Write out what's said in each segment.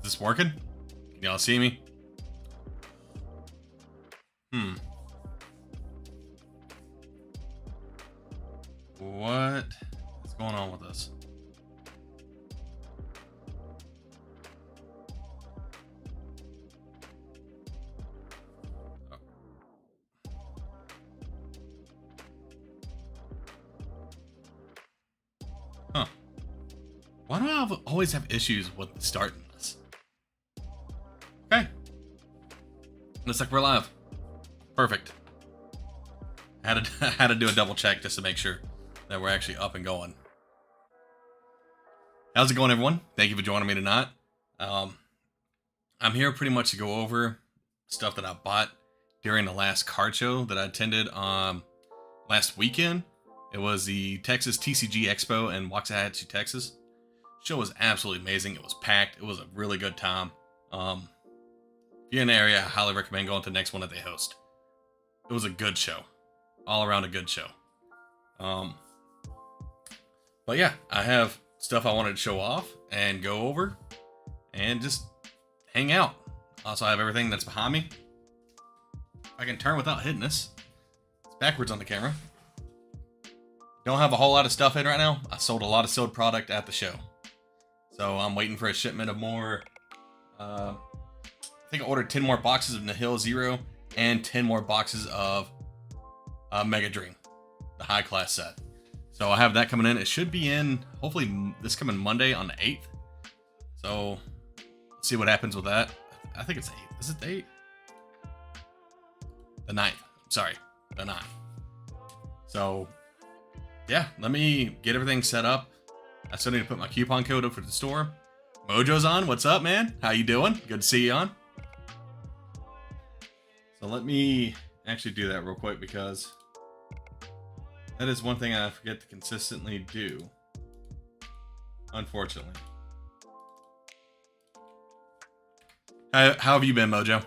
Is this working? Can y'all see me? What is going on with this? Huh. Why do I always have issues with starting this? Okay. Looks like we're live. Perfect. I had to do a double check just to make sure that we're actually up and going. How's it going, everyone? Thank you for joining me tonight. I'm here pretty much to go over stuff that I bought during the last card show that I attended last weekend. It was the Texas TCG Expo in Waxahachie, Texas. Show was absolutely amazing. It was packed. It was a really good time. If you're in the area, I highly recommend going to the next one that they host. It was a good show. All around a good show. But yeah, I have stuff I wanted to show off and go over and just hang out. Also, I have everything that's behind me. I can turn without hitting this. It's backwards on the camera. Don't have a whole lot of stuff in right now. I sold a lot of sealed product at the show. So I'm waiting for a shipment of more. I think I ordered 10 more boxes of Nihil Zero and 10 more boxes of Mega Dream, the high class set. So I have that coming in. It should be in, hopefully, this coming Monday on the 8th. So, let's see what happens with that. I think it's the 8th. Is it the 8th? The 9th. Sorry, the 9th. So, yeah, let me get everything set up. I still need to put my coupon code up for the store. Mojo's on. What's up, man? How you doing? Good to see you on. So let me actually do that real quick because that is one thing I forget to consistently do, unfortunately. How have you been, Mojo?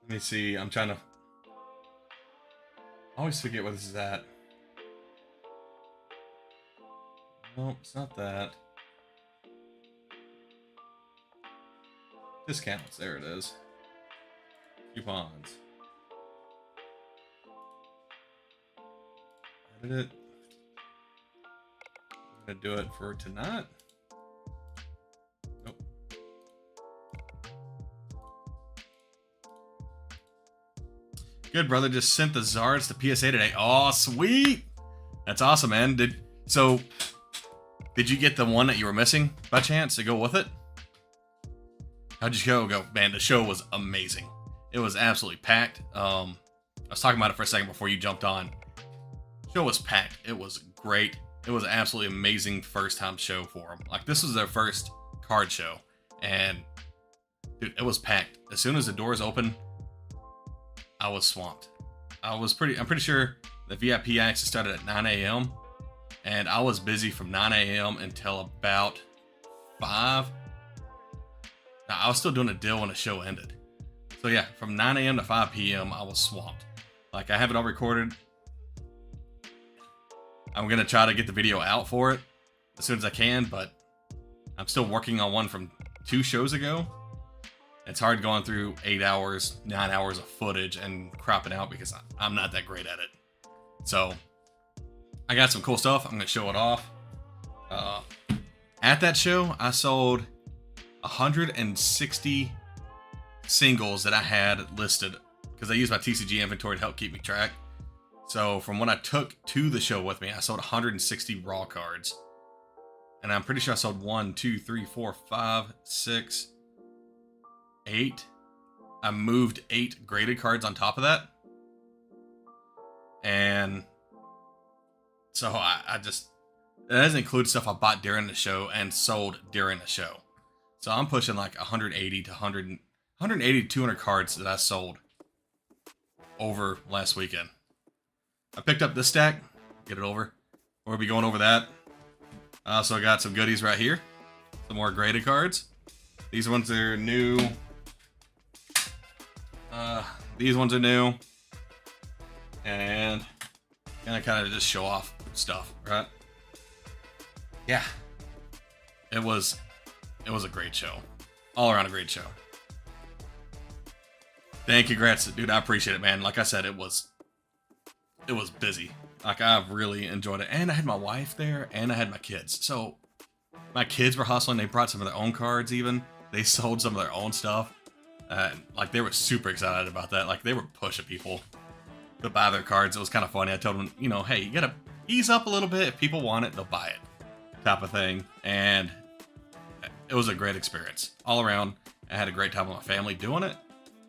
Let me see. I'm trying to... I always forget where this is at. Nope, it's not that. Discounts. There it is. Coupons. Edit it. I'm gonna do it for tonight. Nope. Good, brother. Just sent the Zards to PSA today. Oh, sweet. That's awesome, man. Did you get the one that you were missing by chance to go with it? How'd your show go? Man, the show was amazing. It was absolutely packed. I was talking about it for a second before you jumped on. The show was packed. It was great. It was an absolutely amazing first time show for them. Like, this was their first card show. And, dude, it was packed. As soon as the doors opened, I was swamped. I'm pretty sure the VIP access started at 9 a.m. And I was busy from 9 a.m. until about 5. Now, I was still doing a deal when the show ended. So yeah, from 9 a.m. to 5 p.m. I was swamped. Like, I have it all recorded. I'm going to try to get the video out for it as soon as I can, but I'm still working on one from 2 shows ago. It's hard going through 8 hours, 9 hours of footage and cropping out because I'm not that great at it. So, I got some cool stuff. I'm going to show it off. At that show, I sold 160 singles that I had listed because I used my TCG inventory to help keep me track. So from what I took to the show with me, I sold 160 raw cards. And I'm pretty sure I sold 1, 2, 3, 4, 5, 6, 8. I moved 8 graded cards on top of that. And so I just, it doesn't include stuff I bought during the show and sold during the show. So I'm pushing like 180 to 200 cards that I sold over last weekend. I picked up this stack, get it over. We'll be going over that. I also got some goodies right here. Some more graded cards. These ones are new. These ones are new. And gonna kind of just show off stuff, right? Yeah. It was a great show. All around a great show. Thank you, congrats, dude. I appreciate it, man. Like I said, it was busy. Like, I really enjoyed it. And I had my wife there, and I had my kids. So my kids were hustling. They brought some of their own cards even. They sold some of their own stuff. Like, they were super excited about that. Like, they were pushing people to buy their cards. It was kind of funny. I told them, you know, hey, you gotta ease up a little bit. If people want it, they'll buy it, type of thing. And it was a great experience all around. I had a great time with my family doing it,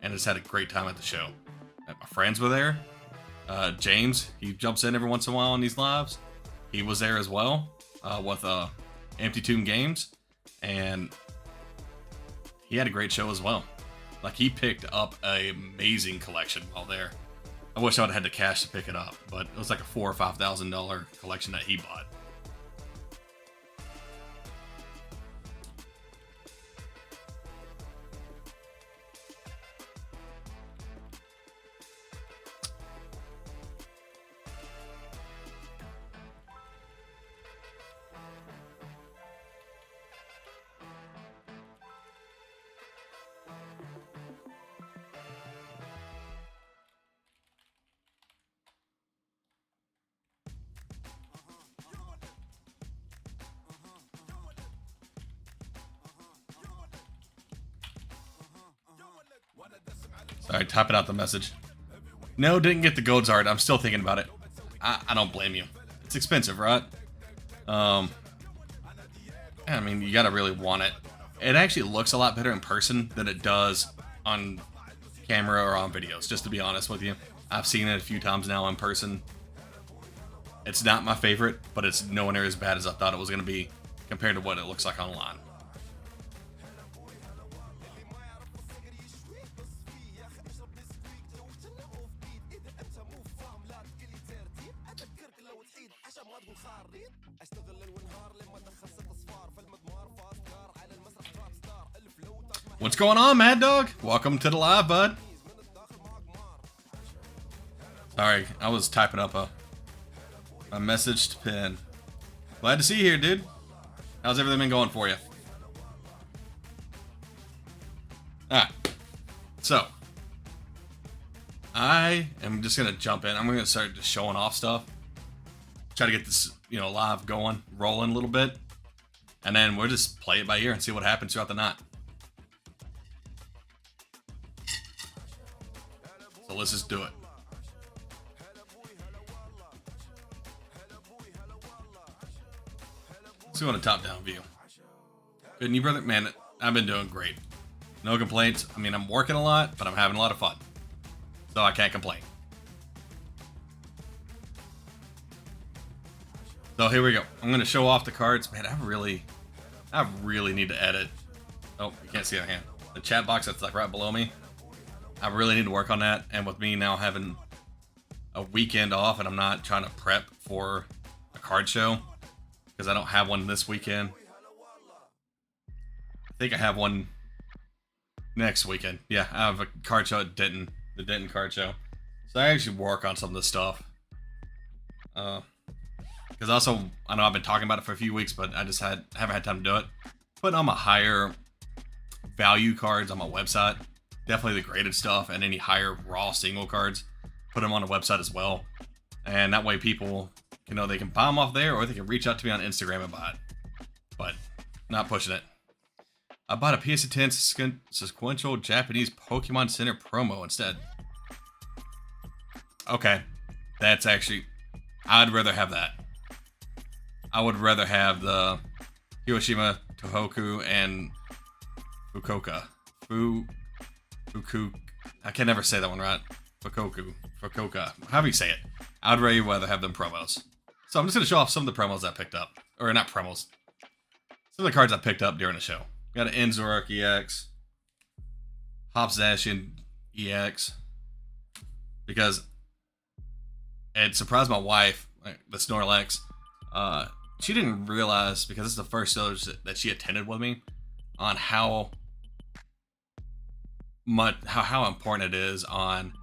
and just had a great time at the show. My friends were there. James, he jumps in every once in a while on these lives. He was there as well with Empty Tomb Games, and he had a great show as well. Like, he picked up an amazing collection while there. I wish I would have had the cash to pick it up, but it was like a $4,000 or $5,000 collection that he bought. Sorry, typing out the message. No, didn't get the Godzard. I'm still thinking about it. I don't blame you. It's expensive, right? I mean, you gotta really want it. It actually looks a lot better in person than it does on camera or on videos, just to be honest with you. I've seen it a few times now in person. It's not my favorite, but it's nowhere near as bad as I thought it was gonna be compared to what it looks like online. What's going on, Mad Dog? Welcome to the live, bud. Sorry, I was typing up a message to pin. Glad to see you here, dude. How's everything been going for you? Alright. So, I am just going to jump in. I'm going to start just showing off stuff. Try to get this, live going, rolling a little bit. And then we'll just play it by ear and see what happens throughout the night. So let's just do it. Let's go on a top-down view. Good, and you, brother? Man, I've been doing great. No complaints. I mean, I'm working a lot, but I'm having a lot of fun. So I can't complain. So here we go. I'm going to show off the cards. Man, I really need to edit. Oh, you can't see our hand. The chat box that's like right below me. I really need to work on that. And with me now having a weekend off and I'm not trying to prep for a card show because I don't have one this weekend. I think I have one next weekend. Yeah, I have a card show at Denton, the Denton card show. So I actually work on some of this stuff. Because also, I know I've been talking about it for a few weeks, but I just haven't had time to do it. Putting on my higher value cards on my website. Definitely the graded stuff and any higher raw single cards. Put them on the website as well. And that way people, they can buy them off there or they can reach out to me on Instagram and buy it. But not pushing it. I bought a PS10 sequential Japanese Pokemon Center promo instead. Okay. That's actually... I'd rather have that. I would rather have the Hiroshima, Tohoku, and Fukuoka. I can never say that one right. Fukuoka. However you say it. I'd really rather have them promos. So I'm just going to show off some of the promos I picked up. Or not promos. Some of the cards I picked up during the show. Got an Enzork EX. Hops Zacian EX. Because it surprised my wife, the Snorlax. She didn't realize, because this is the first show that she attended with me, on how how important it is on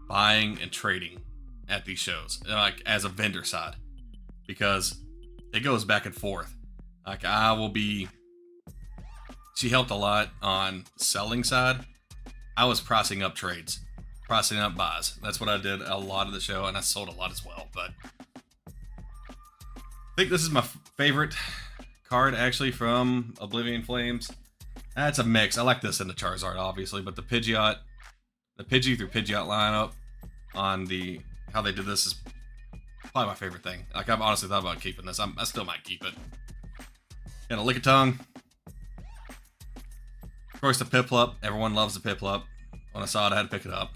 buying and trading at these shows, like as a vendor side, because it goes back and forth. Like she helped a lot on selling side. I was pricing up trades, pricing up buys. That's what I did a lot of the show, and I sold a lot as well. But I think this is my favorite card actually from Oblivion Flames. That's a mix. I like this in the Charizard, obviously, but the Pidgeot, the Pidgey through Pidgeot lineup on how they did this is probably my favorite thing. Like, I've honestly thought about keeping this. I still might keep it. And a Lickitung. Of course, the Piplup. Everyone loves the Piplup. When I saw it, I had to pick it up.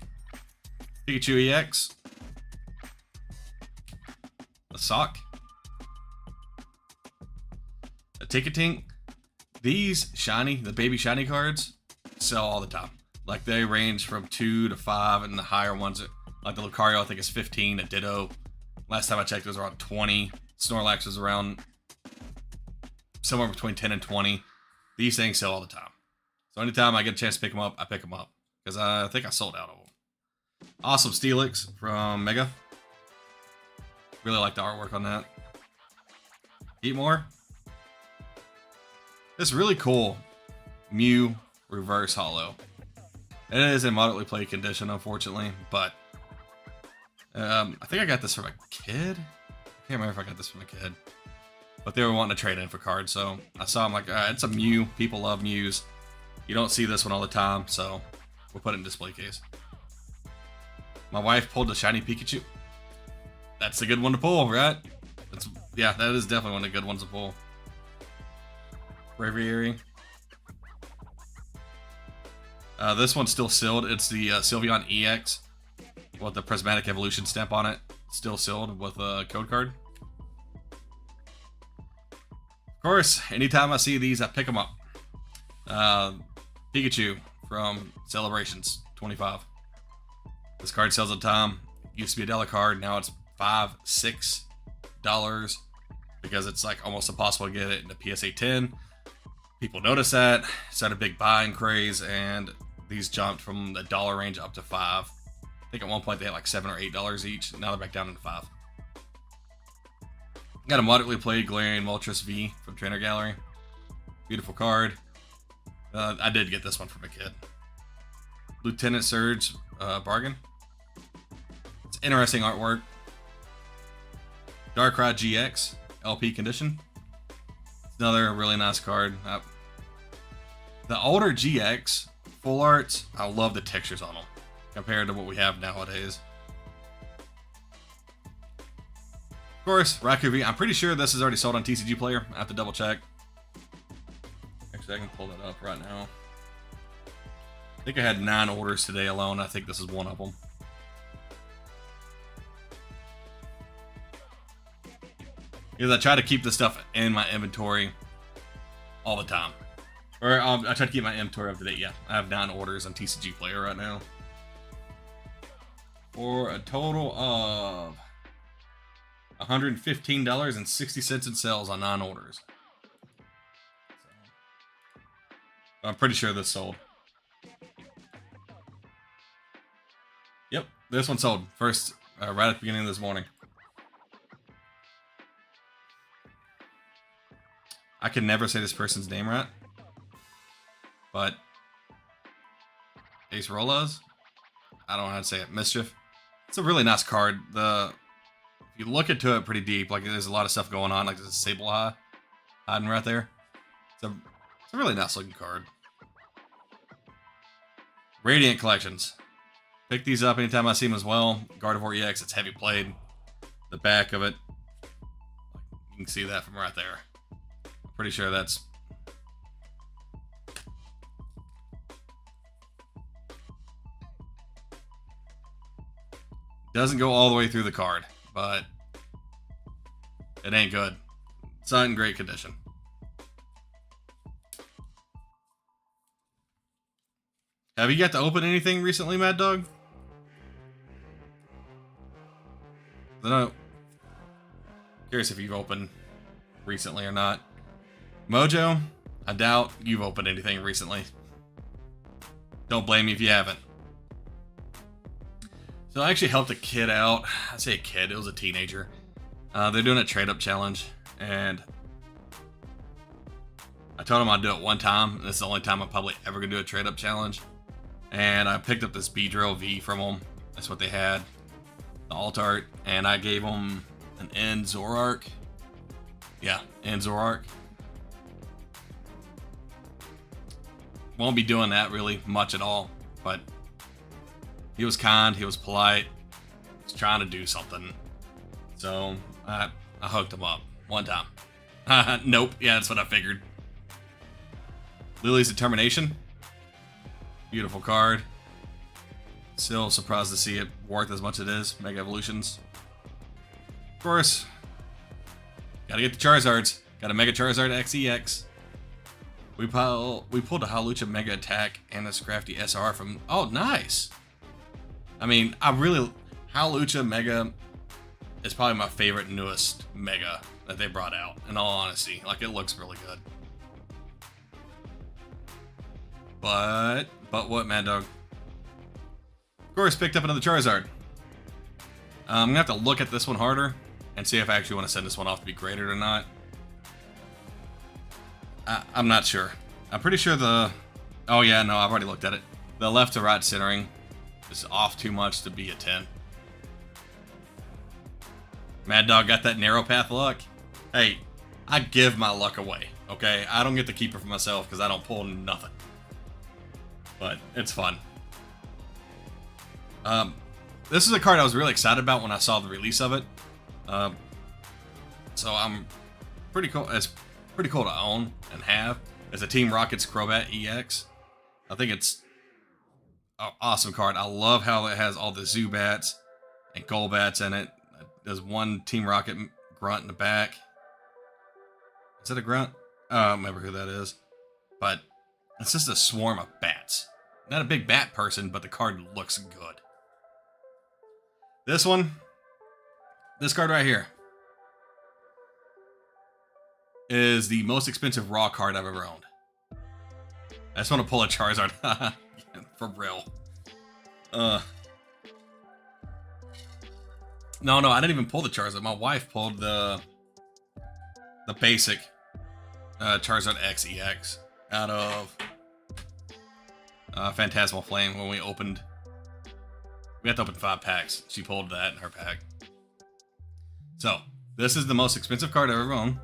Pikachu EX. A Sock. A Ticketink. These shiny, the baby shiny cards, sell all the time. Like, they range from 2 to 5, and the higher ones, like the Lucario, I think is 15. A Ditto, last time I checked, it was around 20. Snorlax was around somewhere between 10 and 20. These things sell all the time. So anytime I get a chance to pick them up, I pick them up. Because I think I sold out of them. Awesome Steelix from Mega. Really like the artwork on that. Eat more. This really cool Mew Reverse Holo. It is in moderately played condition, unfortunately, but I think I got this from a kid. I can't remember if I got this from a kid, but they were wanting to trade in for cards, so I saw them like, all right, it's a Mew. People love Mews. You don't see this one all the time, so we'll put it in display case. My wife pulled the shiny Pikachu. That's a good one to pull, right? Yeah, that is definitely one of the good ones to pull. Braviary. This one's still sealed. It's the Sylveon EX with the Prismatic Evolution stamp on it. Still sealed with a code card. Of course, anytime I see these, I pick them up. Pikachu from Celebrations 25. This card sells at the time. Used to be a dollar card. Now it's $5, $6 because it's like almost impossible to get it in the PSA 10. People notice that, started a big buying craze, and these jumped from the dollar range up to $5. I think at one point they had like $7 or $8 each. Now they're back down to $5. Got a moderately played Galarian Moltres V from Trainer Gallery. Beautiful card. I did get this one from a kid. Lieutenant Surge bargain. It's interesting artwork. Darkrai GX LP condition. It's another really nice card. The older GX full arts, I love the textures on them compared to what we have nowadays. Of course, Raikou V. I'm pretty sure this is already sold on TCG Player. I have to double check. Actually, I can pull that up right now. I think I had 9 orders today alone. I think this is one of them. Because I try to keep this stuff in my inventory all the time. Or I try to keep my inventory up to date. Yeah, I have 9 orders on TCG Player right now. For a total of $115.60 in sales on 9 orders. So I'm pretty sure this sold. Yep, this one sold. First, right at the beginning of this morning. I can never say this person's name right. But Ace Rolas? I don't know how to say it. Mischief. It's a really nice card. If you look into it pretty deep, like there's a lot of stuff going on, like there's a Sableye hiding right there. It's a really nice looking card. Radiant Collections. Pick these up anytime I see them as well. Gardevoir EX, it's heavy played. The back of it, you can see that from right there. I'm pretty sure that's... Doesn't go all the way through the card, but it ain't good. It's not in great condition. Have you got to open anything recently, Mad Dog? I don't know. Curious if you've opened recently or not. Mojo, I doubt you've opened anything recently. Don't blame me if you haven't. So I actually helped a kid out. I say a kid, it was a teenager. They're doing a trade-up challenge, and I told him I'd do it one time. This is the only time I'm probably ever gonna do a trade-up challenge. And I picked up this Beedrill V from them. That's what they had, the alt art, and I gave them an End Zoroark. Yeah, End Zoroark. Won't be doing that really much at all, but he was kind, he was polite, he was trying to do something. So I hooked him up one time. Nope, yeah, that's what I figured. Lily's Determination. Beautiful card. Still surprised to see it worth as much as it is. Mega Evolutions. Of course. Gotta get the Charizards. Got a Mega Charizard XEX. We pulled a Hawlucha Mega Attack and a Scrafty SR from... Oh, nice! I mean, Hawlucha Mega is probably my favorite newest Mega that they brought out, in all honesty. Like, it looks really good. But what, Mad Dog? Of course, picked up another Charizard. I'm gonna have to look at this one harder and see if I actually want to send this one off to be graded or not. I'm not sure. I'm pretty sure the... Oh yeah, no, I've already looked at it. The left to right centering is off too much to be a 10. Mad Dog got that narrow path luck. Hey, I give my luck away, okay? I don't get to keep it for myself because I don't pull nothing. But it's fun. This is a card I was really excited about when I saw the release of it. So I'm pretty cool. It's pretty cool to own and have. It's a Team Rocket's Crobat EX. I think it's an awesome card. I love how it has all the Zubats and Golbats in it. There's one Team Rocket grunt in the back. Is that a grunt? I don't remember who that is. But it's just a swarm of bats. Not a big bat person, but the card looks good. This card right here, is the most expensive raw card I've ever owned. I just want to pull a Charizard. For real. No, I didn't even pull the Charizard. My wife pulled the basic Charizard X EX out of Phantasmal Flame when we opened. We had to open 5 packs. She pulled that in her pack. So, this is the most expensive card I've ever owned.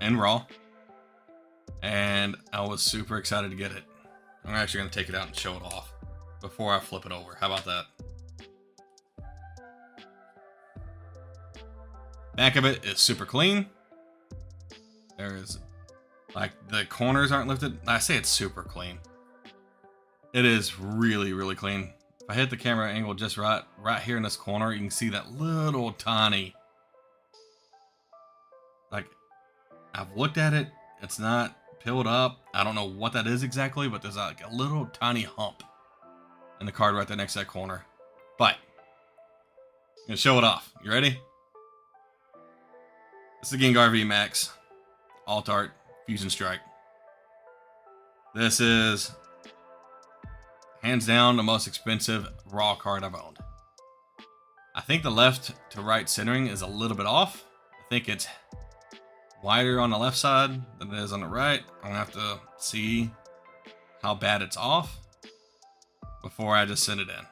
And raw. And I was super excited to get it. I'm actually going to take it out and show it off before I flip it over. How about that? Back of it is super clean. There's, like, the corners aren't lifted. I say it's super clean. It is really, really clean. If I hit the camera angle just right here in this corner, you can see that little tiny, like, I've looked at it, it's not peeled up. I don't know what that is exactly, but there's like a little tiny hump in the card right there next to that corner. But I'm gonna show it off. You ready? This is the Gengar V Max Alt Art Fusion Strike. This is hands down the most expensive raw card I've owned. I think the left to right centering is a little bit off. I think it's wider on the left side than it is on the right. I'm gonna have to see how bad it's off before I just send it in.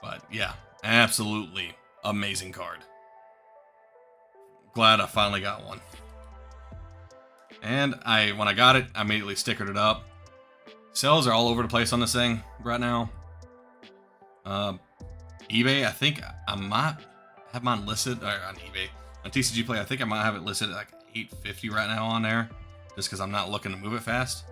But yeah, absolutely amazing card. Glad I finally got one. And when I got it, I immediately stickered it up. Sales are all over the place on this thing right now. eBay, I think I might have mine listed on eBay. On TCG Play, I think I might have it listed at like $8.50 right now on there, just because I'm not looking to move it fast.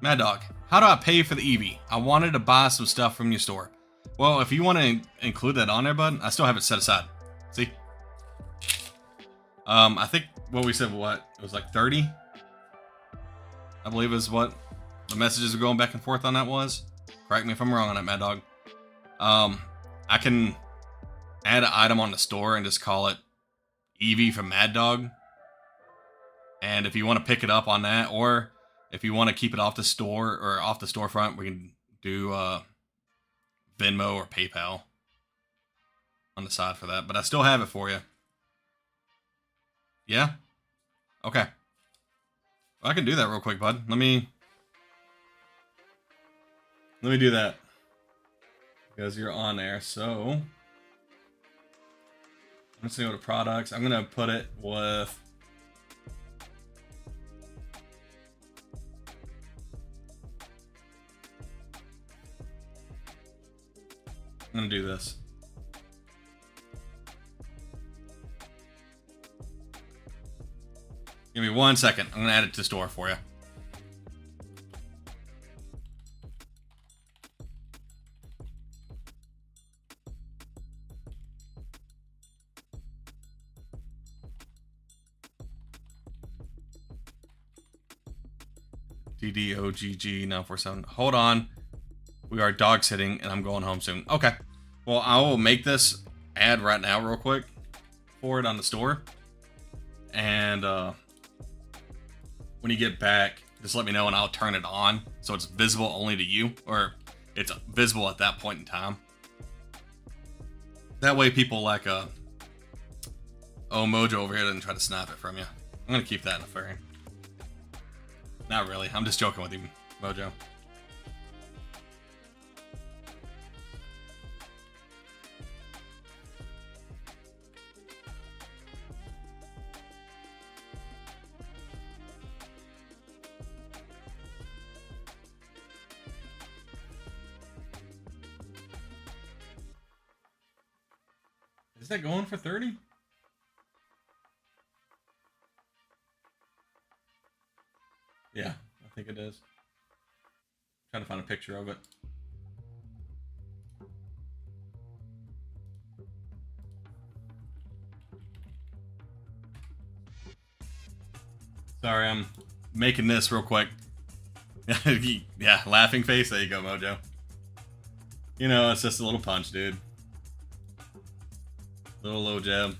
Mad Dog, how do I pay for the Eevee? I wanted to buy some stuff from your store. Well, if you want to include that on there, bud, I still have it set aside. See? I think what we said, what? It was like 30? I believe is what the messages are going back and forth on that was. Correct me if I'm wrong on that, Mad Dog. I can add an item on the store and just call it Eevee from Mad Dog. And if you want to pick it up on that, or if you want to keep it off the store or off the storefront, we can do Venmo or PayPal on the side for that. But I still have it for you. Yeah? Okay. Well, I can do that real quick, bud. Let me do that. Because you're on there. So I'm just gonna go to products. I'm gonna put it with I'm gonna do this. Give me 1 second. I'm gonna add it to the store for you. DDOGG 947. Hold on. We are dog sitting and I'm going home soon. Okay. Well, I will make this ad right now real quick for it on the store. And when you get back, just let me know and I'll turn it on so it's visible only to you, or it's visible at that point in time. That way people like Mojo over here didn't try to snap it from you. I'm gonna keep that in the frame. Not really. I'm just joking with you, Mojo. Is that going for 30? Yeah, I think it is. I'm trying to find a picture of it. Sorry, I'm making this real quick. Yeah, laughing face. There you go, Mojo. You know, it's just a little punch, dude. Little low jab.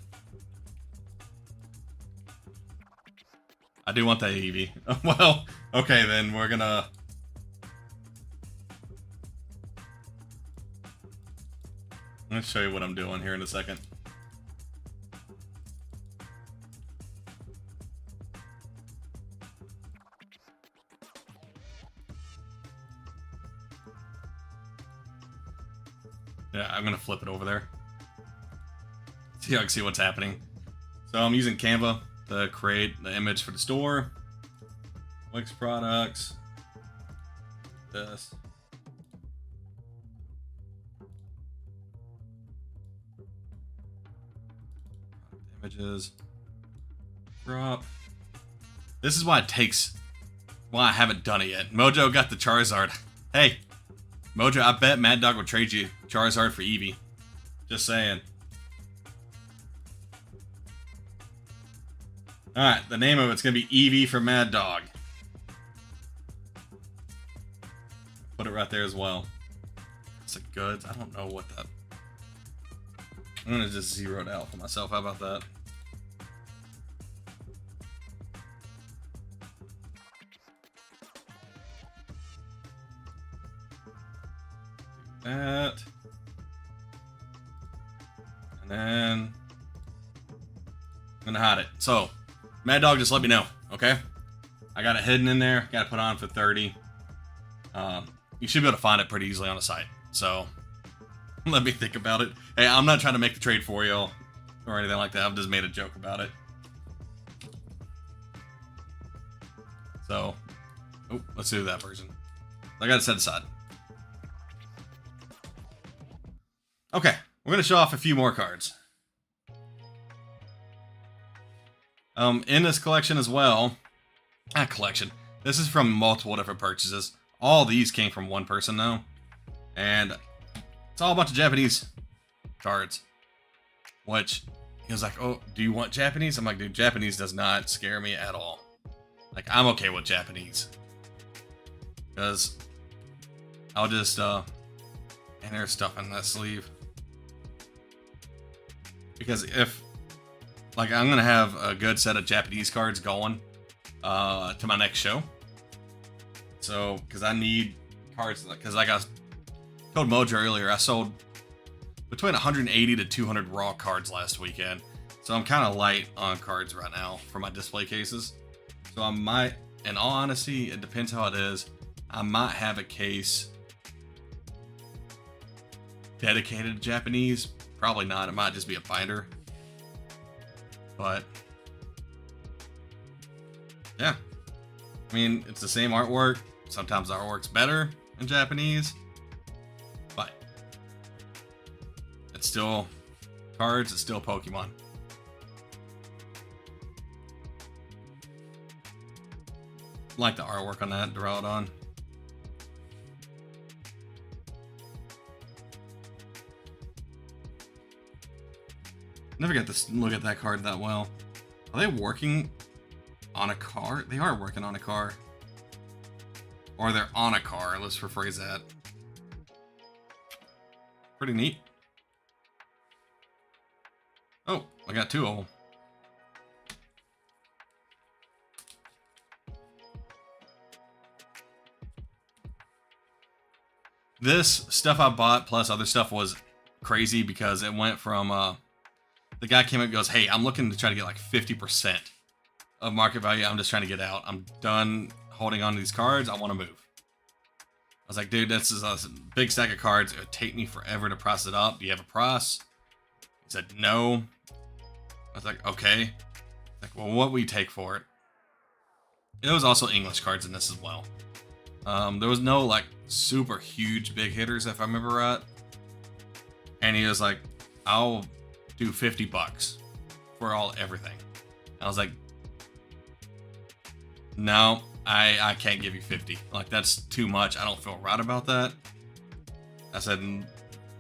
I do want that Eevee. Well, okay then, we're gonna... I'm gonna show you what I'm doing here in a second. Yeah, I'm gonna flip it over there. So you can see what's happening. So I'm using Canva to create the image for the store. Wix products. This. Images. Drop. This is why it takes... Why I haven't done it yet. Mojo got the Charizard. Hey, Mojo, I bet Mad Dog will trade you Charizard for Eevee. Just saying. Alright, the name of it's going to be Eevee for Mad Dog. Put it right there as well. It's a goods. I don't know what that... I'm going to just zero it out for myself. How about that? Do that. And then... I'm going to hide it. So... Mad Dog, just let me know, okay? I got it hidden in there. Got to put on for 30. You should be able to find it pretty easily on the site. So, let me think about it. Hey, I'm not trying to make the trade for y'all or anything like that. I've just made a joke about it. So, oh, let's do that version. I got it set aside. Okay, we're going to show off a few more cards. In this collection as well, not collection, this is from multiple different purchases. All these came from one person though, and it's all a bunch of Japanese cards, which he was like, oh, do you want Japanese? I'm like, dude, Japanese does not scare me at all. Like, I'm okay with Japanese, because I'll just, and there's stuff in that sleeve, because if, like, I'm going to have a good set of Japanese cards going to my next show. So, because I need cards, because like I told Mojo earlier, I sold between 180 to 200 raw cards last weekend. So I'm kind of light on cards right now for my display cases. So I might, in all honesty, it depends how it is, I might have a case dedicated to Japanese. Probably not. It might just be a binder. But yeah, I mean, it's the same artwork. Sometimes the artwork's better in Japanese, but it's still cards. It's still Pokemon. Like the artwork on that Duraludon. Never get to look at that card that well. Are they working on a car? They are working on a car. Or they're on a car. Let's rephrase that. Pretty neat. Oh, I got two of them. This stuff I bought plus other stuff was crazy because it went from the guy came up and goes, "Hey, I'm looking to try to get like 50% of market value. I'm just trying to get out. I'm done holding on to these cards. I want to move." I was like, "Dude, this is a big stack of cards. It would take me forever to price it up. Do you have a price?" He said, "No." I was like, "Okay." Like, well, what will you take for it? It was also English cards in this as well. There was no like super huge big hitters, if I remember right. And he was like, "I'll do $50 for everything." I was like, "No, I can't give you 50. Like, that's too much. I don't feel right about that." I said,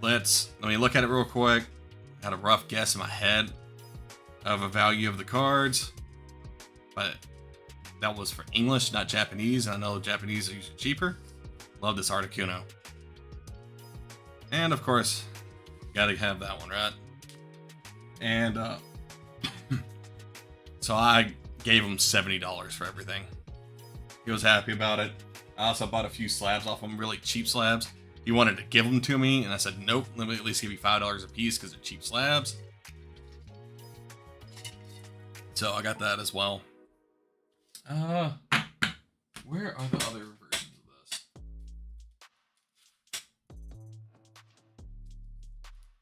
let me look at it real quick." I had a rough guess in my head of a value of the cards, but that was for English, not Japanese. I know Japanese are usually cheaper. Love this Articuno. And of course, gotta have that one, right? And so I gave him $70 for everything. He was happy about it. I also bought a few slabs off him, really cheap slabs. He wanted to give them to me, and I said, "Nope, let me at least give you $5 a piece because they're cheap slabs." So I got that as well. Where are the other versions of this?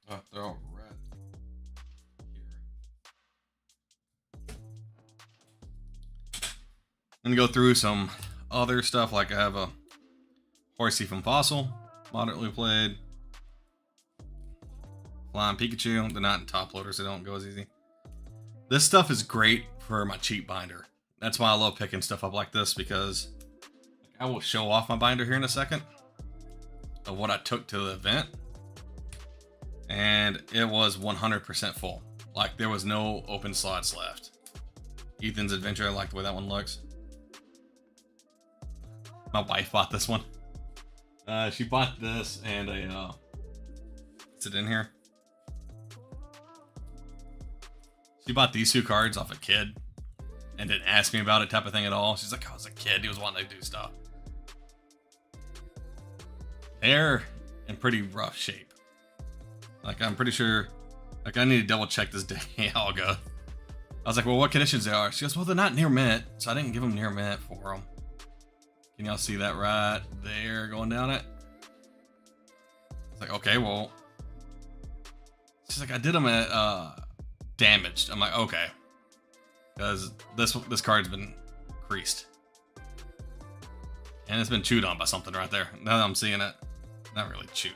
Oh, they're all red here. I'm gonna go through some other stuff. Like I have a Horsey from Fossil, moderately played. Flying Pikachu. They're not in top loaders, so they don't go as easy. This stuff is great for my cheap binder. That's why I love picking stuff up like this, because I will show off my binder here in a second of what I took to the event. And it was 100% full. Like, there was no open slots left. Ethan's Adventure, I like the way that one looks. My wife bought this one. She bought this and a, is it in here? She bought these two cards off a kid and didn't ask me about it type of thing at all. She's like, "I was a kid. He was wanting to do stuff." They're in pretty rough shape. Like, I'm pretty sure, like, I need to double check this day how I'll go. I was like, "Well, what conditions they are?" She goes, "Well, they're not near mint, so I didn't give them near mint for them." Can y'all see that right there going down it? It's like, okay, well. She's like, "I did them at damaged." I'm like, okay. Because this card's been creased. And it's been chewed on by something right there. Now that I'm seeing it. Not really chewed,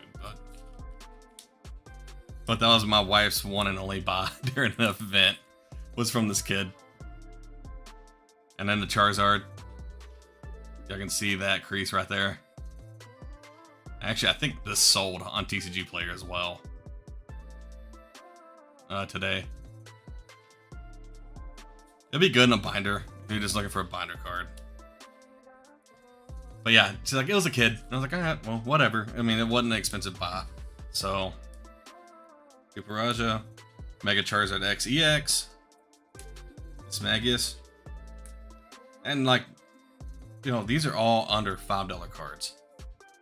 but that was my wife's one and only buy during the event. Was from this kid. And then the Charizard. Y'all can see that crease right there. Actually, I think this sold on TCG Player as well. Today. It'd be good in a binder if you're just looking for a binder card. But yeah, she's like, "It was a kid." And I was like, "Alright, well, whatever." I mean, it wasn't an expensive buy. So, Super Raja, Mega Charizard X EX, Smagius, And like, these are all under $5 cards.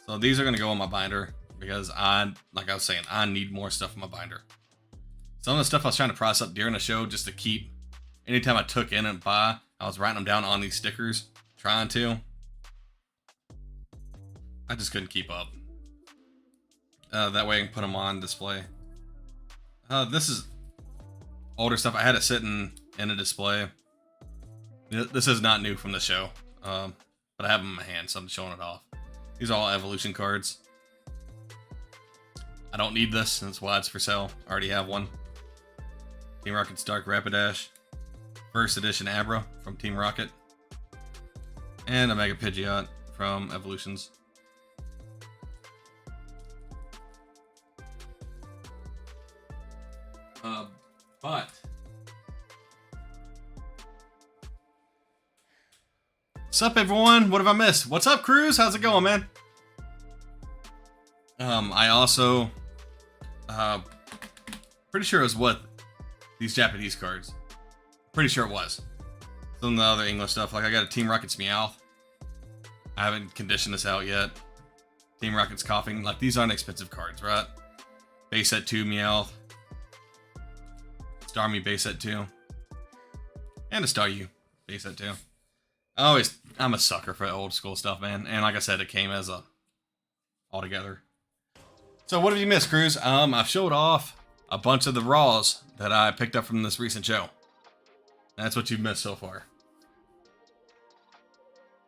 So these are going to go in my binder because like I was saying, I need more stuff in my binder. Some of the stuff I was trying to price up during the show just to keep, anytime I took in and buy, I was writing them down on these stickers, trying to. I just couldn't keep up. That way I can put them on display. This is older stuff. I had it sitting in a display. This is not new from the show, but I have them in my hand, so I'm showing it off. These are all evolution cards. I don't need this, that's why it's for sale. I already have one. Team Rocket's Dark Rapidash. First edition Abra from Team Rocket. And a Mega Pidgeot from Evolutions. But what's up, everyone? What have I missed? What's up, Cruz? How's it going, man? I also pretty sure it was with these Japanese cards. Pretty sure it was. Some of the other English stuff, like I got a Team Rocket's Meowth. I haven't conditioned this out yet. Team Rocket's Coughing. Like, these aren't expensive cards, right? Base set 2 Meowth. Starmie base set 2. And a Staryu base set 2. I'm a sucker for old school stuff, man. And like I said, it came as a all together. So what have you missed, Cruz? I've showed off a bunch of the Raws that I picked up from this recent show. That's what you've missed so far.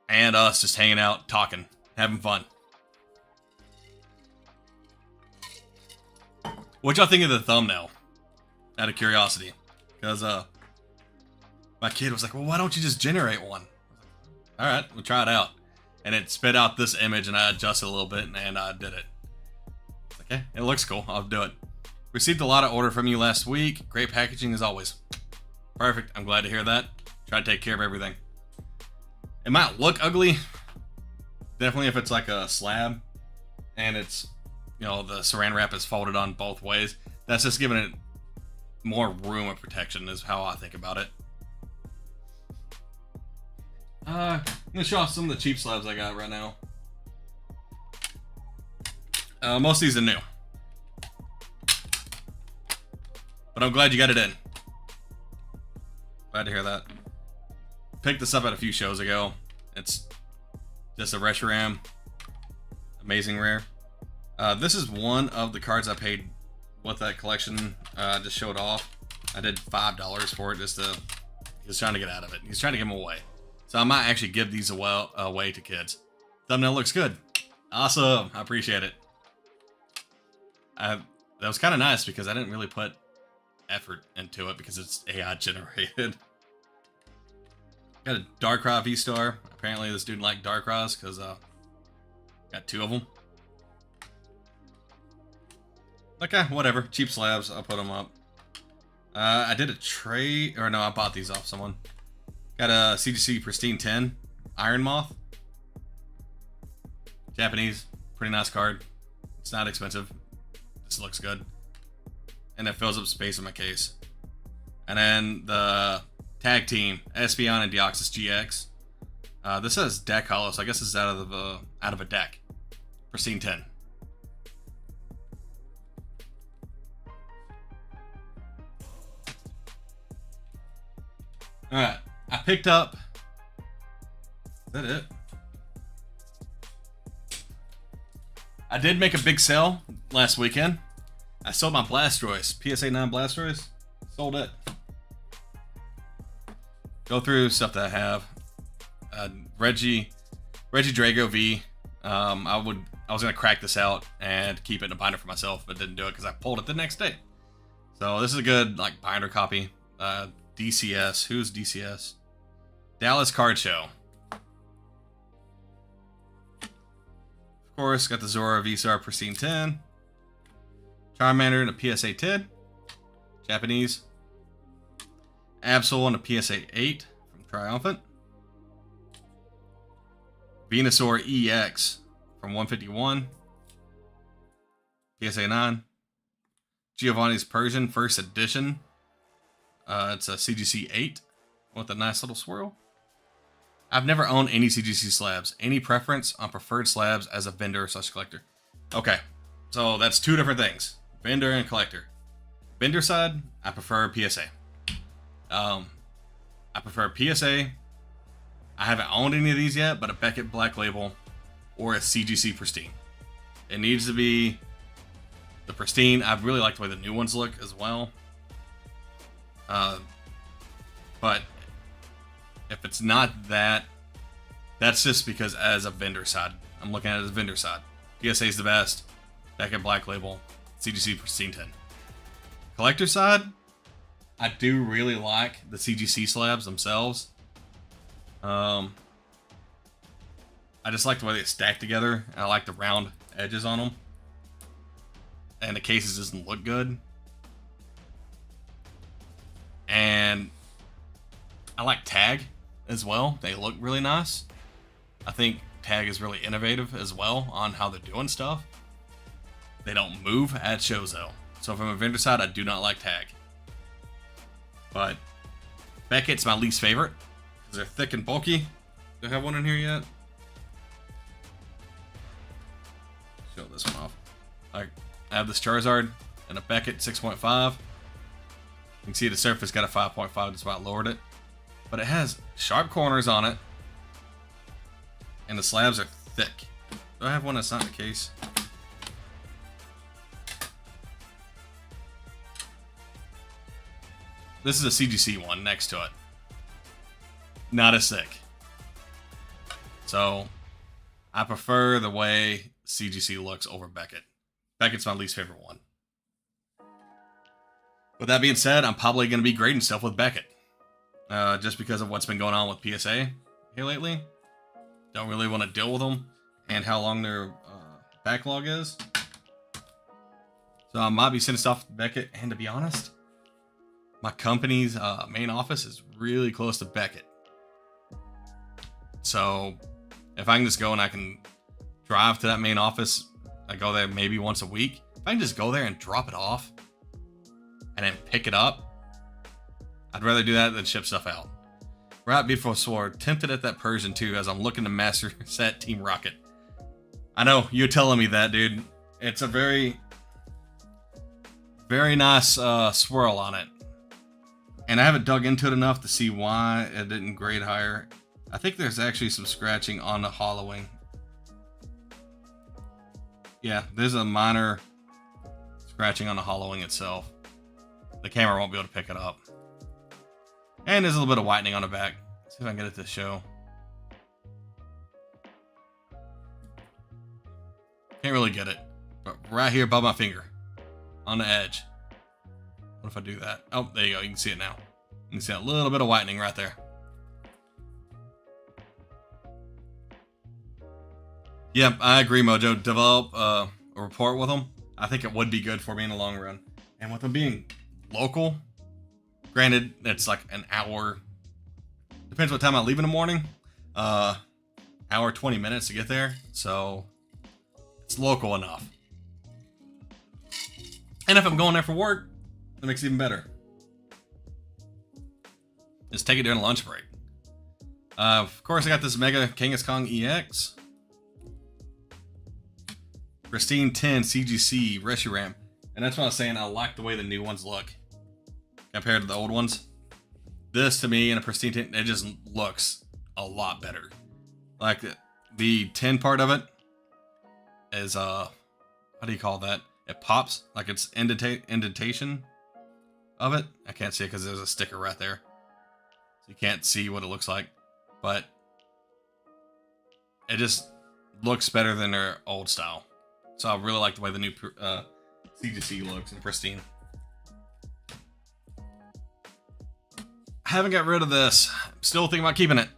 And us just hanging out, talking, having fun. What y'all think of the thumbnail? Out of curiosity. Because my kid was like, well, why don't you just generate one? Alright, we'll try it out. And it spit out this image and I adjusted a little bit and I did it. Okay, it looks cool. I'll do it. Received a lot of order from you last week. Great packaging as always. Perfect. I'm glad to hear that. Try to take care of everything. It might look ugly. Definitely if it's like a slab and it's, the saran wrap is folded on both ways. That's just giving it more room of protection is how I think about it. I'm going to show off some of the cheap slabs I got right now. Most of these are new. But I'm glad you got it in. Glad to hear that. Picked this up at a few shows ago. It's just a Reshiram. Amazing rare. This is one of the cards I paid with that collection. Just showed off. I did $5 for it just to... He was trying to get out of it. He's trying to give them away. So I might actually give these away to kids. Thumbnail looks good. Awesome. I appreciate it. That was kind of nice because I didn't really put effort into it because it's AI generated. Got a Darkrai V-Star. Apparently this dude liked Darkrai's because got 2 of them. Okay, whatever. Cheap slabs. I'll put them up. I did a trade, or no, I bought these off someone. Got a CGC Pristine 10 Iron Moth. Japanese. Pretty nice card. It's not expensive. This looks good. And it fills up space in my case. And then the tag team, Espeon and Deoxys GX. This says deck hollow, so I guess it's out of a deck. Pristine 10. Alright, I picked up... Is that it? I did make a big sale last weekend. I sold my Blastoise, PSA 9 Blastoise. Sold it. Go through stuff that I have. Reggie Drago V. I was gonna crack this out and keep it in a binder for myself, but didn't do it because I pulled it the next day. So this is a good binder copy. DCS. Who's DCS? Dallas Card Show. Of course, got the Zora V-Star Pristine 10. Charmander and a PSA 10. Japanese. Absol and a PSA 8 from Triumphant. Venusaur EX from 151. PSA 9. Giovanni's Persian First Edition. It's a CGC 8 with a nice little swirl. I've never owned any CGC slabs. Any preference on preferred slabs as a vendor / collector? Okay, so that's two different things. Vendor and collector. Vendor side, I prefer PSA. I prefer PSA. I haven't owned any of these yet, but a Beckett Black Label or a CGC Pristine. It needs to be the Pristine. I really like the way the new ones look as well. But if it's not that, that's just because as a vendor side, I'm looking at it as a vendor side. PSA is the best. Beckett Black Label, CGC Pristine 10. Collector side, I do really like the CGC slabs themselves. I just like the way they stack together. I like the round edges on them. And the cases doesn't look good. And I like Tag as well. They look really nice. I think Tag is really innovative as well on how they're doing stuff. They don't move at shows though. So from a vendor side, I do not like Tag. But Beckett's my least favorite because they're thick and bulky. Do I have one in here yet? Show this one off. I have this Charizard and a Beckett 6.5. You can see the surface got a 5.5, just about lowered it. But it has sharp corners on it. And the slabs are thick. Do I have one that's not in the case? This is a CGC one next to it. Not as thick. So, I prefer the way CGC looks over Beckett. Beckett's my least favorite one. With that being said, I'm probably going to be grading stuff with Beckett. Just because of what's been going on with PSA here lately. Don't really want to deal with them and how long their backlog is. So I might be sending stuff to Beckett. And to be honest, my company's main office is really close to Beckett. So if I can just go and I can drive to that main office, I go there maybe once a week. If I can just go there and drop it off and then pick it up, I'd rather do that than ship stuff out. Right Beautiful Sword, tempted at that Persian too as I'm looking to master set Team Rocket. I know, you're telling me that, dude. It's a very, very nice swirl on it. And I haven't dug into it enough to see why it didn't grade higher. I think there's actually some scratching on the hollowing. Yeah, there's a minor scratching on the hollowing itself. The camera won't be able to pick it up. And there's a little bit of whitening on the back. Let's see if I can get it to show. Can't really get it. But right here above my finger. On the edge. What if I do that? Oh, there you go. You can see it now. You can see a little bit of whitening right there. Yep, I agree, Mojo. Develop a report with them. I think it would be good for me in the long run. And with them being local, granted, it's like an hour. Depends what time I leave in the morning. Hour, 20 minutes to get there. So it's local enough. And if I'm going there for work, that makes it even better. Just take it during a lunch break. Of course, I got this Mega Kangaskong EX. Pristine 10 CGC Reshiram. And that's what I was saying. I like the way the new ones look compared to the old ones. This, to me, in a Pristine 10, it just looks a lot better. Like, the 10 part of it is, how do you call that? It pops, like it's indentation of it. I can't see it because there's a sticker right there. So you can't see what it looks like. But it just looks better than their old style. So I really like the way the new CGC looks in Pristine. I haven't got rid of this. I'm still thinking about keeping it.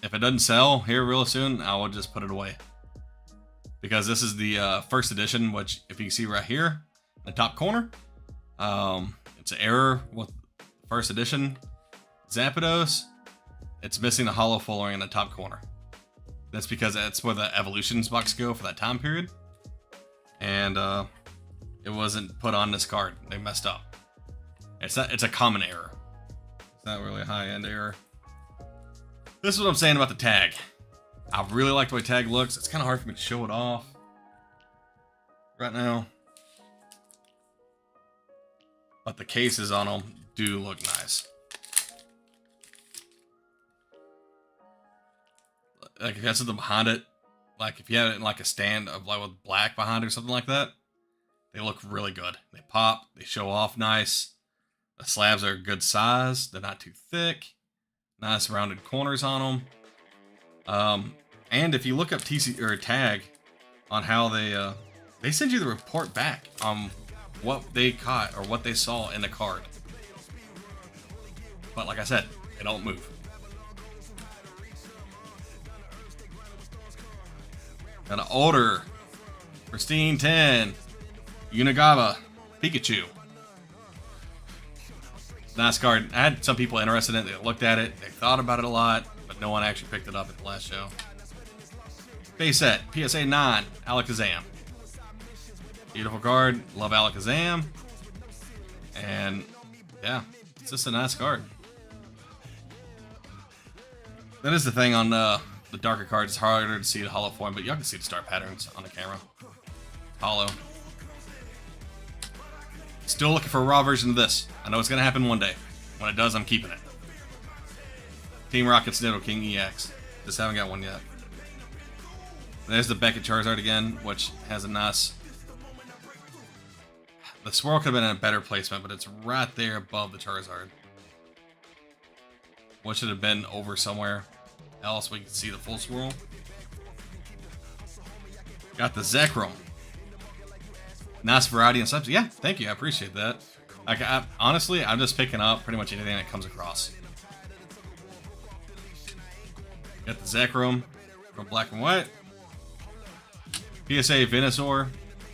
If it doesn't sell here real soon, I will just put it away. Because this is the first edition, which if you can see right here in the top corner, it's an error with first edition Zapdos. It's missing the hollow following in the top corner. That's because that's where the evolutions box go for that time period. And it wasn't put on this card. They messed up. It's a common error. It's not really a high-end error. This is what I'm saying about the tag. I really like the way tag looks. It's kind of hard for me to show it off right now. But the cases on them do look nice. Like if you had something behind it, like if you had it in like a stand of like with black behind it or something like that, they look really good. They pop, they show off nice. The slabs are a good size. They're not too thick. Nice rounded corners on them. And if you look up TC or Tag on how they send you the report back on what they caught or what they saw in the card. But like I said, they don't move. Got an older pristine 10 Unigaba Pikachu. Nice card. I had some people interested in it. They looked at it. They thought about it a lot, but no one actually picked it up at the last show. Base set. PSA 9. Alakazam. Beautiful card. Love Alakazam. And yeah, it's just a nice card. That is the thing on the darker cards. It's harder to see the hollow form, but y'all can see the star patterns on the camera. Hollow. Still looking for a raw version of this. I know it's going to happen one day. When it does, I'm keeping it. Team Rocket's Nidoking EX. Just haven't got one yet. There's the Beckett Charizard again, which has a nice... The swirl could have been in a better placement, but it's right there above the Charizard. What should have been over somewhere else we can see the full swirl. Got the Zekrom. Nice variety and subject. Yeah, thank you. I appreciate that. Like, honestly, I'm just picking up pretty much anything that comes across. Got the Zekrom from Black and White. PSA Venusaur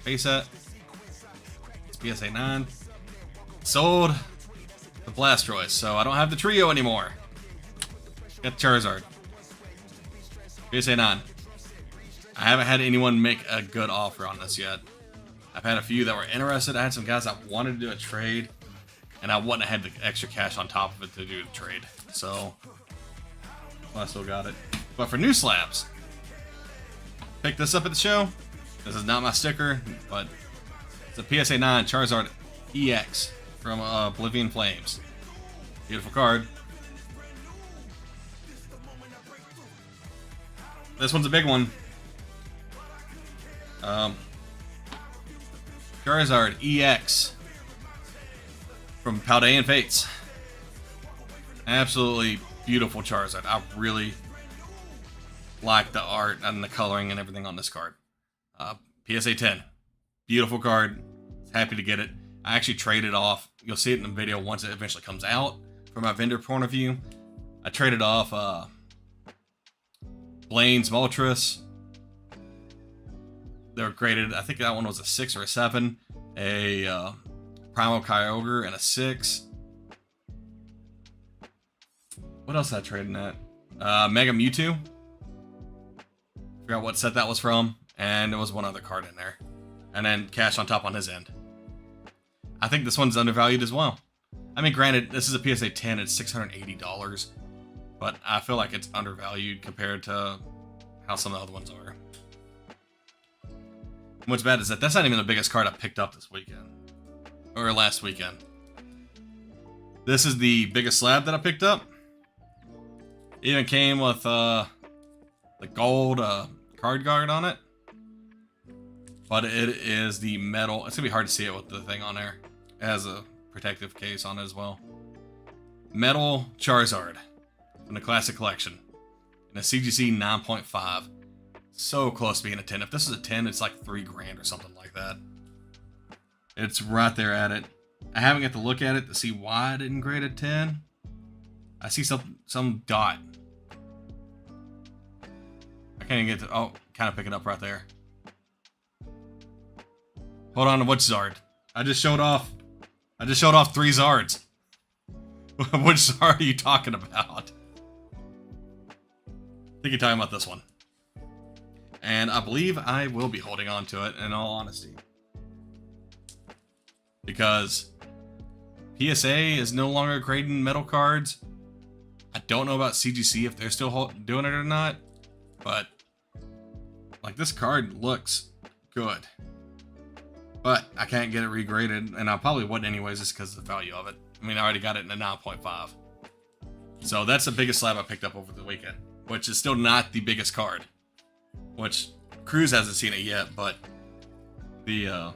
base set. It's PSA 9. Sold the Blastoise, so I don't have the trio anymore. Got the Charizard. PSA 9. I haven't had anyone make a good offer on this yet. I've had a few that were interested. I had some guys that wanted to do a trade, and I wouldn't have had the extra cash on top of it to do the trade. So, well, I still got it. But for new slabs, picked this up at the show. This is not my sticker, but it's a PSA 9 Charizard EX from Oblivion Flames. Beautiful card. This one's a big one. Charizard EX from Paldean Fates. Absolutely beautiful Charizard. I really like the art and the coloring and everything on this card. PSA 10. Beautiful card. Happy to get it. I actually traded off. You'll see it in the video once it eventually comes out from my vendor point of view. I traded off Blaine's Moltres. They were graded, I think that one was a 6 or a 7. A Primal Kyogre and a 6. What else did I trade in that? Mega Mewtwo. Forgot what set that was from. And there was one other card in there. And then cash on top on his end. I think this one's undervalued as well. I mean, granted, this is a PSA 10. It's $680. But I feel like it's undervalued compared to how some of the other ones are. What's bad is that that's not even the biggest card I picked up this weekend. Or last weekend. This is the biggest slab that I picked up. It even came with the gold card guard on it. But it is the metal. It's going to be hard to see it with the thing on there. It has a protective case on it as well. Metal Charizard from the Classic Collection. In a CGC 9.5. So close to being a 10. If this is a 10, it's like $3,000 or something like that. It's right there at it. I haven't got to look at it to see why I didn't grade a 10. I see some dot. I can't even get to... Oh, kind of pick it up right there. Hold on to which Zard? I just showed off 3 Zards. Which Zard are you talking about? I think you're talking about this one. And I believe I will be holding on to it, in all honesty. Because PSA is no longer grading metal cards. I don't know about CGC if they're still doing it or not, but like this card looks good. But I can't get it regraded, and I probably wouldn't anyways just because of the value of it. I mean, I already got it in a 9.5. So that's the biggest slab I picked up over the weekend, which is still not the biggest card. Which Cruz hasn't seen it yet, but the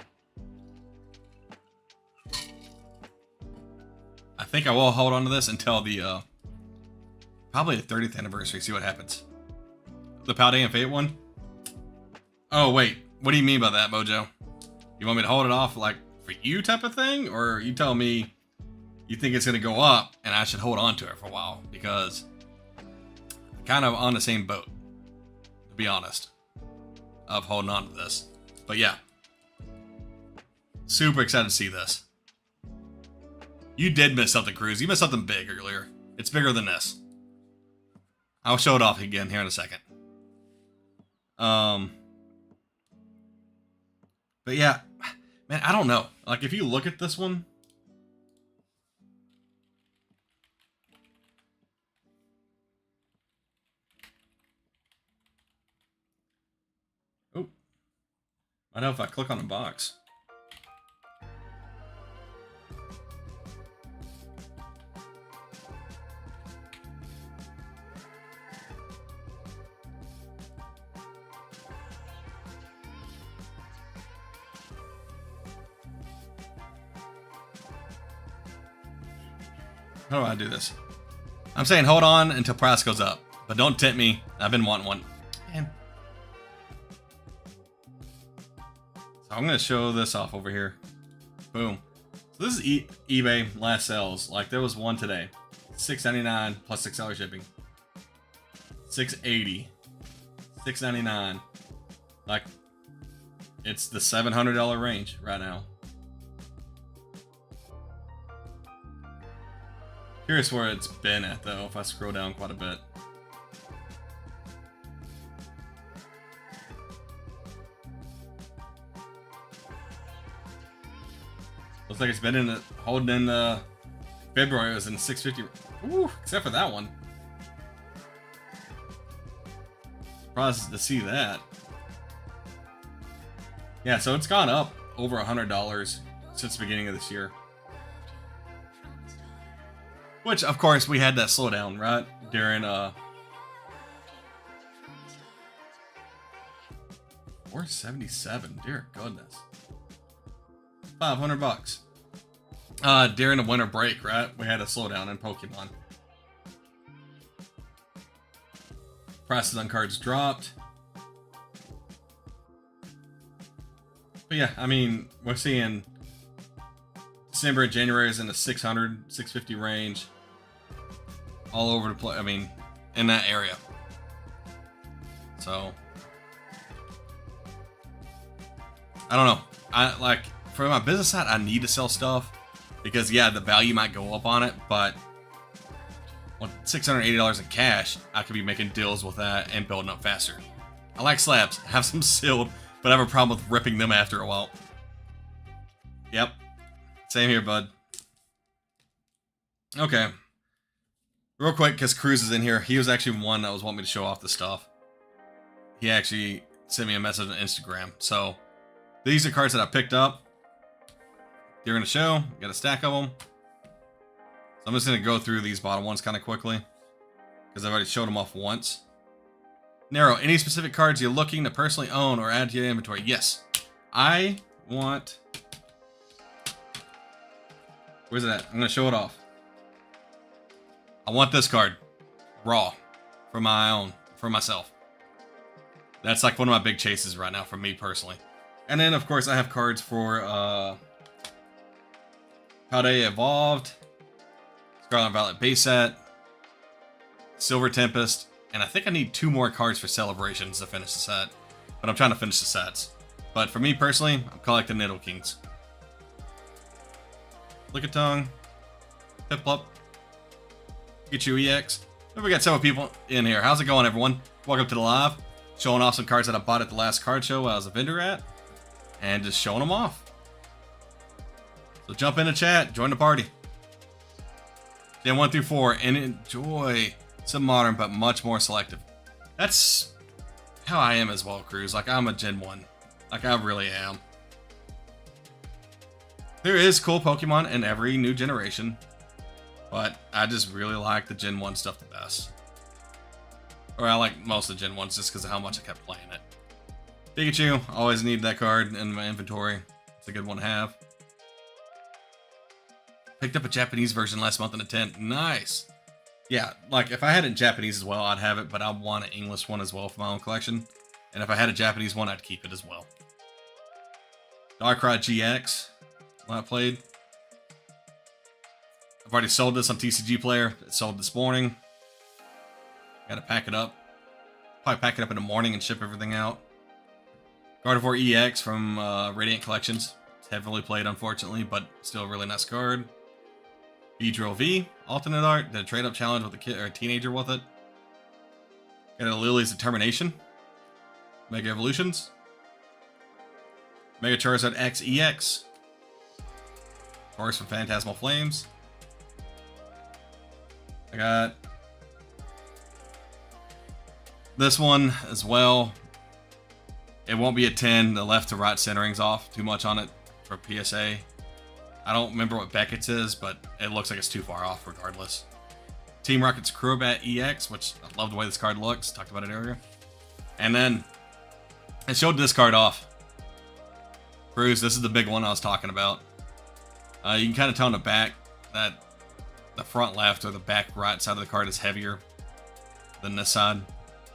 I think I will hold on to this until the probably the 30th anniversary. See what happens. The Paldean Fate one. Oh wait, what do you mean by that, Mojo? You want me to hold it off like for you type of thing, or you tell me you think it's gonna go up and I should hold on to it for a while because I'm kind of on the same boat, to be honest, of holding on to this. But yeah, super excited to see this. You did miss something, Cruz. You missed something big earlier. It's bigger than this. I'll show it off again here in a second. But yeah, man, I don't know. Like, if you look at this one, oh, I know if I click on the box. How do I do this? I'm saying hold on until price goes up, but don't tempt me. I've been wanting one. Man. So I'm gonna show this off over here. Boom. So this is eBay last sales. Like there was one today, $6.99 plus $6 shipping. $6.80, $6.99. Like it's the $700 range right now. Curious where it's been at though, if I scroll down quite a bit. Looks like it's been in the holding in the February. It was in 650. Ooh, except for that one. Surprised to see that. Yeah, so it's gone up over $100 since the beginning of this year. Which, of course, we had that slowdown, right? During, 477, dear goodness. $500. During the winter break, right? We had a slowdown in Pokemon. Prices on cards dropped. But yeah, I mean, we're seeing December and January is in the 600, 650 range. All over the place. I mean, in that area. So, I don't know. I like for my business side, I need to sell stuff because yeah, the value might go up on it, but with $680 in cash, I could be making deals with that and building up faster. I like slabs, have some sealed, but I have a problem with ripping them after a while. Yep. Same here, bud. Okay. Real quick, because Cruz is in here. He was actually one that was wanting me to show off the stuff. He actually sent me a message on Instagram. So, these are cards that I picked up. They're going to show. Got a stack of them. So, I'm just going to go through these bottom ones kind of quickly. Because I've already showed them off once. Nero, any specific cards you're looking to personally own or add to your inventory? Yes. I want... Where's it at? I'm going to show it off. I want this card. Raw. For my own. For myself. That's like one of my big chases right now for me personally. And then, of course, I have cards for Paldea Evolved, Scarlet Violet base set, Silver Tempest, and I think I need 2 more cards for Celebrations to finish the set. But I'm trying to finish the sets. But for me personally, I'm collecting Nidokings. Lickitung, Piplup, Pikachu EX. We got several people in here. How's it going, everyone? Welcome to the live. Showing off some cards that I bought at the last card show I was a vendor at. And just showing them off. So jump in the chat. Join the party. Gen 1 through 4, and enjoy some modern, but much more selective. That's how I am as well, Cruz. Like, I'm a Gen 1. Like, I really am. There is cool Pokemon in every new generation, but I just really like the Gen 1 stuff the best. Or I like most of the Gen 1s just because of how much I kept playing it. Pikachu, always need that card in my inventory. It's a good one to have. Picked up a Japanese version last month in a tent. Nice. Yeah, like if I had it in Japanese as well, I'd have it, but I want an English one as well for my own collection. And if I had a Japanese one, I'd keep it as well. Darkrai GX, one I played. I've already sold this on TCG Player. It sold this morning. Gotta pack it up. Probably pack it up in the morning and ship everything out. Gardevoir EX from Radiant Collections. It's heavily played, unfortunately, but still a really nice card. Beedrill V, alternate art. Did a trade-up challenge with a kid or a teenager with it. Got a Lily's Determination. Mega Evolutions. Mega Charizard X EX. Forest from Phantasmal Flames. I got this one as well. It won't be a 10. The left to right centering's off too much on it for PSA. I don't remember what Beckett's is, but it looks like it's too far off regardless. Team Rocket's Crobat EX, which I love the way this card looks. Talked about it earlier. And then I showed this card off. Cruz, this is the big one I was talking about. You can kind of tell on the back that the front left or the back right side of the card is heavier than this side.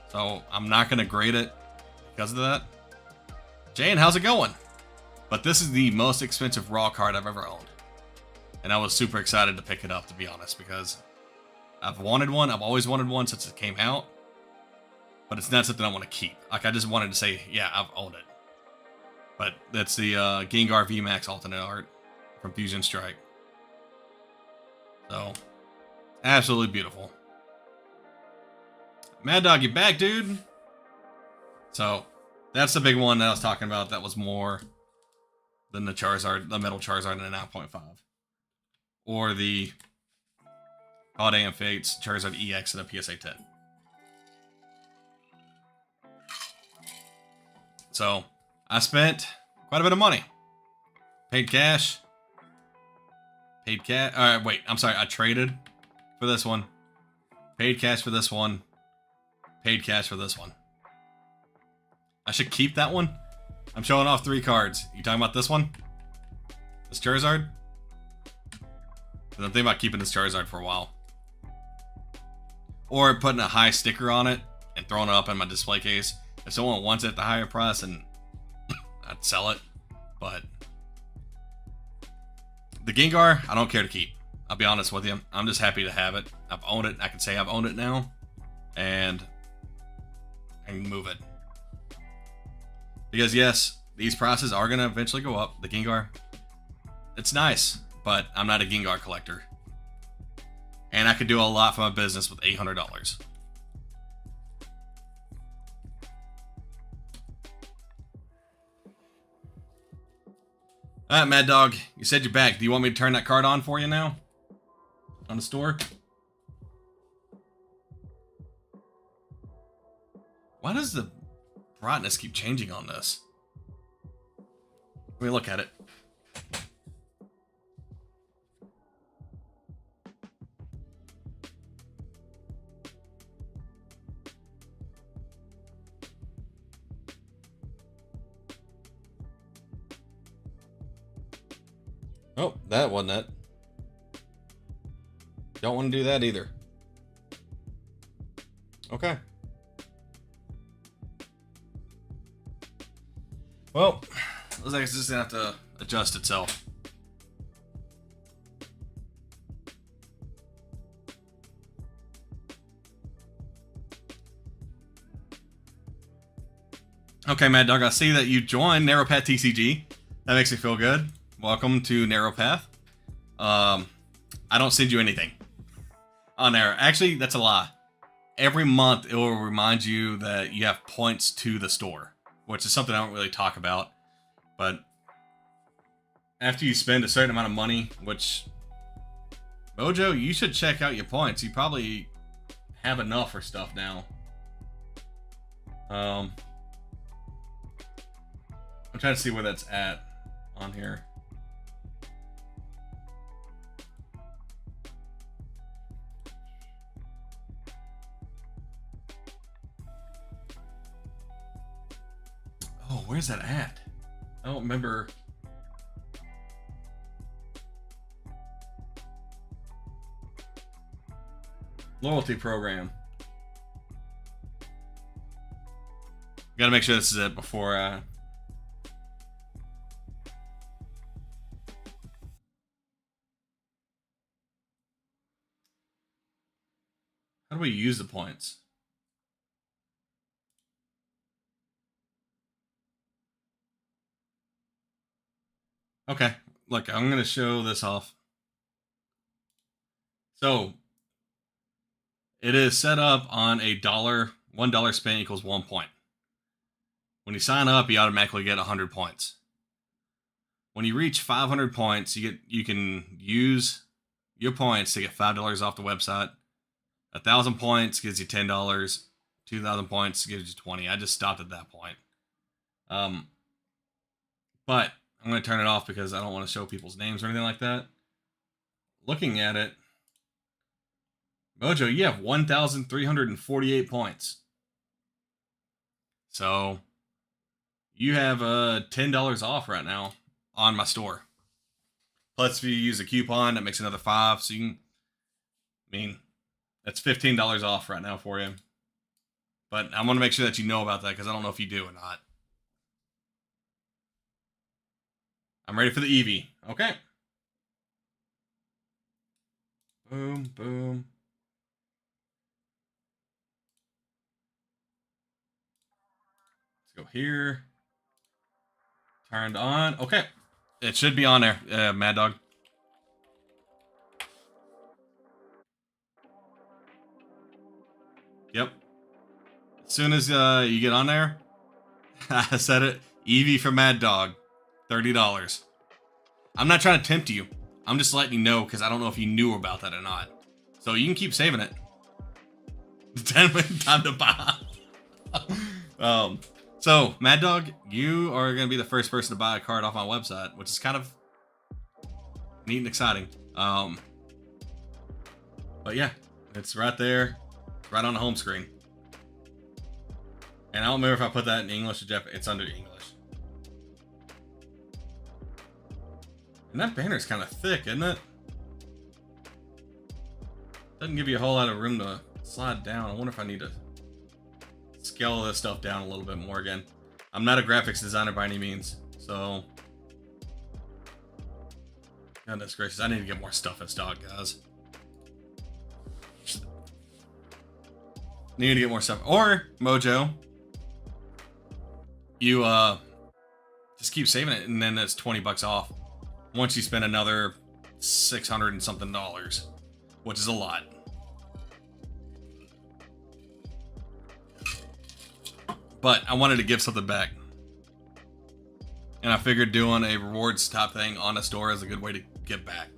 So I'm not going to grade it because of that. Jane, how's it going? But this is the most expensive raw card I've ever owned. And I was super excited to pick it up, to be honest, because I've wanted one. I've always wanted one since it came out. But it's not something I want to keep. Like, I just wanted to say, yeah, I've owned it. But that's the Gengar VMAX alternate art from Fusion Strike. So, absolutely beautiful. Mad Dog, you back, dude? So, that's the big one that I was talking about. That was more than the Charizard, the Metal Charizard in a 9.5. Or the Holiday and Fates Charizard EX in a PSA 10. So, I spent quite a bit of money. Paid cash. Alright, wait. I'm sorry. I traded for this one. Paid cash for this one. Paid cash for this one. I should keep that one. I'm showing off 3 cards. You talking about this one? This Charizard? I'm thinking about keeping this Charizard for a while. Or putting a high sticker on it and throwing it up in my display case. If someone wants it at the higher price, then I'd sell it. But the Gengar, I don't care to keep. I'll be honest with you. I'm just happy to have it. I've owned it. I can say I've owned it now. And I can move it. Because yes, these prices are going to eventually go up. The Gengar, it's nice, but I'm not a Gengar collector. And I could do a lot for my business with $800. Alright, Mad Dog, you said you're back. Do you want me to turn that card on for you now? On the store? Why does the brightness keep changing on this? Let me look at it. Oh, that wasn't it. Don't want to do that either. Okay. Well, looks like it's just gonna have to adjust itself. Okay, Mad Dog, I see that you joined Narrow Path TCG. That makes me feel good. Welcome to Narrow Path. I don't send you anything on there. Actually, that's a lie. Every month, it will remind you that you have points to the store, which is something I don't really talk about. But after you spend a certain amount of money, which Mojo, you should check out your points. You probably have enough for stuff now. I'm trying to see where that's at on here. Oh, where's that at? I don't remember. Loyalty program. Gotta make sure this is it before how do we use the points? Okay, look, I'm gonna show this off. So it is set up on $1 spent equals 1 point. When you sign up, you automatically get 100 points. When you reach 500 points, you can use your points to get $5 off the website. 1,000 points gives you $10. 2,000 points gives you 20. I just stopped at that point. But I'm going to turn it off because I don't want to show people's names or anything like that. Looking at it, Mojo, you have 1,348 points. So you have $10 off right now on my store. Plus, if you use a coupon, that makes another $5. So you can, that's $15 off right now for you. But I want to make sure that you know about that because I don't know if you do or not. I'm ready for the Eevee. Okay. Boom, boom. Let's go here. Turned on. Okay. It should be on there, Mad Dog. Yep. As soon as you get on there, I said it. Eevee for Mad Dog. $30. I'm not trying to tempt you. I'm just letting you know because I don't know if you knew about that or not. So you can keep saving it. Time to buy. So, Mad Dog, you are going to be the first person to buy a card off my website, which is kind of neat and exciting. But yeah, it's right there, right on the home screen. And I don't remember if I put that in English or Japanese. It's under English. And that banner's kind of thick, isn't it? Doesn't give you a whole lot of room to slide down. I wonder if I need to scale this stuff down a little bit more again. I'm not a graphics designer by any means, so goodness gracious, I need to get more stuff in stock, guys. Need to get more stuff. Or Mojo, you just keep saving it, and then that's $20 off once you spend another $600 and something, which is a lot. But I wanted to give something back. And I figured doing a rewards type thing on the store is a good way to give back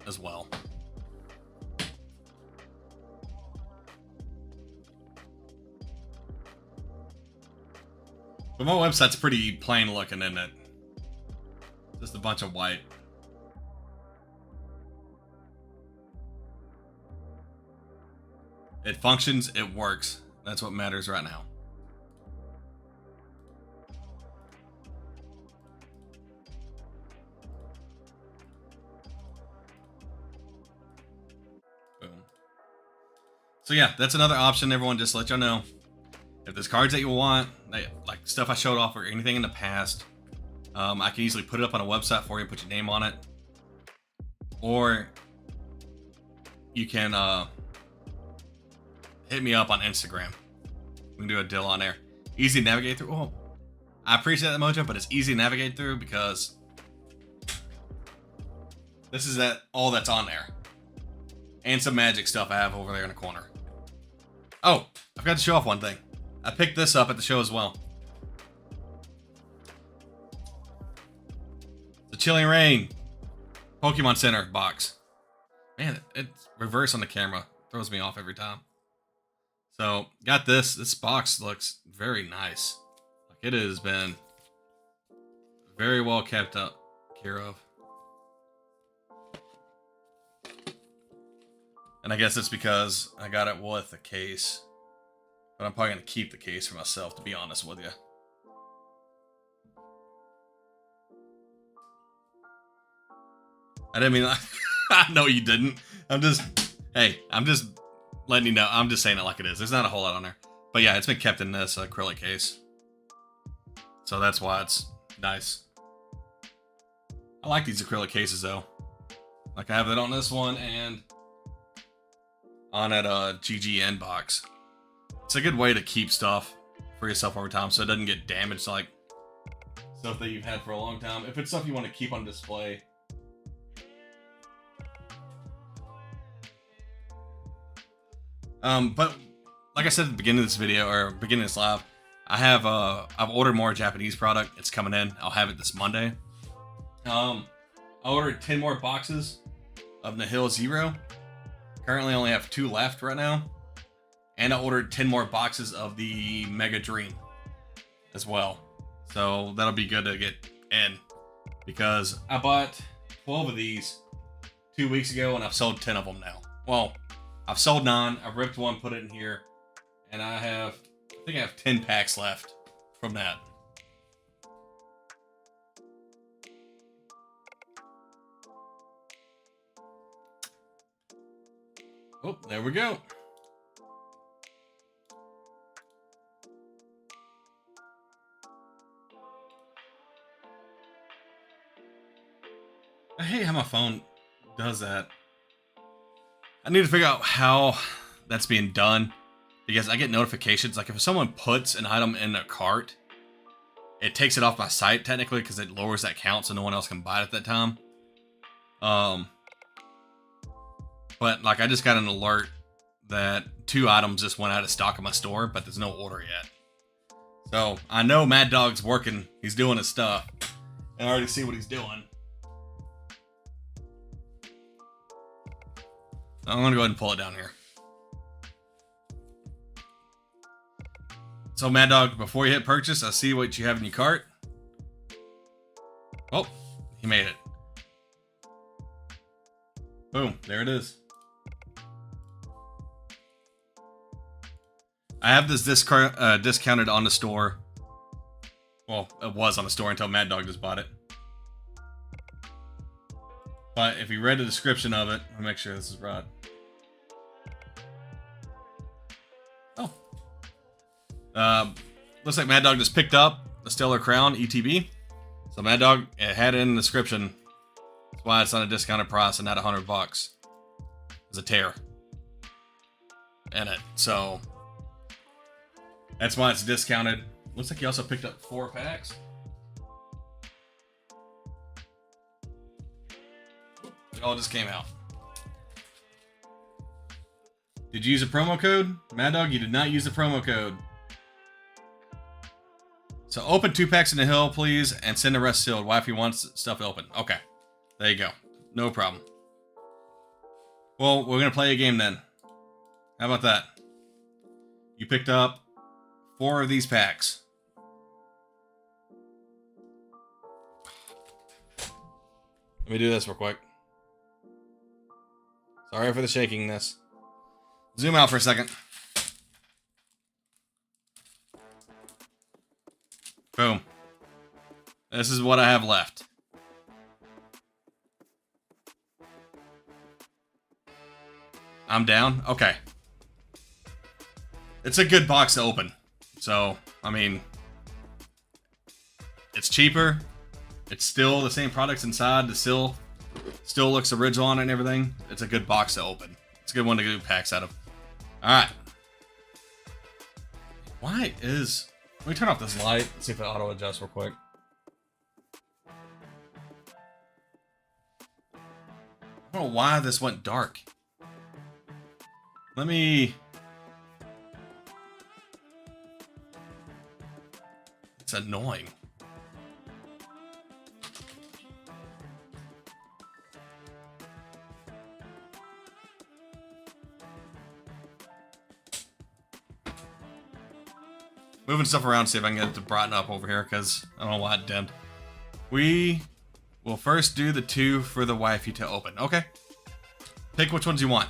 as well. But my website's pretty plain looking, isn't it? Just a bunch of white. It functions, it works. That's what matters right now. So yeah, that's another option, everyone. Just let y'all know. If there's cards that you want, like stuff I showed off or anything in the past, I can easily put it up on a website for you, put your name on it. Or you can hit me up on Instagram. We can do a deal on there. Easy to navigate through. Oh, I appreciate that, Mojo, but it's easy to navigate through because this is all that's on there. And some magic stuff I have over there in the corner. Oh, I forgot to show off one thing. I picked this up at the show as well. The Chilling Reign Pokemon Center box. Man, it's reverse on the camera. Throws me off every time. So, got this. This box looks very nice. Like, it has been very well kept up care of. And I guess it's because I got it with a case. But I'm probably going to keep the case for myself, to be honest with you. I didn't mean that. No, you didn't. I'm just letting you know. I'm just saying it like it is. There's not a whole lot on there. But yeah, it's been kept in this acrylic case. So that's why it's nice. I like these acrylic cases though. Like I have it on this one and on that GGN box. It's a good way to keep stuff for yourself over time so it doesn't get damaged like stuff that you've had for a long time. If it's stuff you want to keep on display. But like I said at the beginning of this video, or beginning of this live, I've ordered more Japanese product. It's coming in. I'll have it this Monday. I ordered 10 more boxes of Nihil Zero. Currently only have 2 left right now. And I ordered 10 more boxes of the Mega Dream as well. So that'll be good to get in. Because I bought 12 of these 2 weeks ago and I've sold 10 of them now. Well, I've sold 9. I ripped one, put it in here. And I think I have 10 packs left from that. Oh, there we go. I hate how my phone does that. I need to figure out how that's being done because I get notifications. Like if someone puts an item in a cart, it takes it off my site technically because it lowers that count so no one else can buy it at that time. But like I just got an alert that 2 items just went out of stock in my store, but there's no order yet. So I know Mad Dog's working. He's doing his stuff. And I already see what he's doing. I'm going to go ahead and pull it down here. So Mad Dog, before you hit purchase, I see what you have in your cart. Oh, he made it. Boom, there it is. I have this discounted on the store. Well, it was on the store until Mad Dog just bought it. But if you read the description of it, I'll make sure this is right. Oh. Looks like Mad Dog just picked up the Stellar Crown ETB. So Mad Dog, it had it in the description. That's why it's on a discounted price and not $100. There's a tear in it. So that's why it's discounted. Looks like he also picked up 4 packs. It all just came out. Did you use a promo code? Mad Dog, you did not use the promo code. So open 2 packs in the hill, please, and send the rest sealed. Wifey wants stuff open. Okay. There you go. No problem. Well, we're going to play a game then. How about that? You picked up 4 of these packs. Let me do this real quick. Sorry for the shakiness. Zoom out for a second. Boom. This is what I have left. I'm down? Okay. It's a good box to open. So, I mean, it's cheaper. It's still the same products inside. The still looks original on it and everything. It's a good box to open. It's a good one to do packs out of. Alright. Why is... Let me turn off this light. Let's see if it auto-adjusts real quick. I don't know why this went dark. Let me... It's annoying. moving stuff around, see if I can get it to brighten up over here, because I don't know why it dimmed. We will first do the 2 for the wifey to open. Okay. Pick which ones you want.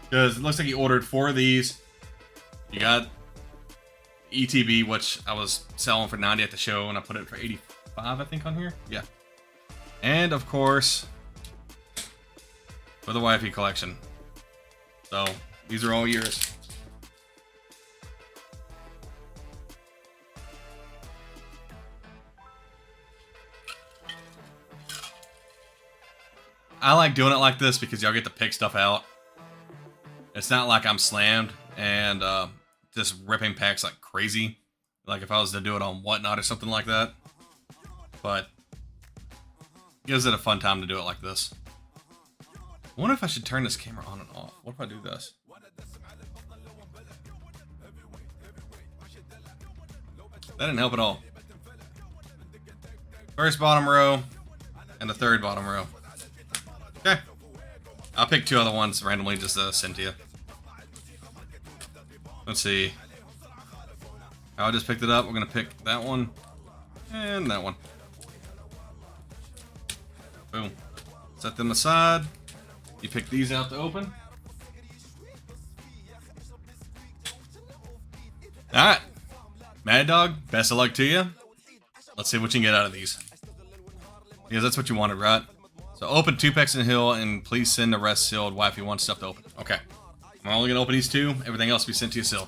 Because it looks like you ordered 4 of these. You got ETB, which I was selling for 90 at the show, and I put it for 85, I think, on here. Yeah. And, of course, for the wifey collection. So, these are all yours. I like doing it like this because y'all get to pick stuff out. It's not like I'm slammed and just ripping packs like crazy. Like if I was to do it on Whatnot or something like that. But gives it a fun time to do it like this. I wonder if I should turn this camera on and off. What if I do this? That didn't help at all. First bottom row and the third bottom row. Okay. I'll pick 2 other ones randomly just to send to you. Let's see. I just picked it up. We're going to pick that one and that one. Boom. Set them aside. You pick these out to open. Alright. Mad Dog, best of luck to you. Let's see what you can get out of these. Because that's what you wanted, right? So open 2 packs in Hill and please send the rest sealed. Wifey wants stuff to open. Okay. I'm only going to open these 2. Everything else will be sent to you sealed.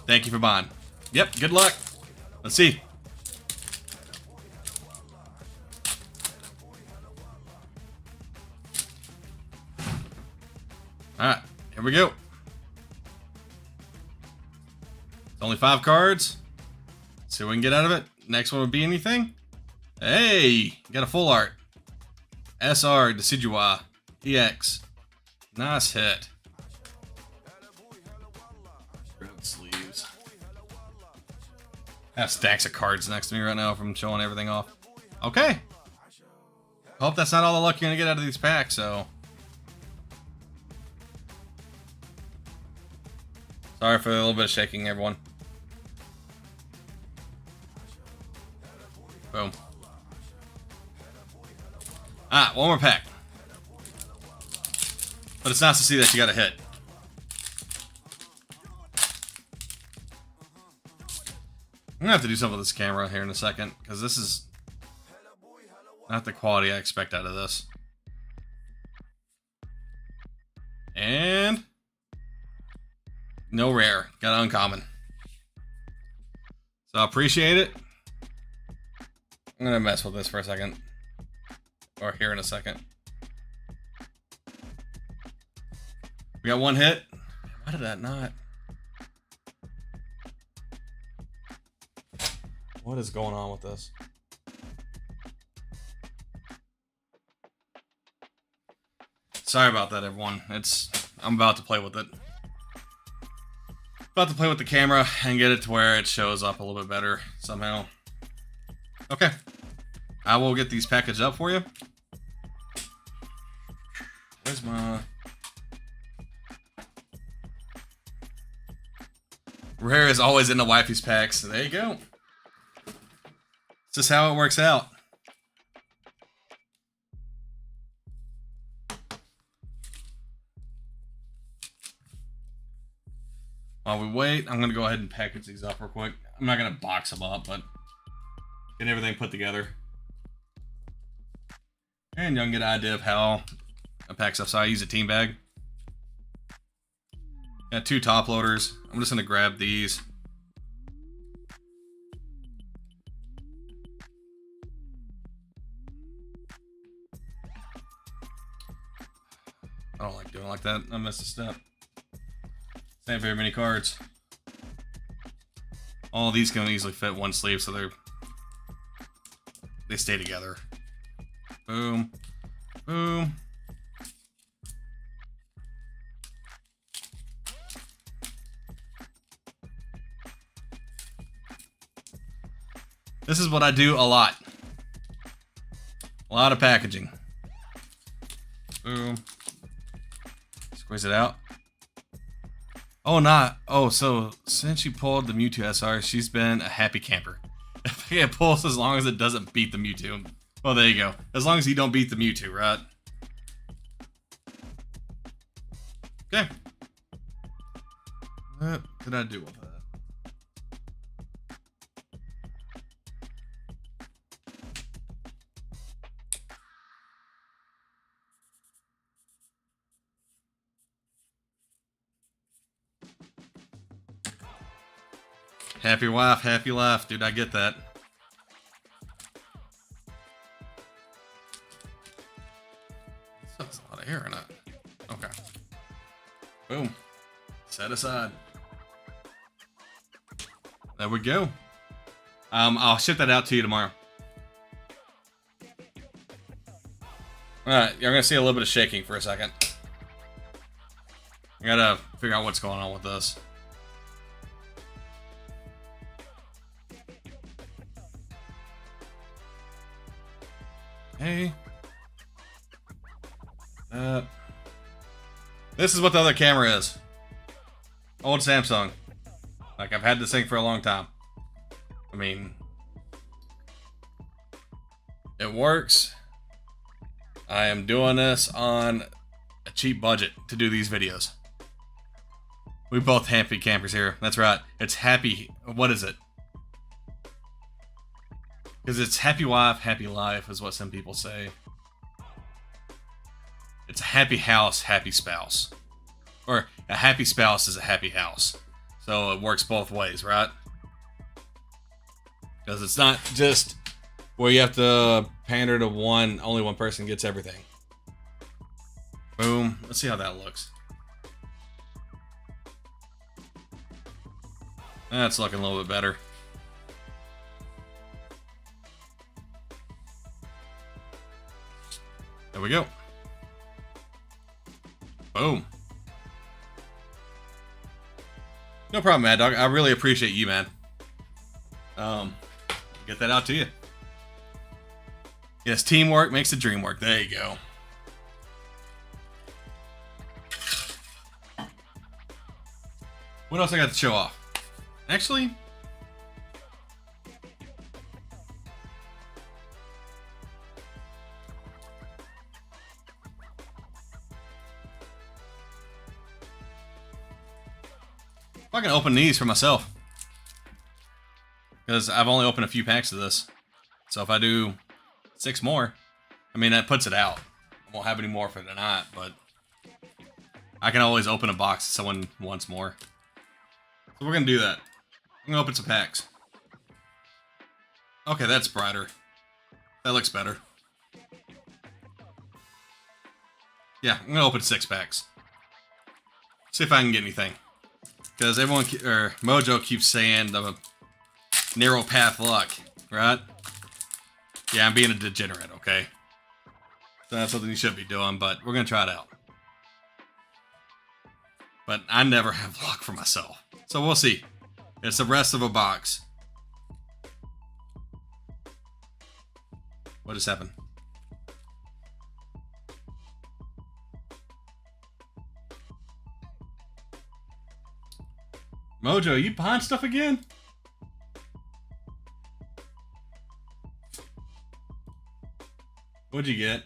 Thank you for buying. Yep, good luck. Let's see. Alright, here we go. It's only 5 cards. Let's see what we can get out of it. Next one would be anything. Hey, got a full art. SR Decidueye EX. Nice hit. Grab the sleeves. I have stacks of cards next to me right now from showing everything off. Okay. Hope that's not all the luck you're gonna get out of these packs, so. Sorry for a little bit of shaking, everyone. Boom. Ah, one more pack. But it's nice to see that you got a hit. I'm gonna have to do something with this camera here in a second, because this is not the quality I expect out of this. And no rare, got uncommon. So I appreciate it. I'm gonna mess with this for a second. Or here in a second. We got 1 hit. Why did that not? What is going on with this? Sorry about that, everyone. I'm about to play with it. About to play with the camera and get it to where it shows up a little bit better somehow. Okay. I will get these packaged up for you. Where's my... Rare is always in the wifey's packs, so there you go. It's just how it works out. While we wait, I'm going to go ahead and package these up real quick. I'm not going to box them up, but get everything put together. And y'all can get an idea of how I pack stuff. So I use a team bag. Got 2 top loaders. I'm just going to grab these. I don't like doing it like that. I missed a step. Not very many cards. All these can easily fit 1 sleeve, so they stay together. Boom. Boom. This is what I do a lot. A lot of packaging. Boom. Squeeze it out. Oh, not. Oh, so since she pulled the Mewtwo SR, she's been a happy camper. It pulls as long as it doesn't beat the Mewtwo. Well, there you go. As long as you don't beat the Mewtwo, right? Okay. What did I do with that? Happy wife, happy life. Dude, I get that. That's a lot of hair in it. Okay. Boom. Set aside. There we go. I'll ship that out to you tomorrow. Alright, you're gonna see a little bit of shaking for a second. I gotta figure out what's going on with this. Hey. This is what the other camera is. Old Samsung. Like, I've had this thing for a long time. I mean, it works. I am doing this on a cheap budget to do these videos. We both happy campers here. That's right. It's happy. What is it? Because it's happy wife, happy life is what some people say. It's a happy house, happy spouse. Or a happy spouse is a happy house. So it works both ways, right? Because it's not just where you have to pander to one, only one person gets everything. Boom. Let's see how that looks. That's looking a little bit better. There we go. Boom. No problem, Mad Dog. I really appreciate you, man. Get that out to you. Yes, teamwork makes the dream work. There you go. What else I got to show off? Actually, I can open these for myself. Because I've only opened a few packs of this. So if I do 6 more, I mean, that puts it out. I won't have any more for tonight, but I can always open a box if someone wants more. So we're going to do that. I'm going to open some packs. Okay, that's brighter. That looks better. Yeah, I'm going to open 6 packs. See if I can get anything. Because everyone, or Mojo keeps saying the narrow path luck, right? Yeah, I'm being a degenerate, okay? So that's something you should be doing, but we're going to try it out. But I never have luck for myself. So we'll see. It's the rest of a box. What just happened? Mojo, you behind stuff again? What'd you get?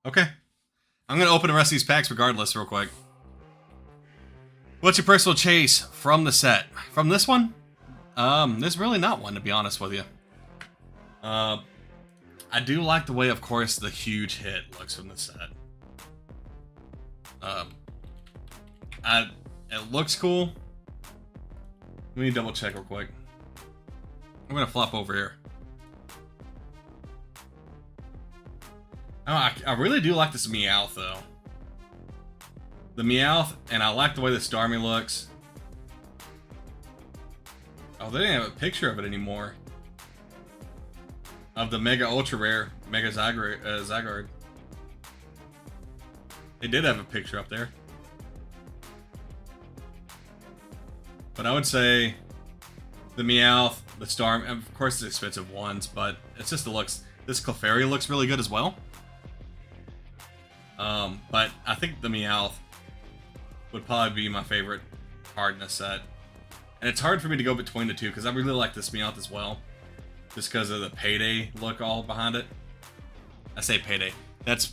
Okay. I'm gonna open the rest of these packs regardless real quick. What's your personal chase from the set? From this one? There's really not one, to be honest with you. I do like the way, of course, the huge hit looks from the set. It looks cool. Let me double check real quick. I'm gonna flop over here. Oh, I really do like this Meowth though. The Meowth, and I like the way the Starmie looks. Oh, they didn't have a picture of it anymore. Of the Mega Ultra Rare Mega Zygarde. They did have a picture up there. But I would say the Meowth, the Starmie, of course it's expensive ones, but it's just the looks. This Clefairy looks really good as well. But I think the Meowth would probably be my favorite card in this set. And it's hard for me to go between the two because I really like this Meowth as well. Just because of the Payday look all behind it. I say Payday. That's,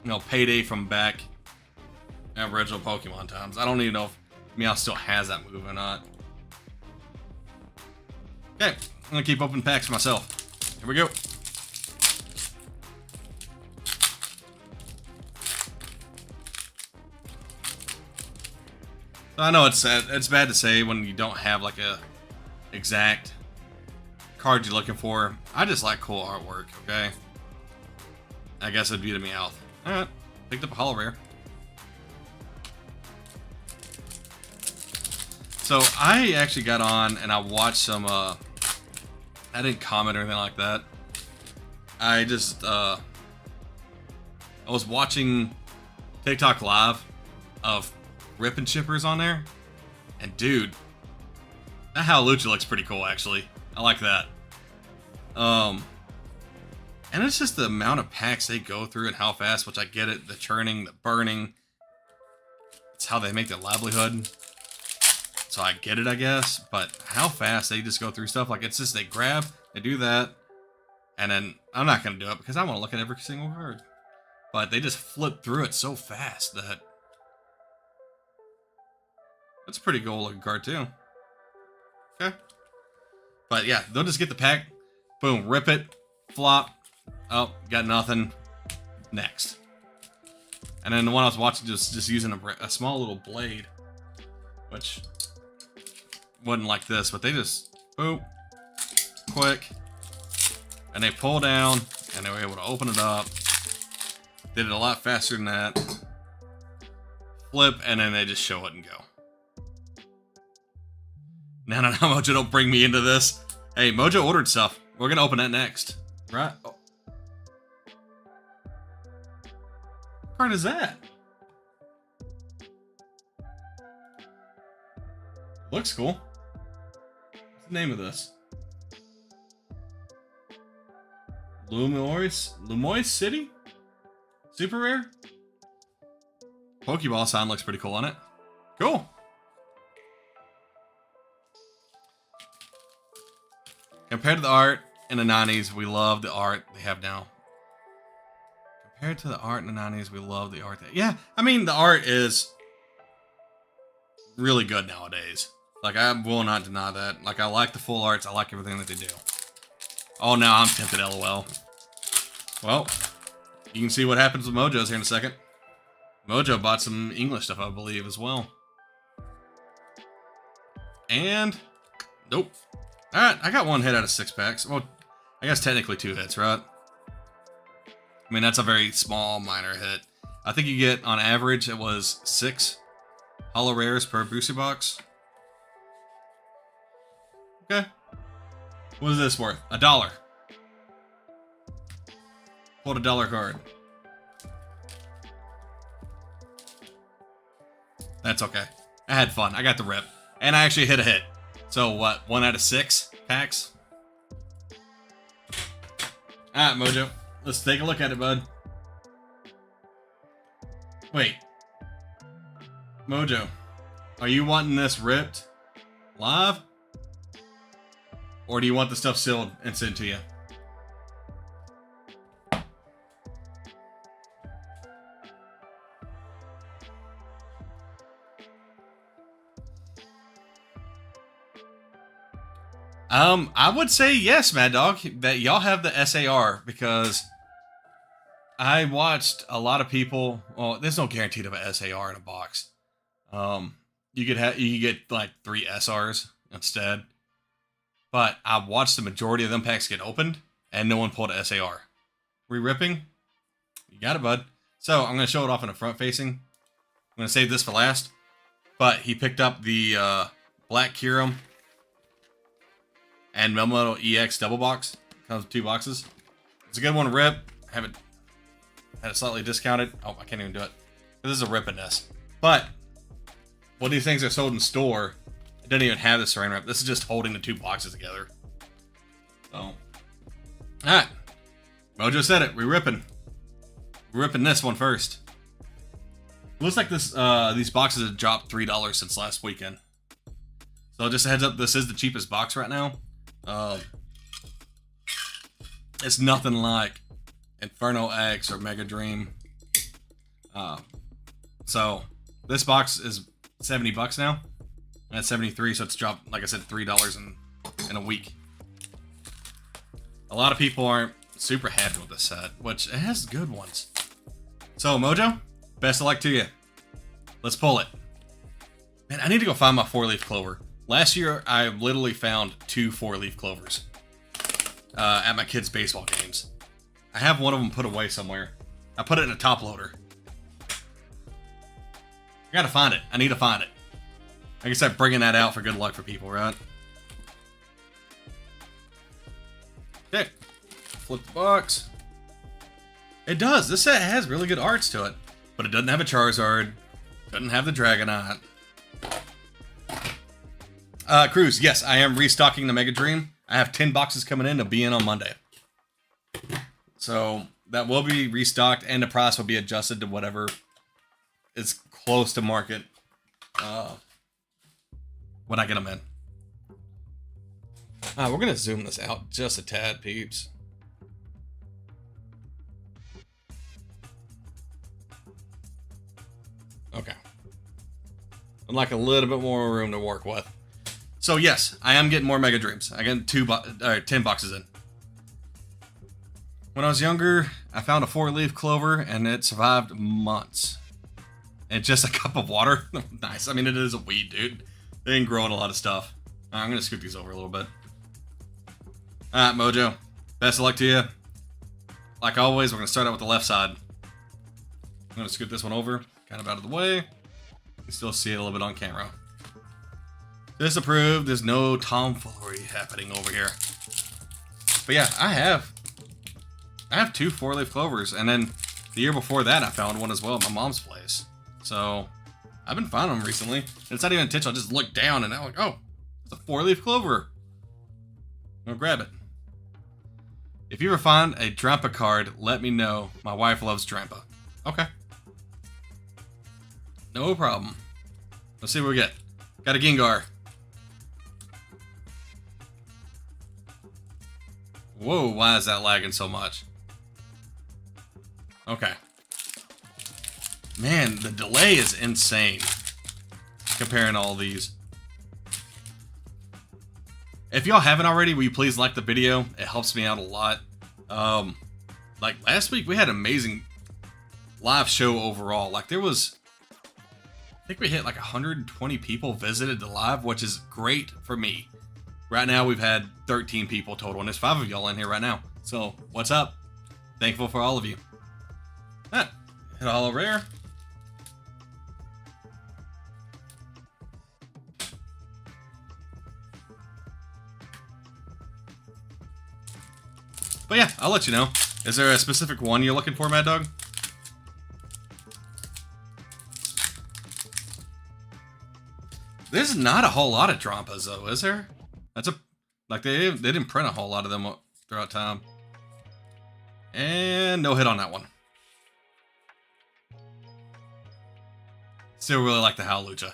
you know, Payday from back at original Pokemon times. I don't even know if Meowth still has that move or not. Okay, I'm gonna keep opening packs myself. Here we go. So I know it's sad. It's bad to say when you don't have like a exact card you're looking for. I just like cool artwork. Okay. I guess it'd be the Meowth. All right, picked up a holo rare. So I actually got on and I watched some. I didn't comment or anything like that. I just I was watching TikTok live of ripping chippers on there, and dude, that Howlucha looks pretty cool actually. I like that. And it's just the amount of packs they go through and how fast, which I get it, the churning, the burning. It's how they make their livelihood. So I get it, I guess, but how fast they just go through stuff. Like, it's just they grab, they do that, and then I'm not going to do it because I want to look at every single card. But they just flip through it so fast that that's a pretty cool looking card too. Okay. But yeah, they'll just get the pack, boom, rip it, flop. Oh, got nothing. Next. And then the one I was watching just using a small little blade, which wasn't like this, but they just boop, quick, and they pull down, and they were able to open it up. Did it a lot faster than that. Flip, and then they just show it and go. No, Mojo, don't bring me into this. Hey, Mojo ordered stuff. We're gonna open that next, right? Oh. What card is that? Looks cool. What's the name of this? Lumois City? Super rare? Pokeball sign looks pretty cool on it. Cool. Compared to the art in the 90s, we love the art they have now. Compared to the art in the 90s, we love the art. Yeah, I mean, the art is really good nowadays. Like, I will not deny that. Like, I like the full arts. I like everything that they do. Oh, now I'm tempted, LOL. Well, you can see what happens with Mojo's here in a second. Mojo bought some English stuff, I believe, as well. And nope. Alright, I got one hit out of 6 packs. Well, I guess technically 2 hits, right? I mean, that's a very small, minor hit. I think you get, on average, it was 6 holo rares per booster box. Okay. What is this worth? $1. Pulled a $1 card. That's okay. I had fun. I got the rip. And I actually hit a hit. So what, 1 out of 6 packs? Alright, Mojo. Let's take a look at it, bud. Wait. Mojo, are you wanting this ripped live? Or do you want the stuff sealed and sent to you? I would say yes, Mad Dog, that y'all have the SAR, because I watched a lot of people. Well, there's no guarantee of a SAR in a box. You could get like 3 SRs instead. But I watched the majority of them packs get opened, and no one pulled a SAR. Re-ripping? You got it, bud. So I'm gonna show it off in a front facing. I'm gonna save this for last. But he picked up the Black Kyurem and Melmetal EX double box. Comes with 2 boxes. It's a good one to rip. I have it had it slightly discounted. Oh, I can't even do it. This is a rip in this. But when these things are sold in store, it doesn't even have the saran wrap. This is just holding the 2 boxes together. So, alright. Mojo said it. Re-ripping. ripping this one first. Looks like this these boxes have dropped $3 since last weekend. So just a heads up, this is the cheapest box right now. It's nothing like Inferno X or Mega Dream. So this box is $70 now. At 73, so it's dropped, like I said, $3 in a week. A lot of people aren't super happy with this set, which it has good ones. So Mojo, best of luck to you. Let's pull it. Man, I need to go find my 4-leaf clover. Last year, I literally found 2 4-leaf clovers at my kids' baseball games. I have one of them put away somewhere. I put it in a top loader. I gotta find it. I need to find it. I guess I'm bringing that out for good luck for people, right? Okay. Flip the box. It does. This set has really good arts to it. But it doesn't have a Charizard. Doesn't have the Dragonite. Cruz, yes, I am restocking the Mega Dream. I have 10 boxes coming in. They'll be in on Monday. So that will be restocked and the price will be adjusted to whatever is close to market. When I get them in. We're going to zoom this out just a tad, peeps. Okay. I'd like a little bit more room to work with. So yes, I am getting more Mega Dreams. I got 10 boxes in. When I was younger, I found a 4-leaf clover and it survived months. And just a cup of water. Nice. I mean, it is a weed, dude. They ain't growing a lot of stuff. I'm going to scoot these over a little bit. Alright, Mojo. Best of luck to you. Like always, we're going to start out with the left side. I'm going to scoot this one over. Kind of out of the way. You can still see it a little bit on camera. Disapproved. There's no tomfoolery happening over here. But yeah, I have 2 4-leaf clovers. And then the year before that, I found one as well at my mom's place. So I've been finding them recently. It's not even intentional. I just looked down and I'm like, oh, it's a 4-leaf clover. I'm gonna grab it. If you ever find a Drampa card, let me know. My wife loves Drampa. Okay. No problem. Let's see what we get. Got a Gengar. Whoa, why is that lagging so much? Okay. Man, the delay is insane. Comparing all these. If y'all haven't already, will you please like the video? It helps me out a lot. Like last week, we had an amazing live show overall. Like there was, I think we hit like 120 people visited the live, which is great for me. Right now, we've had 13 people total, and there's 5 of y'all in here right now. So, what's up? Thankful for all of you. Ah, hit a holo rare. But yeah, I'll let you know. Is there a specific one you're looking for, Mad Dog? There's not a whole lot of Drampas, though, is there? That's like they didn't print a whole lot of them throughout time. And no hit on that one. Still really like the Howlucha.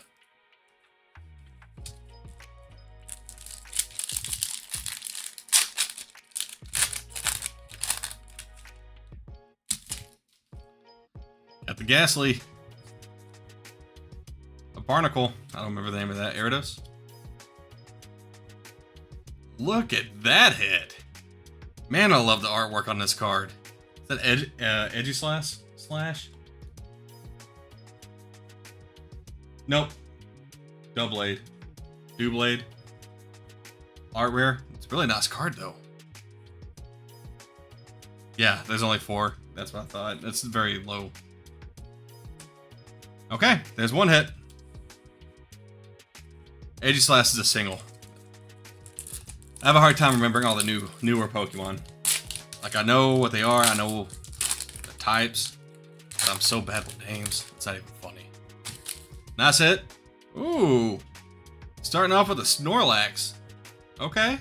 Got the Ghastly. A Barnacle. I don't remember the name of that. Gyarados. Look at that hit. Man, I love the artwork on this card. Is that Edgy Slash? Nope. Doublade. Doublade. Art rare. It's a really nice card, though. Yeah, there's only 4. That's what I thought. That's very low. Okay, there's one hit. Aegislash is a single. I have a hard time remembering all the newer Pokemon. Like, I know what they are, I know the types, but I'm so bad with names, it's not even funny. Nice hit. Ooh. Starting off with a Snorlax. Okay.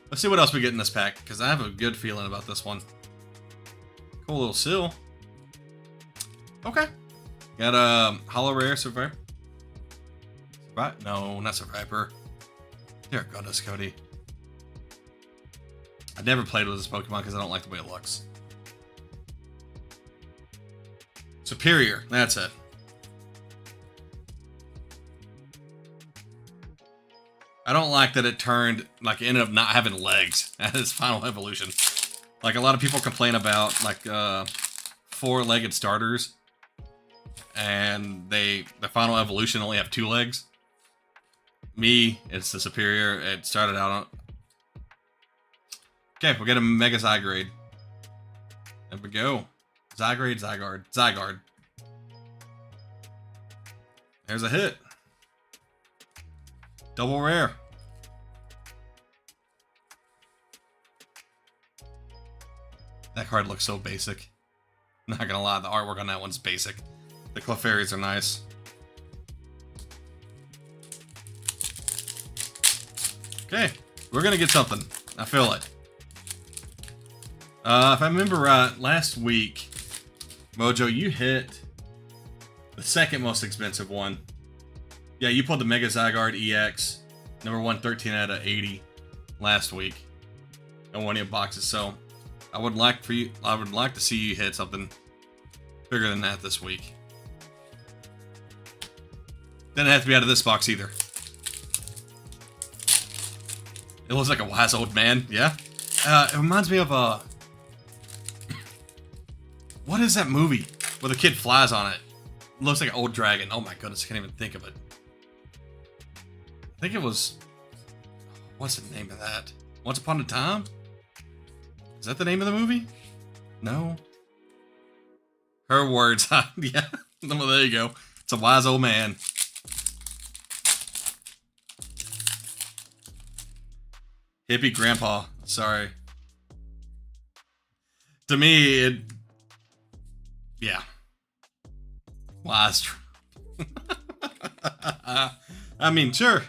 Let's see what else we get in this pack, because I have a good feeling about this one. Cool little seal. Okay. Got a Hollow Rare Survivor. No, not Survivor. Dear goodness, Cody. I've never played with this Pokemon because I don't like the way it looks. Superior, that's it. I don't like that it turned, like, it ended up not having legs at its final evolution. Like, a lot of people complain about, like, four-legged starters. And the final evolution only have 2 legs. Me, it's the Superior. It started out on... Okay, we'll get a Mega Zygrade. There we go. Zygrade, Zygarde. There's a hit. Double rare. That card looks so basic. Not gonna lie, the artwork on that one's basic. The Clefairies are nice. Okay, we're gonna get something. I feel it. If I remember right, last week, Mojo, you hit the second most expensive one. Yeah, you pulled the Mega Zygarde EX, number 113 out of 80 last week in one of your boxes. So I would like to see you hit something bigger than that this week. Doesn't have to be out of this box either. It looks like a wise old man, yeah? It reminds me of what is that movie where the kid flies on it? It looks like an old dragon. Oh my goodness, I can't even think of it. I think it was... What's the name of that? Once Upon a Time? Is that the name of the movie? No. Her words. Yeah. Well, there you go. It's a wise old man. Hippie grandpa. Sorry. To me, it... Yeah. Wise. I mean, sure.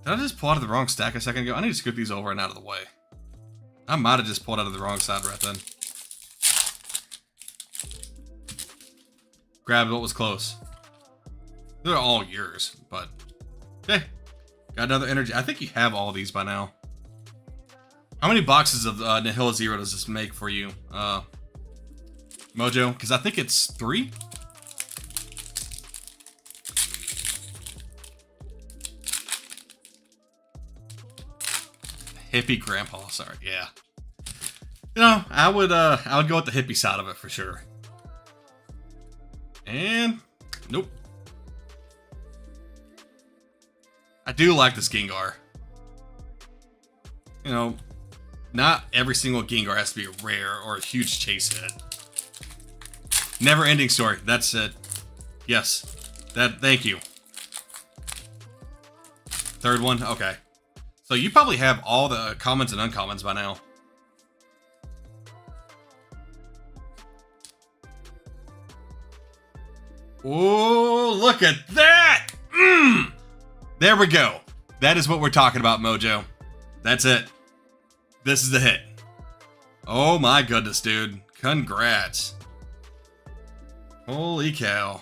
Did I just pull out of the wrong stack a second ago? I need to scoot these over and out of the way. I might have just pulled out of the wrong side right then. Grabbed what was close. They're all yours, but... Okay. Got another energy. I think you have all these by now. How many boxes of Nihil Zero does this make for you, Mojo? Because I think it's 3? Hippie grandpa, sorry, yeah. You know, I would go with the hippie side of it for sure. And nope. I do like this Gengar. You know, not every single Gengar has to be a rare or a huge chase hit. Never ending story. That's it. Yes. Thank you. Third one? Okay. So you probably have all the commons and uncommons by now. Oh, look at that! There we go. That is what we're talking about, Mojo. That's it. This is the hit. Oh my goodness, dude. Congrats. Holy cow.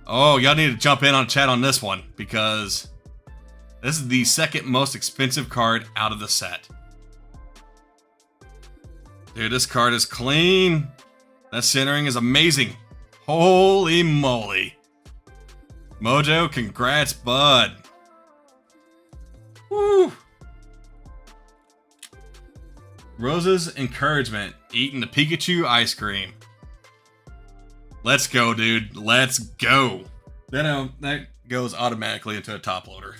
Oh, y'all need to jump in on chat on this one, because this is the second most expensive card out of the set. Dude, this card is clean. That centering is amazing. Holy moly. Mojo, congrats, bud. Woo. Rose's encouragement. Eating the Pikachu ice cream. Let's go, dude. Let's go. Then that goes automatically into a top loader.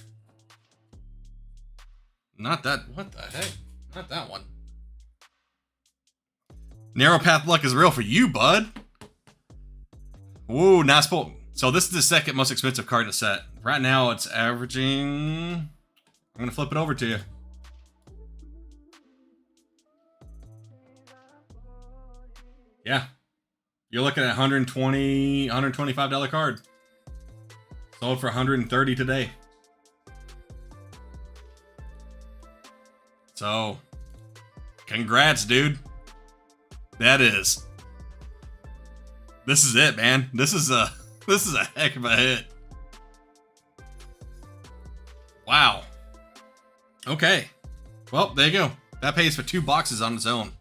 Not that. What the heck? Not that one. Narrow path luck is real for you, bud. Woo, nice pull. So this is the second most expensive card in the set. Right now it's averaging... I'm going to flip it over to you. Yeah. You're looking at $125 card. Sold for $130 today. So, congrats, dude. That is. This is it, man. This is a heck of a hit. Wow. Okay. Well, there you go. That pays for 2 boxes on its own.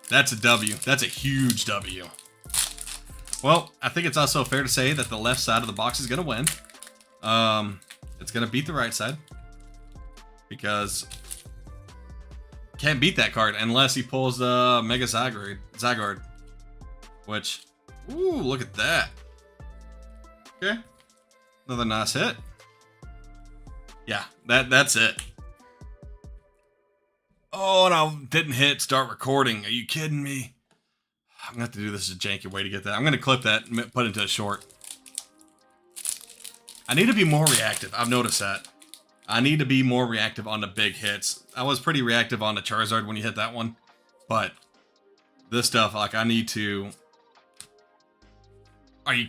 That's a W. That's a huge W. Well, I think it's also fair to say that the left side of the box is going to win. It's going to beat the right side. Because can't beat that card unless he pulls Mega Zygarde. Which, ooh, look at that. Okay. Another nice hit. Yeah, that's it. Oh, and I didn't hit start recording. Are you kidding me? I'm gonna have to do this as a janky way to get that. I'm gonna clip that and put it into a short. I need to be more reactive. I've noticed that. I need to be more reactive on the big hits. I was pretty reactive on the Charizard when you hit that one. But this stuff, like, I need to... Are you...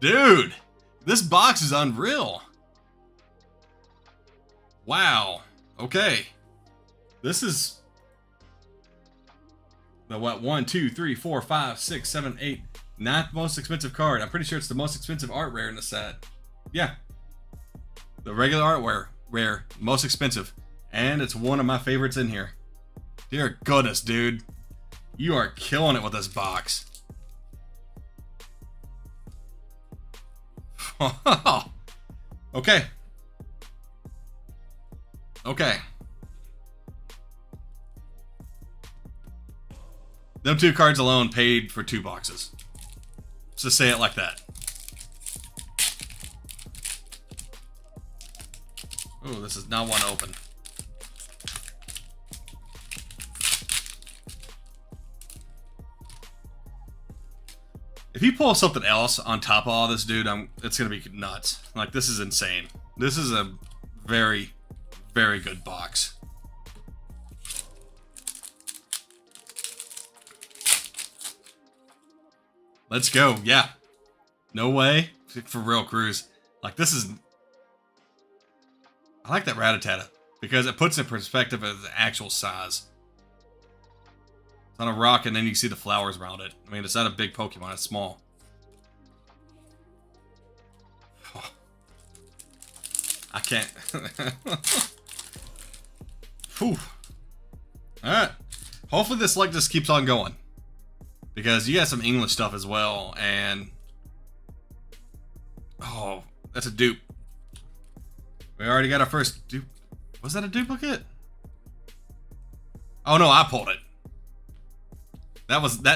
Dude! This box is unreal. Wow. Okay. This is... the what? 1, 2, 3, 4, 5, 6, 7, 8... 9th most expensive card. I'm pretty sure it's the most expensive art rare in the set. Yeah. The regular art rare. Most expensive. And it's one of my favorites in here. Dear goodness, dude. You are killing it with this box. Okay. Okay. Them 2 cards alone paid for 2 boxes. Let's just say it like that. Ooh, this is not one open. If you pull something else on top of all this, dude, it's gonna be nuts. Like, this is insane. This is a very, very good box. Let's go. Yeah. No way. For real, Cruz. Like, this is... I like that Rattata because it puts in perspective of the actual size. It's on a rock and then you see the flowers around it. I mean, it's not a big Pokemon, it's small. Oh. I can't. Whew. Alright. Hopefully this luck just keeps on going. Because you got some English stuff as well, and... Oh, that's a dupe. We already got our first dupe. Was that a duplicate? Oh no, I pulled it.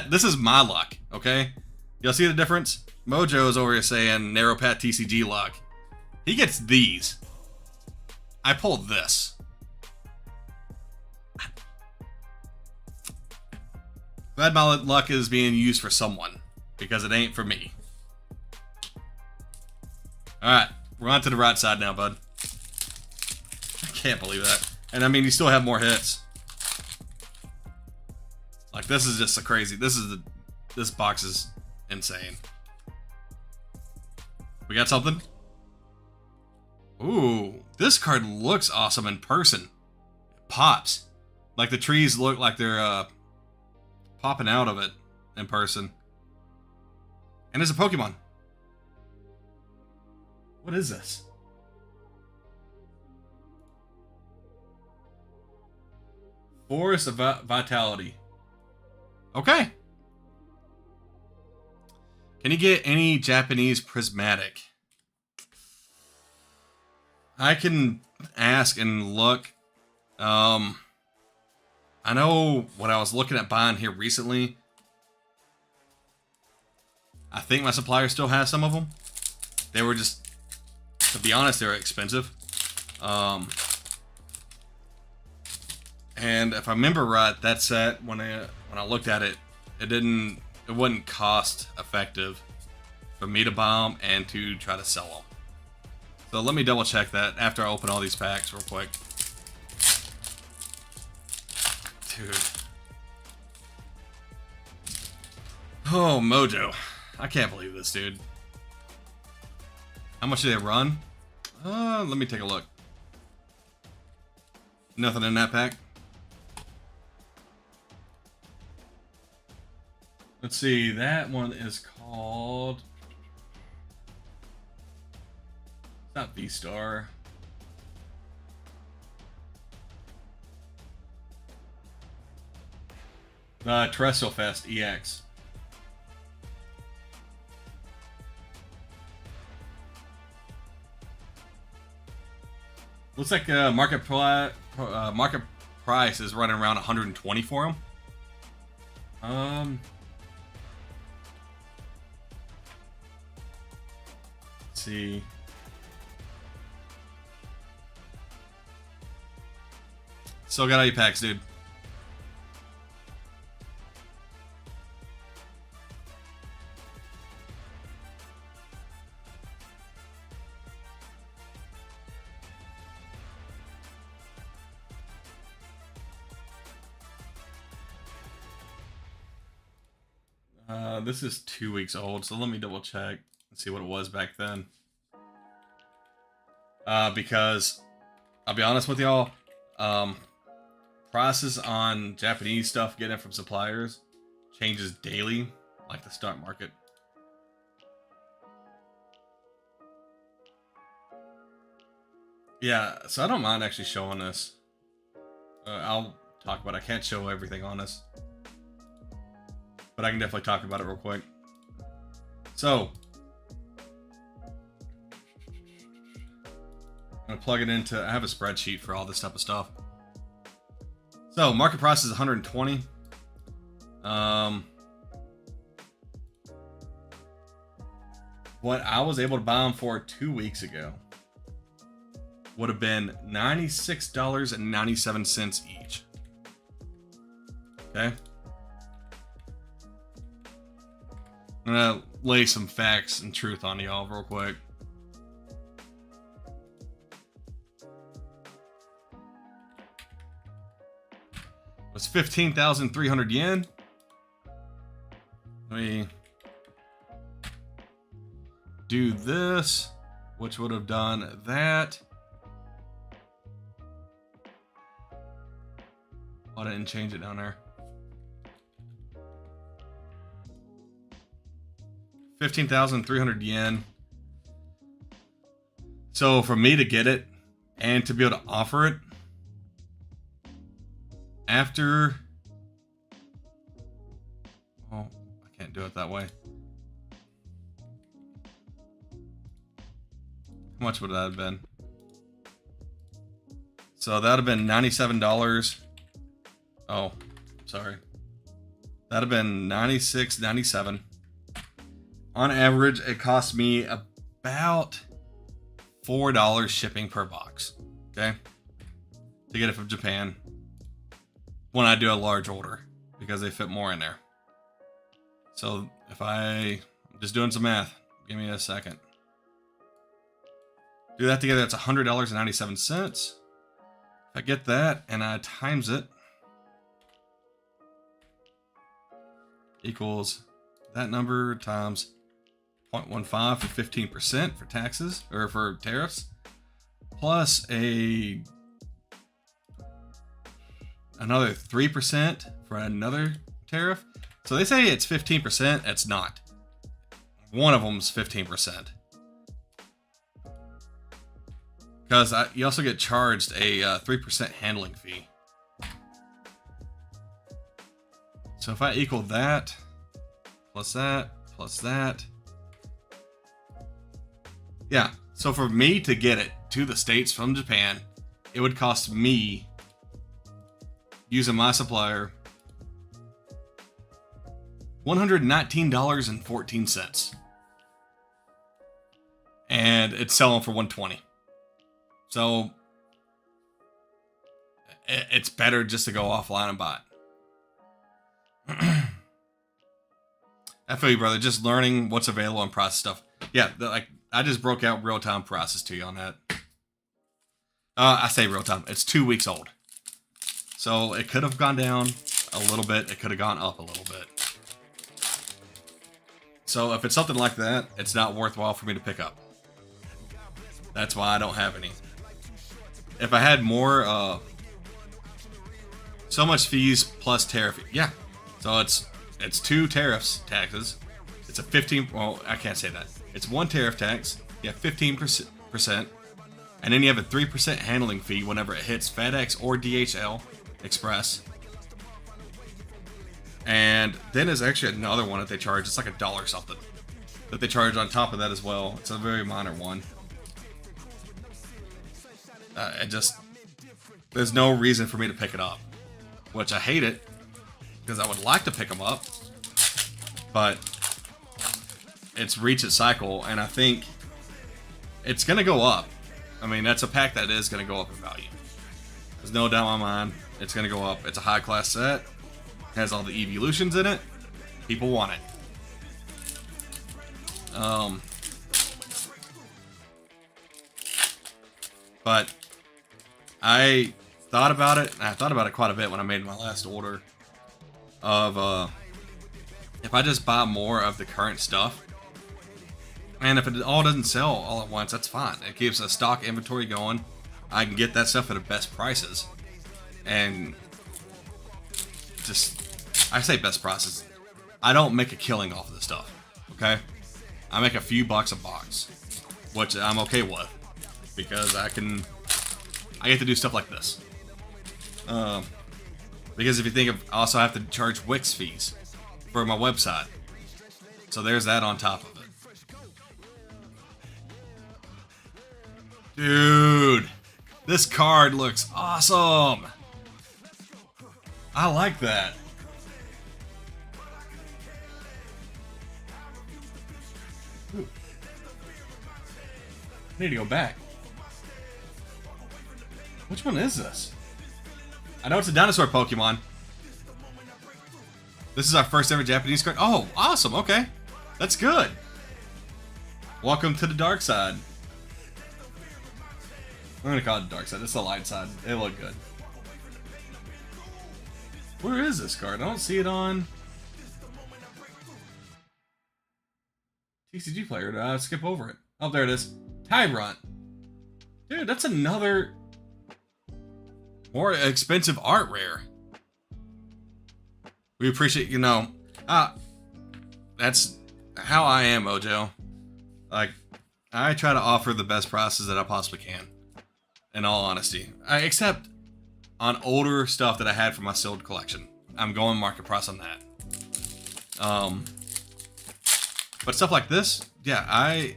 This is my luck, okay? Y'all see the difference? Mojo's over here saying Narrow Path TCG luck. He gets these. I pulled this. Glad my luck is being used for someone, because it ain't for me. Alright, we're on to the right side now, bud. I can't believe that. And I mean, you still have more hits. Like, this is just so crazy. This box is insane. We got something? Ooh, this card looks awesome in person. It pops. Like, the trees look like they're, popping out of it in person. And there's a Pokemon. What is this? Forest of Vitality. Okay. Can you get any Japanese prismatic? I can ask and look. I know when I was looking at buying here recently, I think my supplier still has some of them. They were just, to be honest, they were expensive. And if I remember right, that set, when I looked at it, it wasn't cost effective for me to buy them and to try to sell them. So let me double check that after I open all these packs real quick. Dude. Oh, Mojo. I can't believe this, dude. How much do they run? Let me take a look. Nothing in that pack. Let's see, that one is called... It's not V-Star. Terrestrial Fest EX. Looks like market price is running around 120 for him. Let's see. Still got 8 packs, dude. This is 2 weeks old, so let me double check and see what it was back then. Because I'll be honest with y'all, prices on Japanese stuff getting it from suppliers changes daily, like the stock market. Yeah, so I don't mind actually showing this. I'll talk about it. I can't show everything on this, but I can definitely talk about it real quick. So, I'm going to plug it into... I have a spreadsheet for all this type of stuff. So, market price is 120. What I was able to buy them for 2 weeks ago would have been $96.97 each. Okay? I'm gonna lay some facts and truth on y'all real quick. It was 15,300 yen. Let me do this, which would have done that. Oh, I didn't change it down there. 15,300 yen. So for me to get it and to be able to offer it after... Oh, I can't do it that way. How much would that have been? So that would have been $97. Oh, sorry. That would have been $96.97. On average, it cost me about $4 shipping per box. Okay? To get it from Japan. When I do a large order. Because they fit more in there. So if I'm just doing some math. Give me a second. Do that together, that's $100.97. If I get that and I times it, equals that number times 0.15 for 15% for taxes, or for tariffs, plus another 3% for another tariff. So they say it's 15%, it's not. One of them's 15%. Because you also get charged a 3% handling fee. So if I equal that, plus that, plus that. Yeah, so for me to get it to the States from Japan, it would cost me, using my supplier, $119.14. And it's selling for $120. So it's better just to go offline and buy it. I feel you, brother. Just learning what's available and process stuff. Yeah, like I just broke out real-time process to you on that. I say real-time. It's 2 weeks old. So it could have gone down a little bit. It could have gone up a little bit. So if it's something like that, it's not worthwhile for me to pick up. That's why I don't have any. If I had more, so much fees plus tariff. Yeah. So it's it's 2 tariffs taxes. It's a 15. Well, I can't say that. It's 1 tariff tax. You have 15%, and then you have a 3% handling fee whenever it hits FedEx or DHL Express. And then there's actually another one that they charge. It's like $1 something that they charge on top of that as well. It's a very minor one. There's no reason for me to pick it up, which I hate it because I would like to pick them up, but it's reached its cycle, and I think it's gonna go up. I mean, that's a pack that is gonna go up in value. There's no doubt in my mind. It's gonna go up. It's a high class set. Has all the evolutions in it. People want it. But I thought about it. And I thought about it quite a bit when I made my last order. Of if I just buy more of the current stuff, and if it all doesn't sell all at once, that's fine. It keeps a stock inventory going. I can get that stuff at the best prices, and just, I say best prices. I don't make a killing off of this stuff, okay? I make a few bucks a box, which I'm okay with, because I get to do stuff like this. Because if you think of, I also have to charge Wix fees for my website. So there's that on top of it. Dude, this card looks awesome. I like that. Ooh. I need to go back. Which one is this? I know it's a dinosaur Pokemon. This is our first ever Japanese card. Oh, awesome. Okay. That's good. Welcome to the dark side. I'm going to call it the dark side. It's the light side. It looked good. Where is this card? I don't see it on TCG Player. Did I skip over it? Oh, there it is. Tyrunt. Dude, that's another more expensive art rare. We appreciate, that's how I am, Mojo. Like, I try to offer the best prices that I possibly can. In all honesty. Except on older stuff that I had from my sealed collection. I'm going market price on that. But stuff like this, yeah, I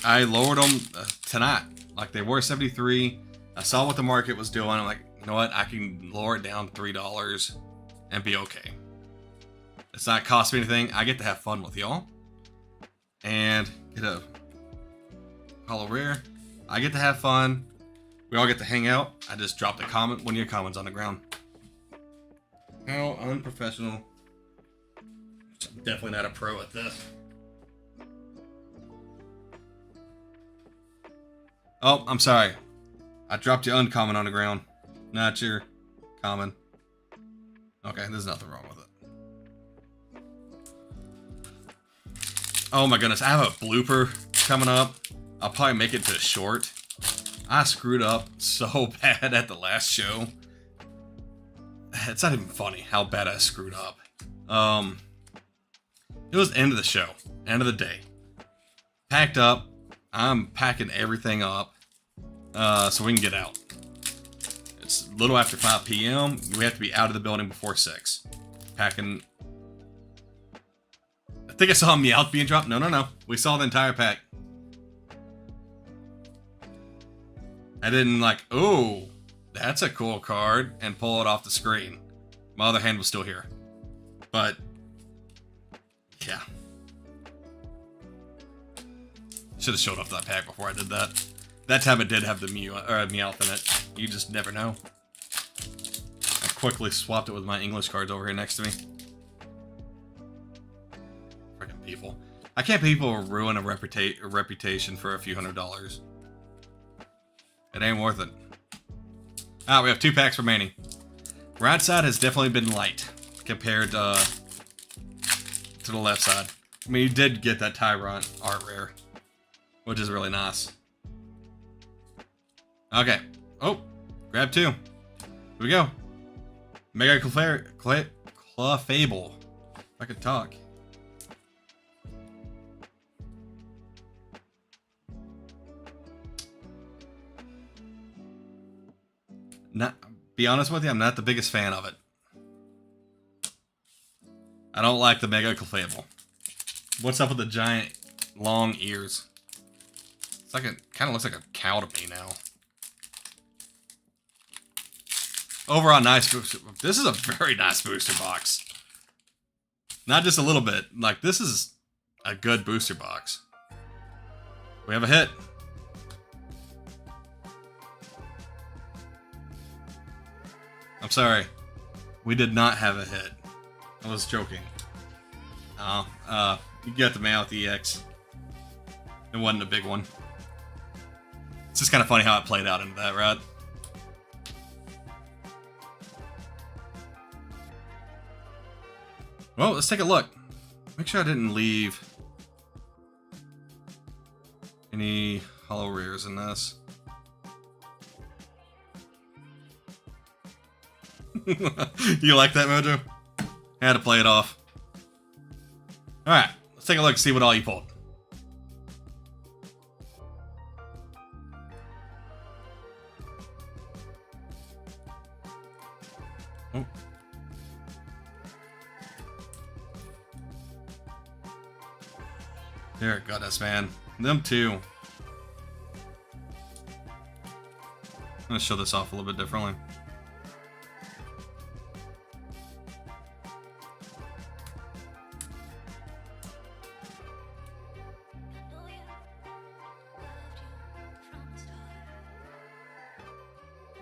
lowered them tonight. Like, they were 73. I saw what the market was doing. I'm like, you know what? I can lower it down to $3 and be okay. It's not costing me anything. I get to have fun with y'all. And get a Hollow Rare. I get to have fun. We all get to hang out. I just dropped a comment. One of your comments on the ground. How unprofessional. I'm definitely not a pro at this. Oh, I'm sorry. I dropped your uncomment on the ground. Not your common. Okay, there's nothing wrong with it. Oh my goodness, I have a blooper coming up. I'll probably make it to short. I screwed up so bad at the last show. It's not even funny how bad I screwed up. It was the end of the show. End of the day. Packed up. I'm packing everything up so we can get out. It's a little after 5 p.m. We have to be out of the building before 6. Packing. I think I saw a Meowth being dropped. No. We saw the entire pack. I didn't oh, that's a cool card, and pull it off the screen. My other hand was still here. But, yeah. Should have showed off that pack before I did that. That time it did have the Meowth in it. You just never know. I quickly swapped it with my English cards over here next to me. Freaking people. I can't believe people ruin a reputation for a few $100s. It ain't worth it. We have 2 packs remaining. Right side has definitely been light compared to the left side. I mean, you did get that Tyrunt art rare, which is really nice. Okay. Oh, grab 2. Here we go. Mega Clefable. If I could talk. Not, be honest with you, I'm not the biggest fan of it. I don't like the Mega Clefable. What's up with the giant, long ears? It's like kind of looks like a cow to me now. Overall, nice booster. This is a very nice booster box. Not just a little bit. Like, this is a good booster box. We have a hit. I'm sorry. We did not have a hit. I was joking. You got the Mammoth EX. It wasn't a big one. It's just kind of funny how it played out into that, right? Well, let's take a look. Make sure I didn't leave any hollow rares in this. You like that, Mojo? I had to play it off. Alright, let's take a look and see what all you pulled. Oh. There, goodness, man. Them two. I'm gonna show this off a little bit differently.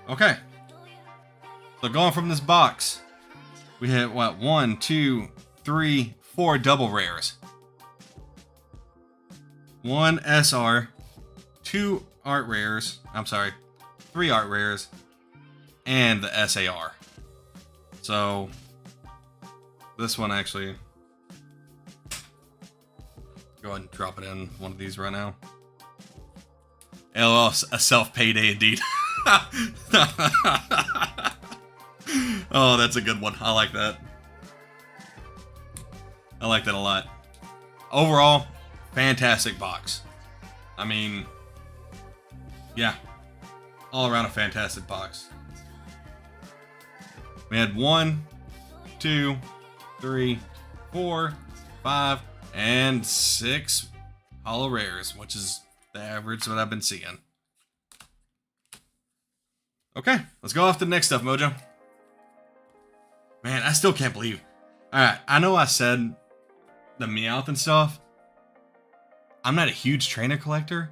Okay. So going from this box, we hit what? 1, 2, 3, 4 double rares. 1 SR, 2 art rares. I'm sorry, 3 art rares, and the SAR. So this one actually, go ahead and drop it in one of these right now. LOL, a self-payday indeed. Oh, that's a good one. I like that. I like that a lot. Overall, fantastic box. I mean, yeah, all around a fantastic box. We had 1, 2, 3, 4, 5, and 6 hollow rares, which is the average that I've been seeing. Okay, let's go off to the next stuff, Mojo. Man, I still can't believe. Alright, I know I said the Meowth and stuff. I'm not a huge trainer collector,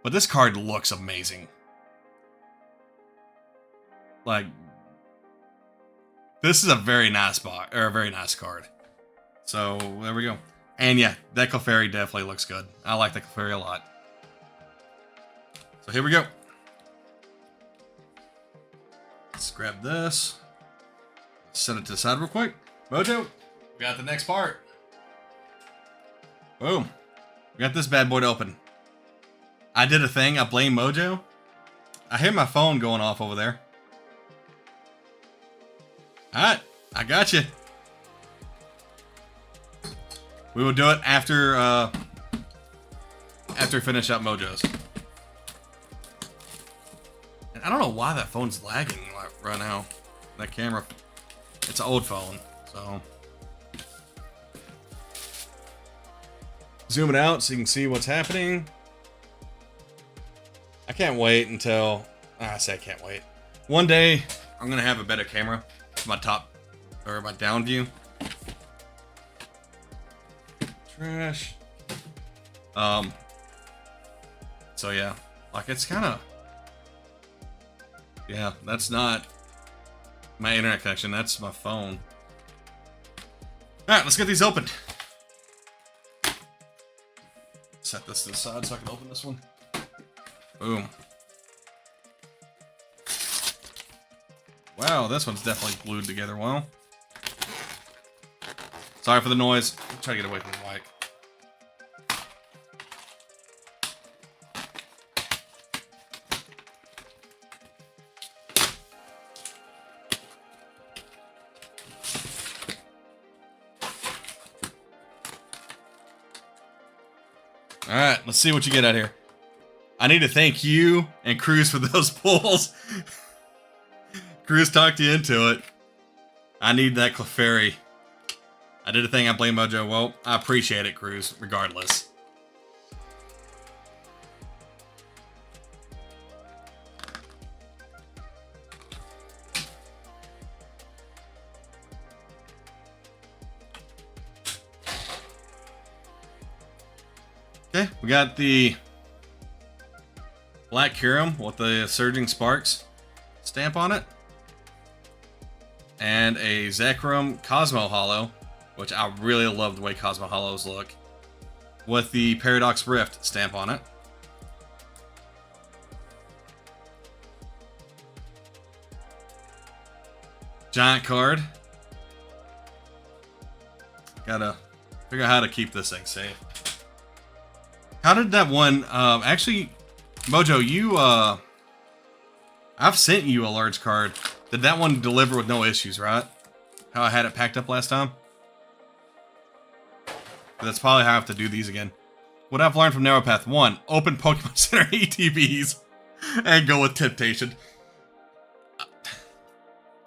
but this card looks amazing. Like, this is a very nice box, or a very nice card. So, there we go. And yeah, that Clefairy definitely looks good. I like the Clefairy a lot. So here we go. Let's grab this. Set it to the side real quick. Mojo, we got the next part. Boom. We got this bad boy to open. I did a thing. I blame Mojo. I hear my phone going off over there. Alright. I got you. We will do it after we finish up Mojo's. And I don't know why that phone's lagging right now. That camera. It's an old phone, so. Zoom it out so you can see what's happening. I can't wait until, I say I can't wait. One day, I'm gonna have a better camera. My top, or my down view. Trash. So yeah, like it's kind of, yeah, that's not my internet connection, that's my phone. Alright, let's get these opened. Set this to the side so I can open this one. Boom. Wow, this one's definitely glued together well. Sorry for the noise. I'm trying to get away from the mic. All right, let's see what you get out here. I need to thank you and Cruz for those pulls. Cruz talked you into it. I need that Clefairy. I did a thing, I blame Mojo. Well, I appreciate it, Cruz, regardless. Okay, we got the Black Kyurem with the Surging Sparks stamp on it. And a Zekrom Cosmo Hollow, which I really love the way Cosmo Hollows look, with the Paradox Rift stamp on it. Giant card. Gotta figure out how to keep this thing safe. How did that one, actually, Mojo, you, I've sent you a large card. Did that one deliver with no issues, right? How I had it packed up last time? That's probably how I have to do these again. What I've learned from Narrow Path: 1. Open Pokemon Center ETBs and go with Temptation.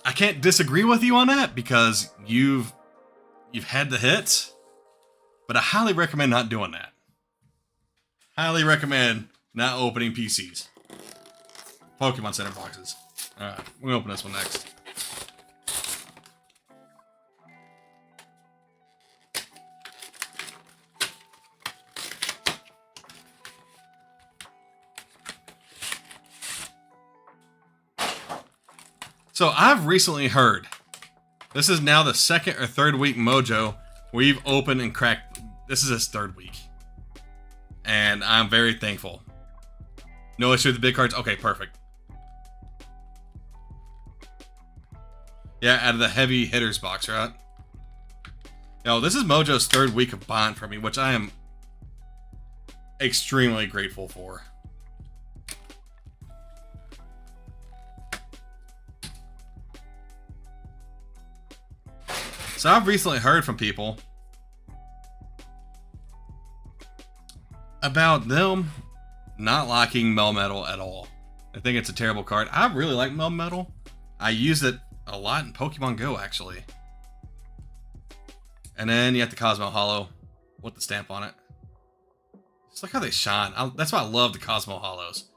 I can't disagree with you on that because you've had the hits, but I highly recommend not doing that. Highly recommend not opening PCs. Pokemon Center boxes. Alright, we'll open this one next. So I've recently heard, this is now the second or third week Mojo we've opened and cracked. This is his third week. And I'm very thankful. No issue with the big cards. Okay, perfect. Yeah, out of the heavy hitters box, right? Yo, this is Mojo's third week of buying for me, which I am extremely grateful for. So I've recently heard from people about them not liking Melmetal at all. I think it's a terrible card. I really like Melmetal. I use it a lot in Pokemon Go, actually. And then you have the Cosmo Hollow with the stamp on it. Just look how they shine. That's why I love the Cosmo Hollows.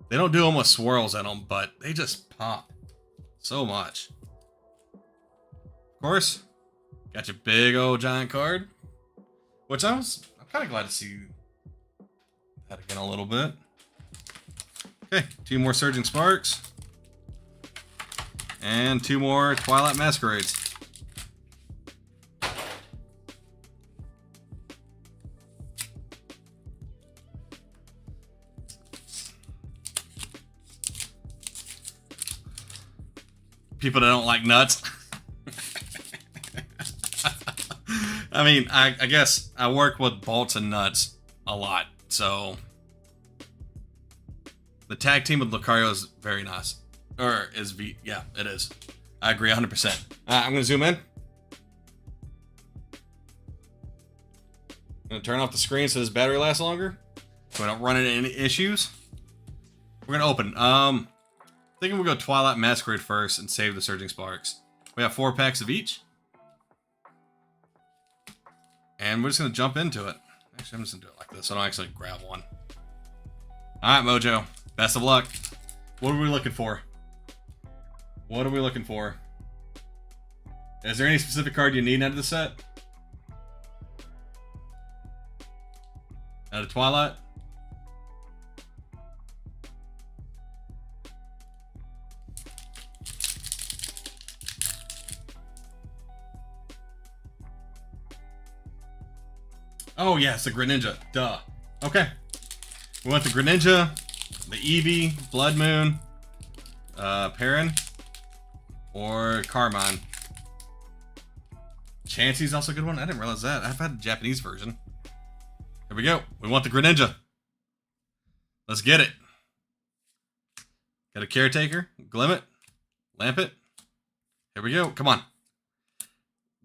They don't do them with swirls in them, but they just pop so much. Of course, got your big old giant card, which I'm kind of glad to see that again a little bit. Okay, 2 more Surging Sparks. And 2 more Twilight Masquerades. People that don't like nuts. I mean, I guess I work with bolts and nuts a lot, so the tag team with Lucario is very nice. Or is yeah, it is. I agree 100%. I'm gonna zoom in. I'm gonna turn off the screen so this battery lasts longer, so I don't run into any issues. We're gonna open. Thinking we'll go Twilight Masquerade first and save the Surging Sparks. We have 4 packs of each. And we're just gonna jump into it. Actually, I'm just gonna do it like this so I don't actually grab one. Alright, Mojo. Best of luck. What are we looking for? What are we looking for? Is there any specific card you need out of the set? Out of Twilight? Oh yes, the Greninja. Duh. Okay. We want the Greninja, the Eevee, Blood Moon, Perrin, or Carmine. Chansey's also a good one. I didn't realize that. I've had the Japanese version. Here we go. We want the Greninja. Let's get it. Got a Caretaker, Glimmet, Lampet. Here we go. Come on.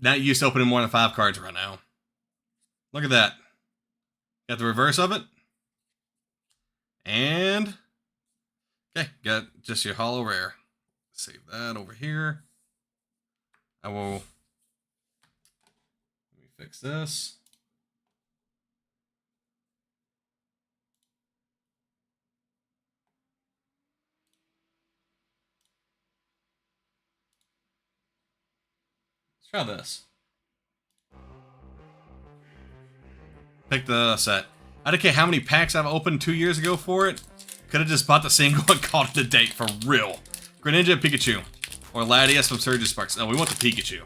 Not used to opening more than 5 cards right now. Look at that. Got the reverse of it. And okay, got just your holo rare. Save that over here. I will. Let me fix this. Let's try this. Pick the set. I don't care how many packs I've opened 2 years ago for it. Could have just bought the single and called it a date for real. Greninja, Pikachu. Or Latias from Surge Sparks. No, we want the Pikachu.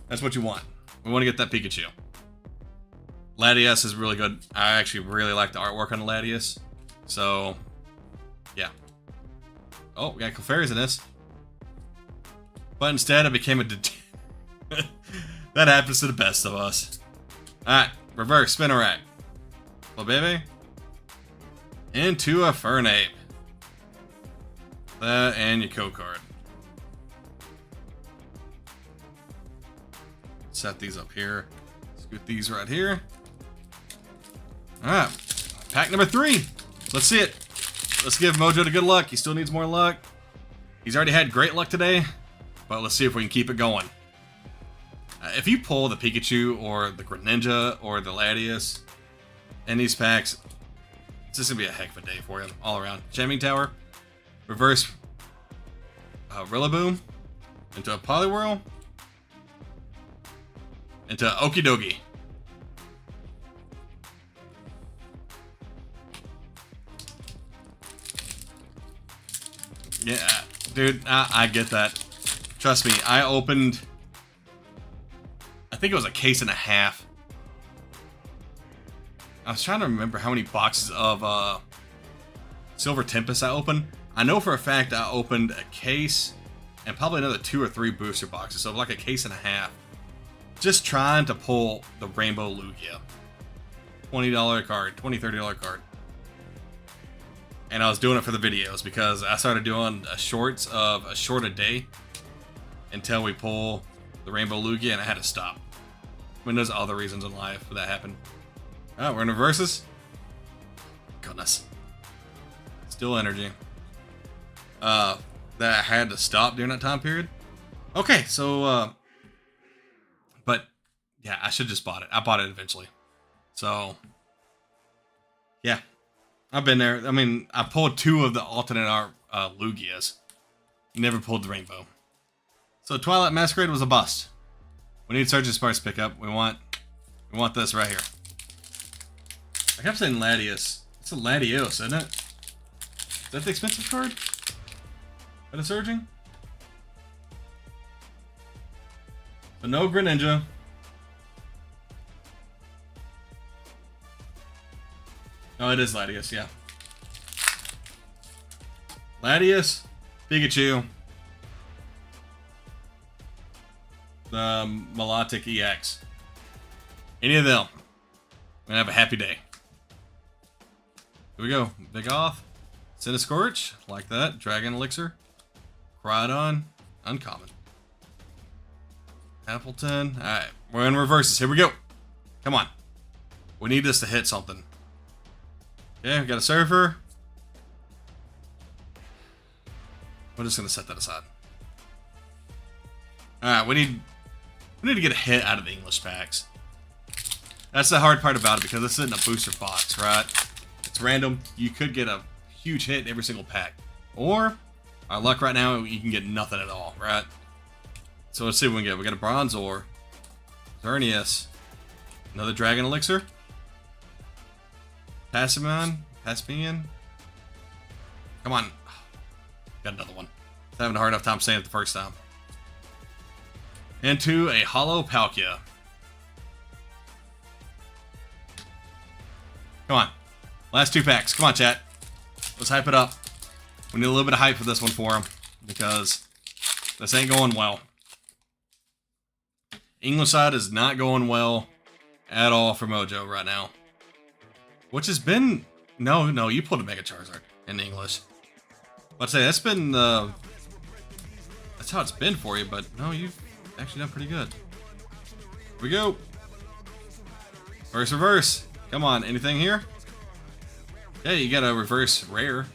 That's what you want. We want to get that Pikachu. Latias is really good. I actually really like the artwork on the Latias. So, yeah. Oh, we got Clefairies in this. But instead, I became a... That happens to the best of us. Alright, reverse Spinarak. Well, baby. Into a Fernape. That and your code card. Set these up here. Scoot these right here. Alright. Pack number 3. Let's see it. Let's give Mojo the good luck. He still needs more luck. He's already had great luck today. But let's see if we can keep it going. If you pull the Pikachu or the Greninja or the Latias in these packs, it's just going to be a heck of a day for you all around. Jamming Tower. Reverse Rillaboom into a Poliwhirl. Into Okidogi. Yeah, dude, I get that. Trust me, I opened... I think it was a case and a half. I was trying to remember how many boxes of Silver Tempest I opened. I know for a fact I opened a case and probably another 2 or 3 booster boxes, so like a case and a half. Just trying to pull the Rainbow Lugia. $20 card, $20, $30 card. And I was doing it for the videos because I started doing shorts of a short a day until we pull the Rainbow Lugia, and I had to stop. I mean, there's other reasons in life for that happened. Alright, we're in reverses. Goodness. Still energy. That I had to stop during that time period. Okay, so, but, yeah, I should just bought it. I bought it eventually. So, yeah. I've been there. I mean, I pulled 2 of the alternate art Lugias. Never pulled the Rainbow. So Twilight Masquerade was a bust. We need Surgeon Sparks pickup. We want this right here. I kept saying Latias. It's a Latios, isn't it? Is that the expensive card? That a Surging? So no Greninja. Oh, it is Latias, yeah. Latias, Pikachu, the Milotic EX. Any of them. I'm gonna have a happy day. Here we go. Big Off. Cinescorch, like that. Dragon Elixir. Crawdon, uncommon. Appleton. Alright, we're in reverses. Here we go. Come on. We need this to hit something. Okay, we got a Surfer. We're just gonna set that aside. Alright, we need to get a hit out of the English packs. That's the hard part about it because it's in a booster box, right? It's random. You could get a huge hit in every single pack. Or, our luck right now, you can get nothing at all, right? So let's see what we get. We got a Bronzor, Xerneas, another Dragon Elixir, Passiman. Come on. Got another one. I was having a hard enough time saying it the first time. Into a Holo Palkia. Come on. Last 2 packs. Come on, chat. Let's hype it up. We need a little bit of hype for this one for him. Because this ain't going well. English side is not going well at all for Mojo right now. Which has been... No, you pulled a Mega Charizard in English. Let's say that's been the... That's how it's been for you, but no, you've actually done pretty good. Here we go. Reverse. Come on, anything here? Yeah, you got a reverse rare.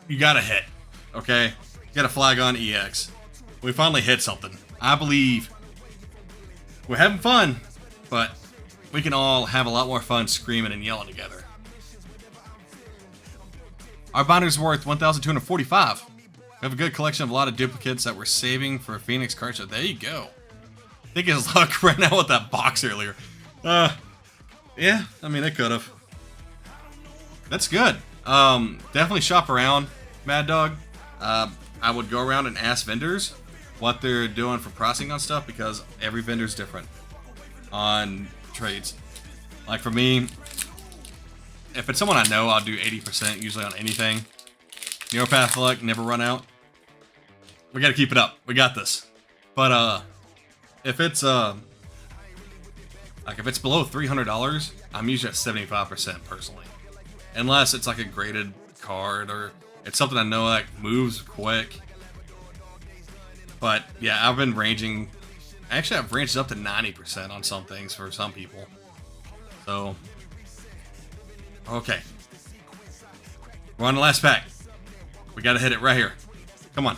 You got a hit, okay? You got a Flygon EX. We finally hit something. I believe we're having fun, but we can all have a lot more fun screaming and yelling together. Our binder's worth 1,245. We have a good collection of a lot of duplicates that we're saving for a Phoenix card show. There you go. I think his luck ran out with that box earlier. Yeah, I mean, it could have. That's good. Definitely shop around, Mad Dog. I would go around and ask vendors what they're doing for pricing on stuff, because every vendor's different on trades. Like for me, if it's someone I know, I'll do 80% usually on anything. Neuropath luck, never run out. We gotta keep it up. We got this. But if it's like if it's below $300, I'm usually at 75% personally. Unless it's like a graded card or it's something I know like moves quick. But yeah, I've been ranging. Actually, I've ranged up to 90% on some things for some people. So, okay. We're on the last pack. We gotta hit it right here. Come on.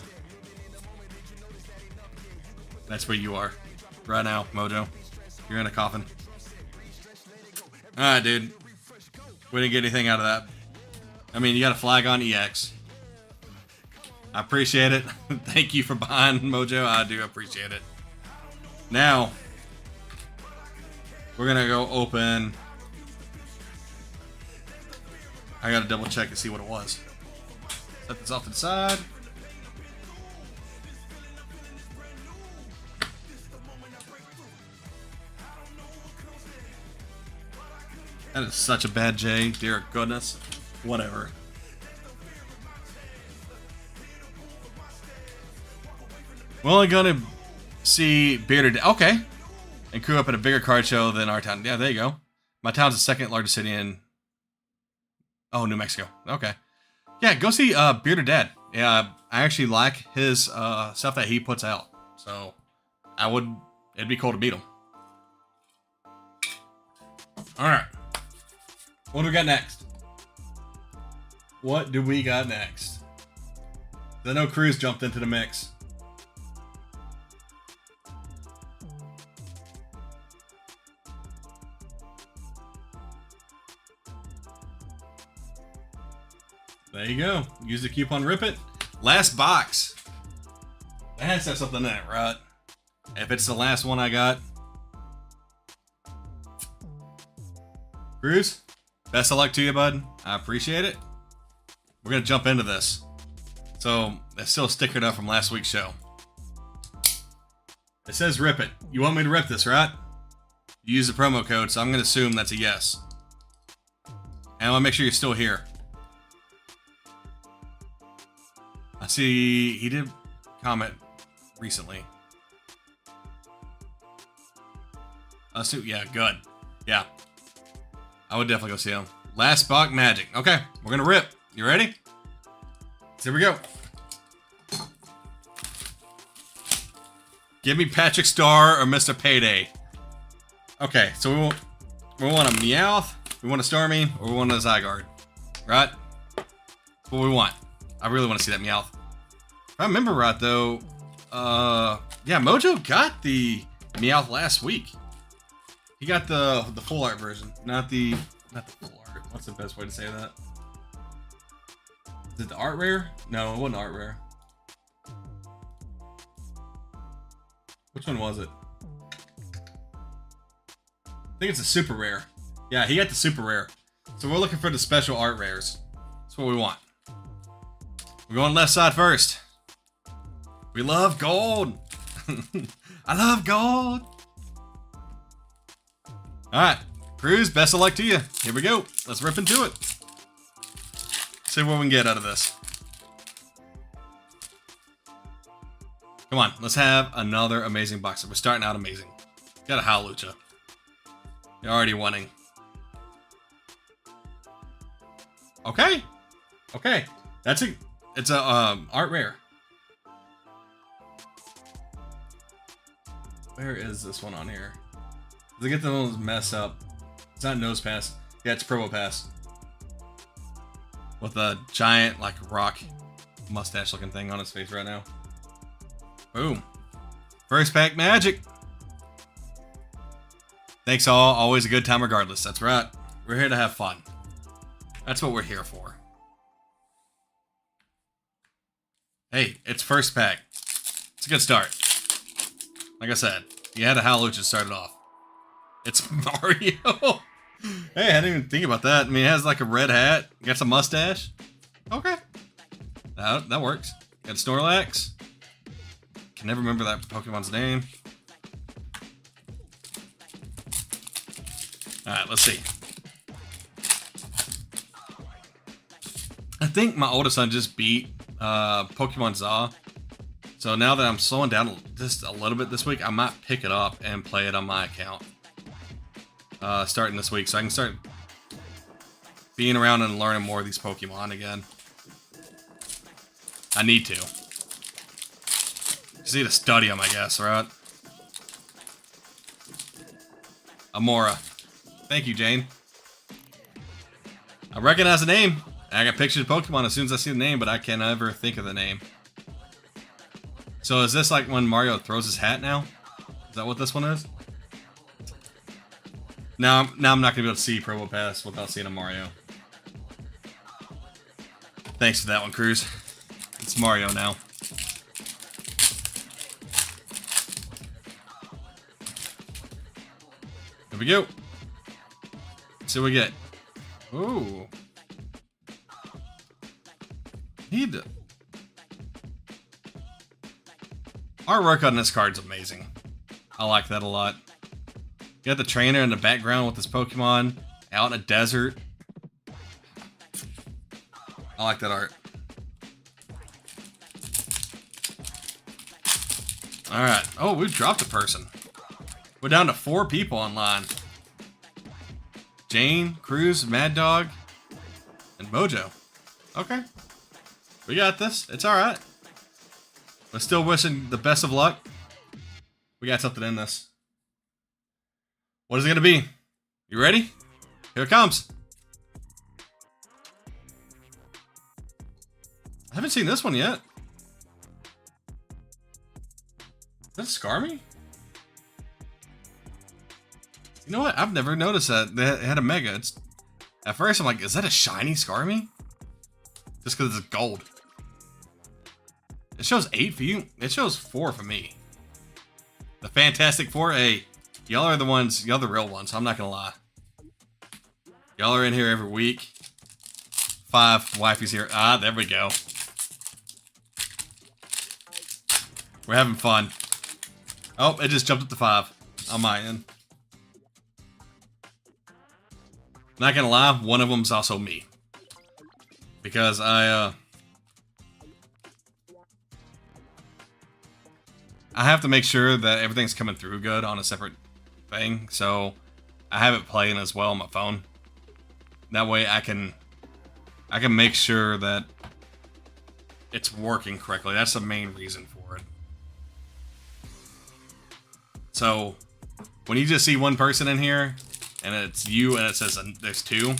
That's where you are. Right now, Mojo. You're in a coffin. Alright, dude. We didn't get anything out of that. I mean, you got a Flygon EX. I appreciate it. Thank you for buying, Mojo. I do appreciate it. Now, we're gonna go open. I gotta double check to see what it was. Set this off to the side. That is such a bad J, dear goodness. Whatever. We're only gonna see Bearded. Okay. And crew up at a bigger card show than our town. Yeah, there you go. My town's the second largest city in. Oh, New Mexico. Okay. Yeah, go see Bearded Dad. Yeah, I actually like his stuff that he puts out. So, it'd be cool to meet him. Alright. What do we got next? What do we got next? I know Cruz jumped into the mix. There you go. Use the coupon Rip It. Last box. That has to have something in it, right? If it's the last one I got. Cruz, best of luck to you, bud. I appreciate it. We're going to jump into this. So, it's still stickered up from last week's show. It says Rip It. You want me to rip this, right? You use the promo code, so I'm going to assume that's a yes. And I want to make sure you're still here. I see he did comment recently. Yeah, good. Yeah. I would definitely go see him. Last Box Magic. Okay, we're gonna rip. You ready? Here we go. Give me Patrick Star or Mr. Payday. Okay, so we want a Meowth, we want a Starmie, or we want a Zygarde. Right? That's what we want. I really want to see that Meowth. If I remember right, though, yeah, Mojo got the Meowth last week. He got the full art version, not the full art. What's the best way to say that? Is it the art rare? No, it wasn't art rare. Which one was it? I think it's a super rare. Yeah, he got the super rare. So we're looking for the special art rares. That's what we want. We're going left side first. We love gold. I love gold. Alright, Cruz, best of luck to you. Here we go. Let's rip into it. See what we can get out of this. Come on, let's have another amazing box. We're starting out amazing. Got a Howlucha. You're already winning. Okay. Okay. It's a art rare. Where is this one on here? I get those messed up. It's not Nose Pass. Yeah, it's Promo Pass. With a giant, like, rock mustache looking thing on his face right now. Boom. First pack magic. Thanks all. Always a good time regardless. That's right. We're here to have fun. That's what we're here for. Hey, it's first pack. It's a good start. Like I said, you had a Hallelujah started off. It's Mario. Hey, I didn't even think about that. I mean, it has like a red hat. Got some mustache. Okay. That works. Got Snorlax. Can never remember that Pokemon's name. Alright, let's see. I think my oldest son just beat Pokemon Za. So now that I'm slowing down just a little bit this week, I might pick it up and play it on my account. Starting this week, so I can start being around and learning more of these Pokemon again. I need to. Just need to study them, I guess, right? Amora. Thank you, Jane. I recognize the name. I got pictures of Pokemon as soon as I see the name, but I can't ever think of the name. So is this like when Mario throws his hat now? Is that what this one is? Now I'm not going to be able to see Promo Pass without seeing a Mario. Thanks for that one, Cruz. It's Mario now. Here we go. Let's see what we get. Ooh. Artwork on this card's amazing. I like that a lot. You got the trainer in the background with this Pokemon out in a desert. I like that art. Alright. Oh, we've dropped a person. We're down to 4 people online. Jane, Cruz, Mad Dog, and Mojo. Okay. We got this. It's alright. But still wishing the best of luck. We got something in this. What is it going to be? You ready? Here it comes. I haven't seen this one yet. Does that Skarmy? You know what? I've never noticed that they had a Mega. At first I'm like, is that a shiny Skarmy? Just because it's gold. It shows 8 for you. It shows 4 for me. The Fantastic Four. Hey, y'all are the ones. Y'all the real ones. I'm not gonna lie. Y'all are in here every week. 5 wifey's here. Ah, there we go. We're having fun. Oh, it just jumped up to 5 on my end. Not gonna lie, one of them's also me. Because I have to make sure that everything's coming through good on a separate thing, so I have it playing as well on my phone. That way I can make sure that it's working correctly. That's the main reason for it. So when you just see one person in here and it's you and it says there's 2,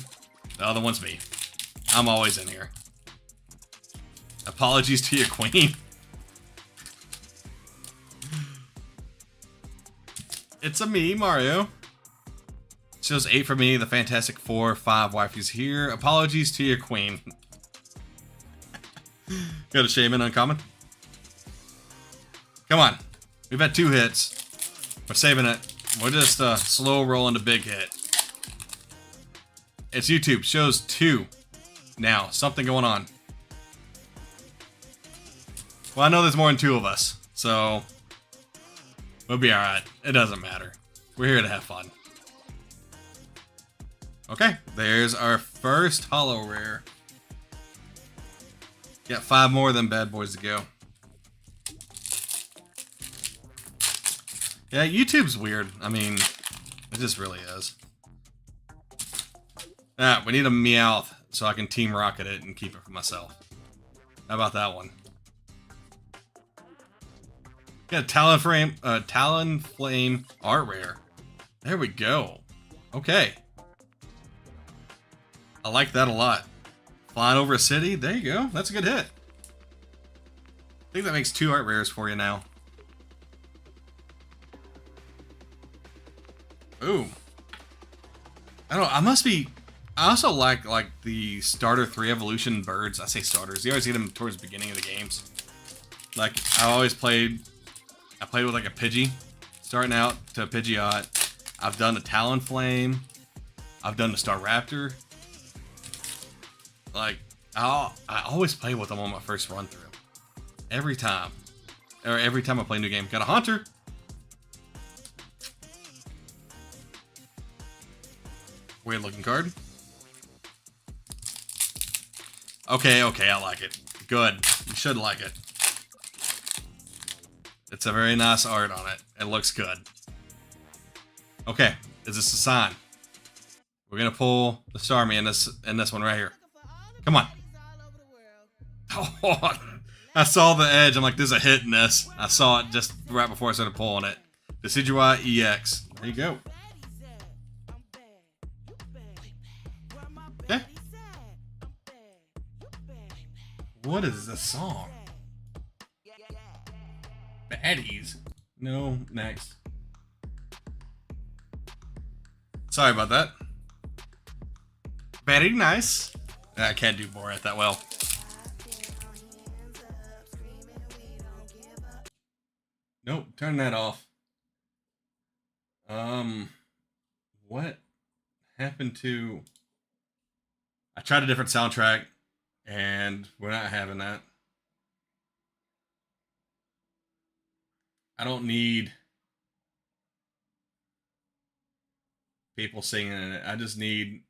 the other one's me. I'm always in here. Apologies to your queen. It's a me, Mario. Shows 8 for me, the Fantastic Four, 5 wifeys here. Apologies to your queen. Got a Shaman uncommon. Come on. We've had 2 hits. We're saving it. We're just slow rolling to big hit. It's YouTube. Shows 2. Now, something going on. Well, I know there's more than 2 of us, so we'll be alright. It doesn't matter. We're here to have fun. Okay, there's our first holo rare. Got 5 more of them bad boys to go. Yeah, YouTube's weird. I mean, it just really is. Ah, we need a Meowth so I can Team Rocket it and keep it for myself. How about that one? Got a Talonflame art rare. There we go. Okay. I like that a lot. Flying over a city. There you go. That's a good hit. I think that makes 2 art rares for you now. Ooh. I don't know. I must be... I also like the starter 3 evolution birds. I say starters. You always get them towards the beginning of the games. Like, I played with like a Pidgey. Starting out to a Pidgeot. I've done the Talonflame. I've done the Staraptor. Like, I always play with them on my first run through. Every time. Or every time I play a new game. Got a Haunter. Weird looking card. Okay, I like it. Good. You should like it. It's a very nice art on it. It looks good. Okay, is this a sign? We're gonna pull the Starmie in this one right here. Come on. Oh, I saw the edge. I'm like, there's a hit in this. I saw it just right before I started pulling it. Decidueye EX. There you go. Okay. What is this song? Baddies. No, next. Sorry about that. Very nice. I can't do Borat that well. Nope, turn that off. What happened to... I tried a different soundtrack, and we're not having that. I don't need people singing in it. I just need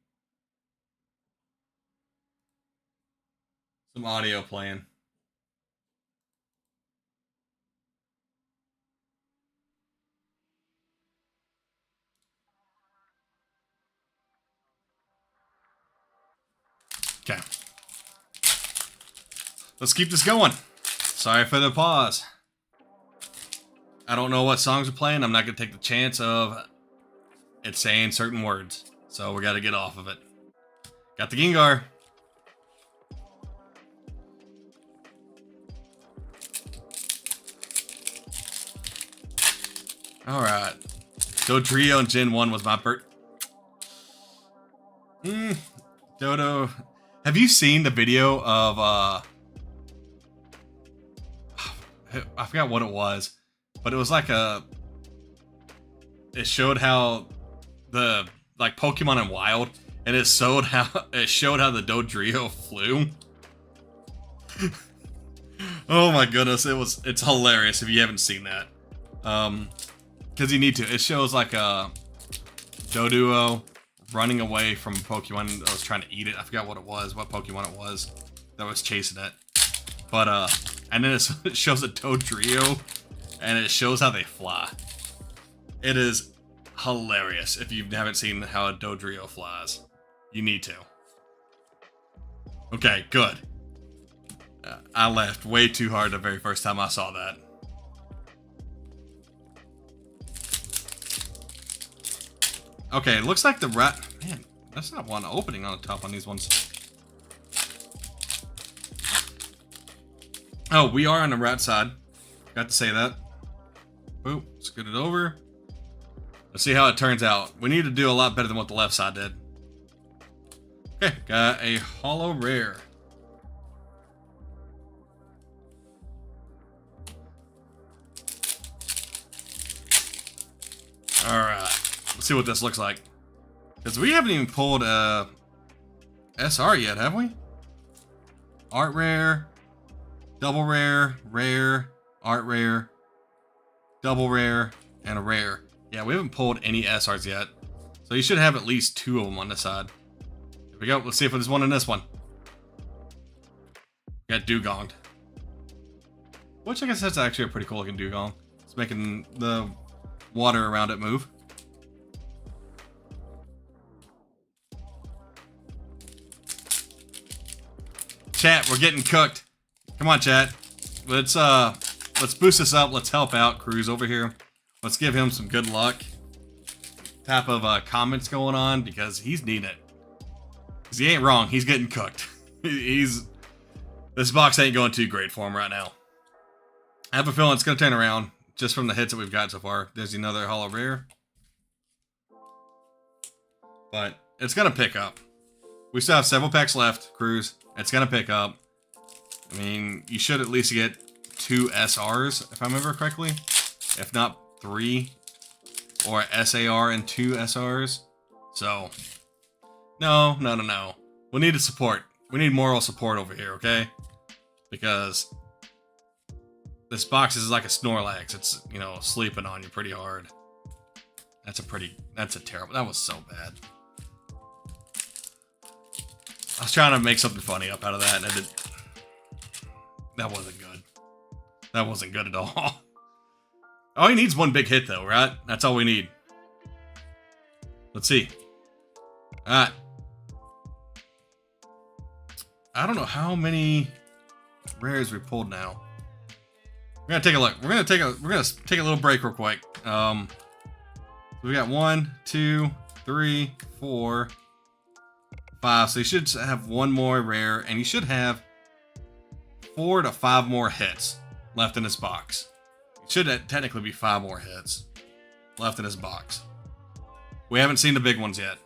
some audio playing. Okay. Let's keep this going. Sorry for the pause. I don't know what songs are playing. I'm not going to take the chance of it saying certain words. So we got to get off of it. Got the Gengar. Alright. Dodrio in Gen 1 was my bird. Dodo. Have you seen the video of, I forgot what it was, but it was like it showed how the, like, Pokemon in Wild, and it showed how the Dodrio flew. Oh my goodness, it's hilarious if you haven't seen that. Because you need to. It shows like a Doduo running away from Pokemon that was trying to eat it. I forgot what Pokemon it was that was chasing it. But, and then it shows a Dodrio, and it shows how they fly. It is hilarious if you haven't seen how a Dodrio flies. You need to. Okay, good. I laughed way too hard the very first time I saw that. Okay, it looks like the rat... Man, that's not one opening on the top on these ones. Oh, we are on the rat side. Got to say that. Boop, scoot it over. Let's see how it turns out. We need to do a lot better than what the left side did. Okay, got a holo rare. Alright. Let's see what this looks like. Because we haven't even pulled a SR yet, have we? Art rare, double rare, rare, art rare, double rare, and a rare. Yeah, we haven't pulled any SRs yet. So you should have at least 2 of them on this side. Here we go. Let's see if there's one in this one. We got Dugonged. Which I guess that's actually a pretty cool looking Dugong. It's making the water around it move. Chat, we're getting cooked. Come on, chat. Let's boost this up. Let's help out Cruz over here. Let's give him some good luck. type of comments going on because he's needing it. Because he ain't wrong. He's getting cooked. This box ain't going too great for him right now. I have a feeling it's going to turn around just from the hits that we've got so far. There's another holo rare. But it's going to pick up. We still have several packs left, Cruz. It's going to pick up. I mean, you should at least get 2 SRs, if I remember correctly. If not 3. Or SAR and 2 SRs. So, no. We need to support. We need moral support over here, okay? Because this box is like a Snorlax. It's, you know, sleeping on you pretty hard. That's a terrible, that was so bad. I was trying to make something funny up out of that, and that wasn't good. That wasn't good at all. All he needs one big hit, though, right? That's all we need. Let's see. Alright. I don't know how many rares we pulled now. We're gonna take a look. We're gonna take a little break real quick. We got 1, 2, 3, 4, 5. So you should have one more rare, and you should have 4 to 5 more hits left in this box. It should technically be 5 more hits left in this box. We haven't seen the big ones yet.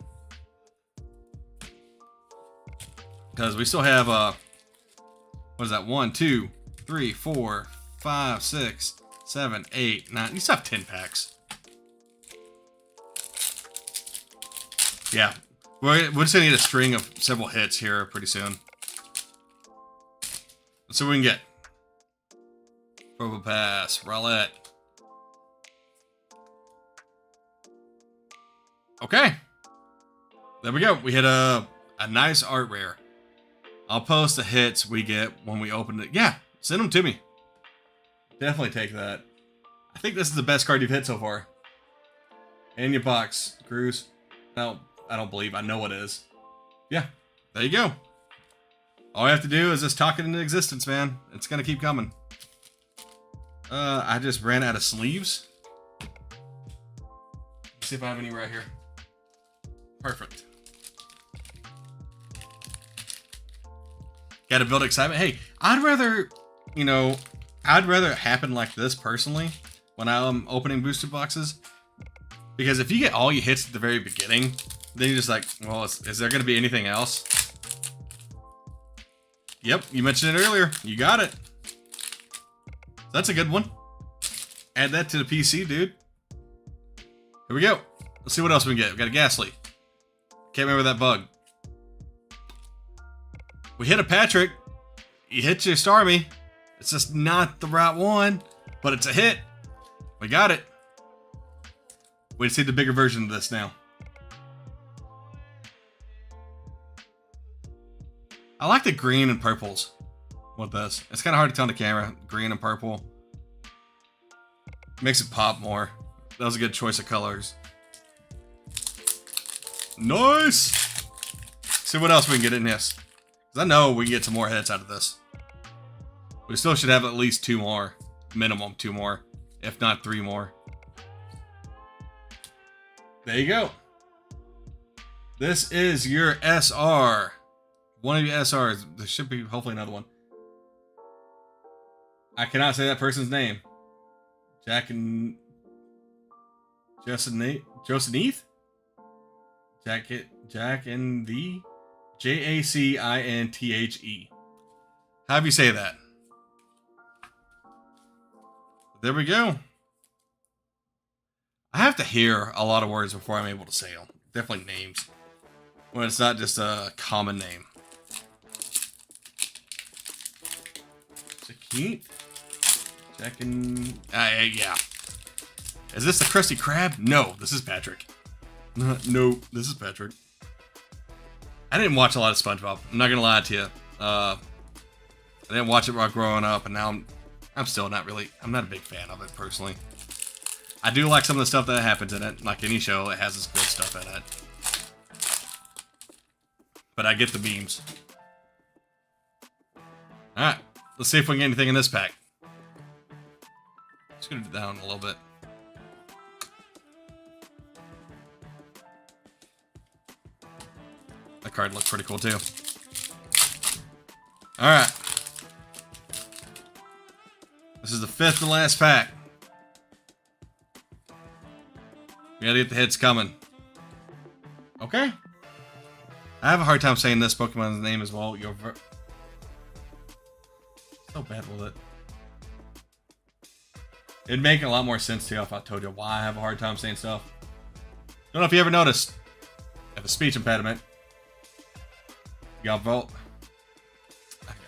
Because we still have, what is that? 1, 2, 3, 4, 5, 6, 7, 8, 9. You still have 10 packs. Yeah. We're just going to need a string of several hits here pretty soon. Let's see what we can get. Probopass, Rowlet. Okay. There we go. We hit a nice art rare. I'll post the hits we get when we open it. Yeah, send them to me. Definitely take that. I think this is the best card you've hit so far. In your box, Cruz. No, I don't believe. I know it is. Yeah, there you go. All I have to do is just talk it into existence, man. It's going to keep coming. I just ran out of sleeves. Let's see if I have any right here. Perfect. Got to build excitement. Hey, I'd rather it happen like this personally when I'm opening booster boxes. Because if you get all your hits at the very beginning, then you're just like, well, is there going to be anything else? Yep, you mentioned it earlier. You got it. That's a good one. Add that to the PC, dude. Here we go. Let's see what else we can get. We got a Ghastly. Can't remember that bug. We hit a Patrick. You hit your Starmie. It's just not the right one, but it's a hit. We got it. We just need the bigger version of this now. I like the green and purples with this. It's kind of hard to tell on the camera. Green and purple. Makes it pop more. That was a good choice of colors. Nice! See what else we can get in this. Because I know we can get some more hits out of this. We still should have at least 2 more. Minimum 2 more. If not 3 more. There you go. This is your SR. One of your SRs. There should be hopefully another one. I cannot say that person's name. Jack and Joseph Neath? Jack and the JACINTHE. However you say that. There we go. I have to hear a lot of words before I'm able to say them. Definitely names. When it's not just a common name. Jack and... yeah. Is this the Krusty Krab? No, this is Patrick. No, this is Patrick. I didn't watch a lot of SpongeBob. I'm not gonna lie to you. I didn't watch it while growing up, and now I'm still not really... I'm not a big fan of it, personally. I do like some of the stuff that happens in it. Like any show, it has its good stuff in it. But I get the memes. Alright, let's see if we can get anything in this pack. Just gonna do it down a little bit. That card looked pretty cool too. Alright. This is the 5th and last pack. We gotta get the hits coming. Okay. I have a hard time saying this Pokemon's name as well. So bad with it. It'd make a lot more sense to you if I told you why I have a hard time saying stuff. Don't know if you ever noticed. I have a speech impediment. Galvalt.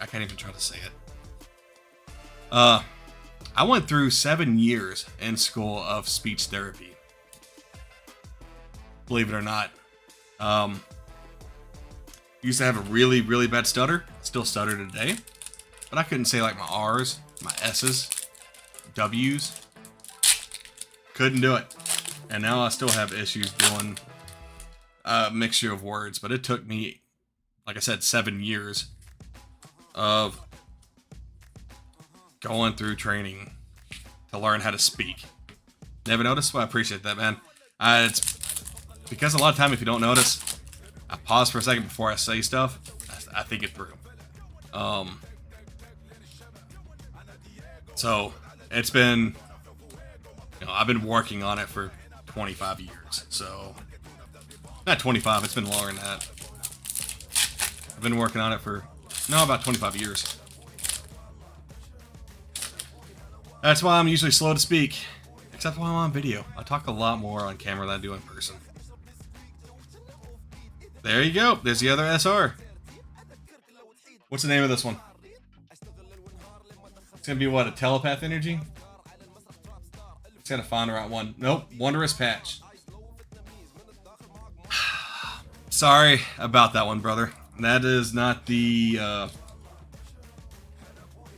I can't even try to say it. I went through 7 years in school of speech therapy. Believe it or not. Used to have a really, really bad stutter. Still stutter today. But I couldn't say like my R's, my S's, W's. Couldn't do it. And now I still have issues doing a mixture of words. But it took me, like I said, 7 years of going through training to learn how to speak. Never noticed? Well, I appreciate that, man. It's because a lot of time, if you don't notice, I pause for a second before I say stuff. I think it through. So it's been, I've been working on it for 25 years. So not 25, it's been longer than that. I've been working on it for, about 25 years. That's why I'm usually slow to speak, except when I'm on video. I talk a lot more on camera than I do in person. There you go. There's the other SR. What's the name of this one? It's gonna be what, a telepath energy? It's gotta find the right one. Nope, Wondrous Patch. Sorry about that one, brother. That is not the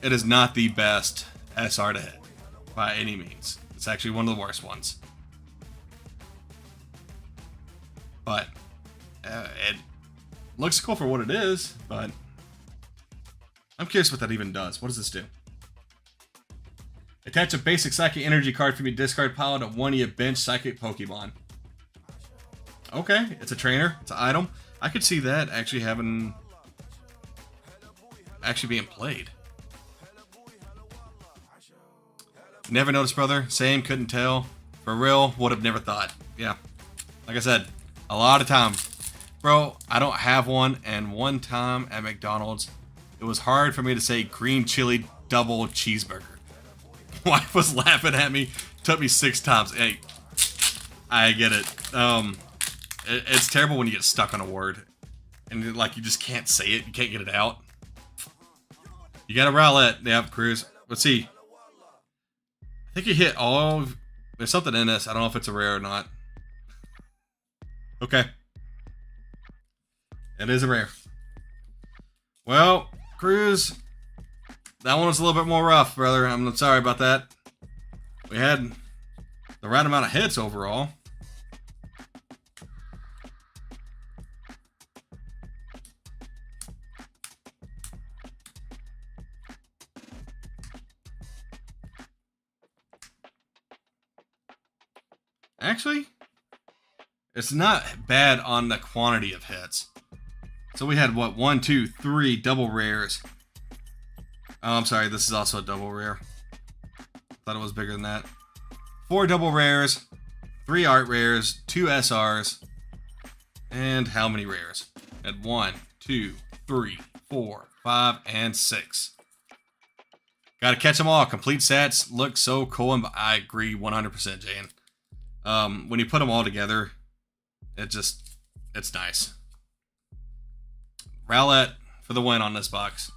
it is not the best SR to hit by any means. It's actually one of the worst ones. But it looks cool for what it is, but I'm curious what that even does. What does this do? Attach a basic Psychic Energy card from your discard pile to one of your bench Psychic Pokemon. Okay, it's a trainer. It's an item. I could see that actually being played. Never noticed, brother. Same, couldn't tell. For real, would have never thought. Yeah. Like I said, a lot of time. Bro, I don't have one, and one time at McDonald's, it was hard for me to say green chili double cheeseburger. Wife was laughing at me. Took me 6 times. Hey, I get it. It's terrible when you get stuck on a word. And like you just can't say it. You can't get it out. You got a Rowlet. Yep, Cruz. Let's see. I think you hit all of... There's something in this. I don't know if it's a rare or not. Okay. It is a rare. Well, Cruz, that one was a little bit more rough, brother. I'm sorry about that. We had the right amount of hits overall. Actually, it's not bad on the quantity of hits. So we had, what, 1, 2, 3 double rares. Oh, I'm sorry, this is also a double rare. Thought it was bigger than that. 4 double rares, 3 art rares, 2 SRs, and how many rares? At 1, 2, 3, 4, 5, and 6. Gotta catch them all. Complete sets look so cool, and I agree 100%, Jane. When you put them all together, it's nice. Rowlet for the win on this box.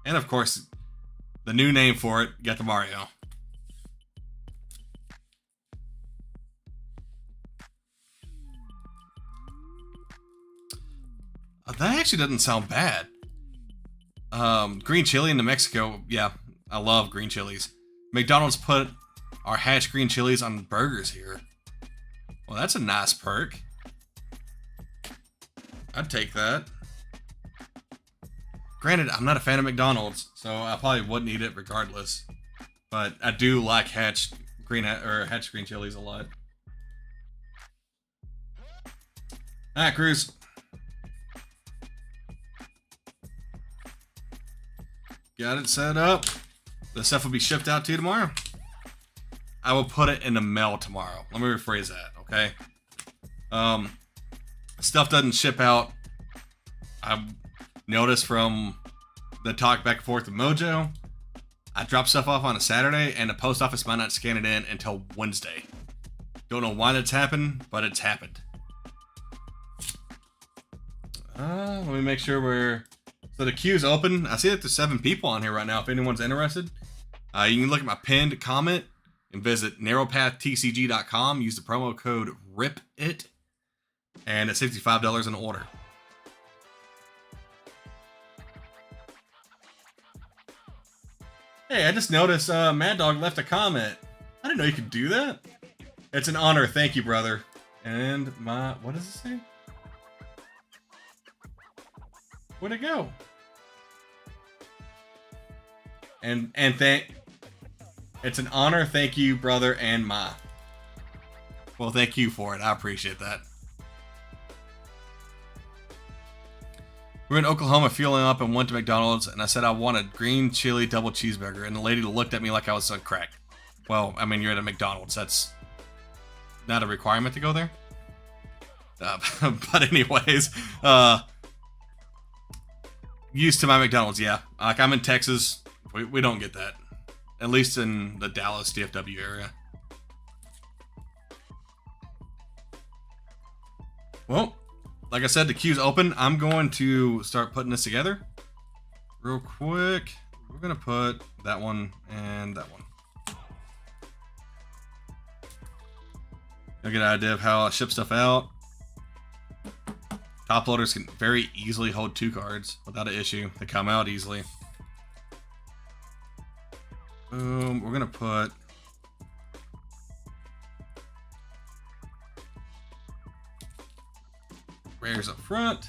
And of course, the new name for it, Get the Mario. That actually doesn't sound bad. Green chili in New Mexico. Yeah, I love green chilies. McDonald's put our hatch green chilies on burgers here. Well, that's a nice perk. I'd take that. Granted, I'm not a fan of McDonald's, so I probably wouldn't eat it regardless. But I do like hatch green chilies a lot. Alright, Cruz. Got it set up. The stuff will be shipped out to you tomorrow. I will put it in the mail tomorrow. Let me rephrase that, okay? Stuff doesn't ship out. I noticed from the talk back and forth with Mojo, I drop stuff off on a Saturday, and the post office might not scan it in until Wednesday. Don't know why that's happened, but it's happened. Let me make sure we're... So the queue's open. I see that there's 7 people on here right now, if anyone's interested. You can look at my pinned comment and visit narrowpathtcg.com. Use the promo code RIPIT, and it's $65 an order. Hey, I just noticed Mad Dog left a comment. I didn't know you could do that. It's an honor. Thank you, brother. And my... What does it say? Where'd it go? And thank... It's an honor. Thank you, brother and ma. Well, thank you for it. I appreciate that. We were in Oklahoma fueling up and went to McDonald's, and I said I wanted green chili double cheeseburger, and the lady looked at me like I was on crack. Well, I mean, you're at a McDonald's. That's not a requirement to go there. But anyways, used to my McDonald's, yeah. Like, I'm in Texas. We don't get that. At least in the Dallas DFW area. Well, like I said, the queue's open. I'm going to start putting this together real quick. We're going to put that one and that one. You'll get an idea of how I ship stuff out. Top loaders can very easily hold 2 cards without an issue. They come out easily. Boom. We're going to put... rares up front.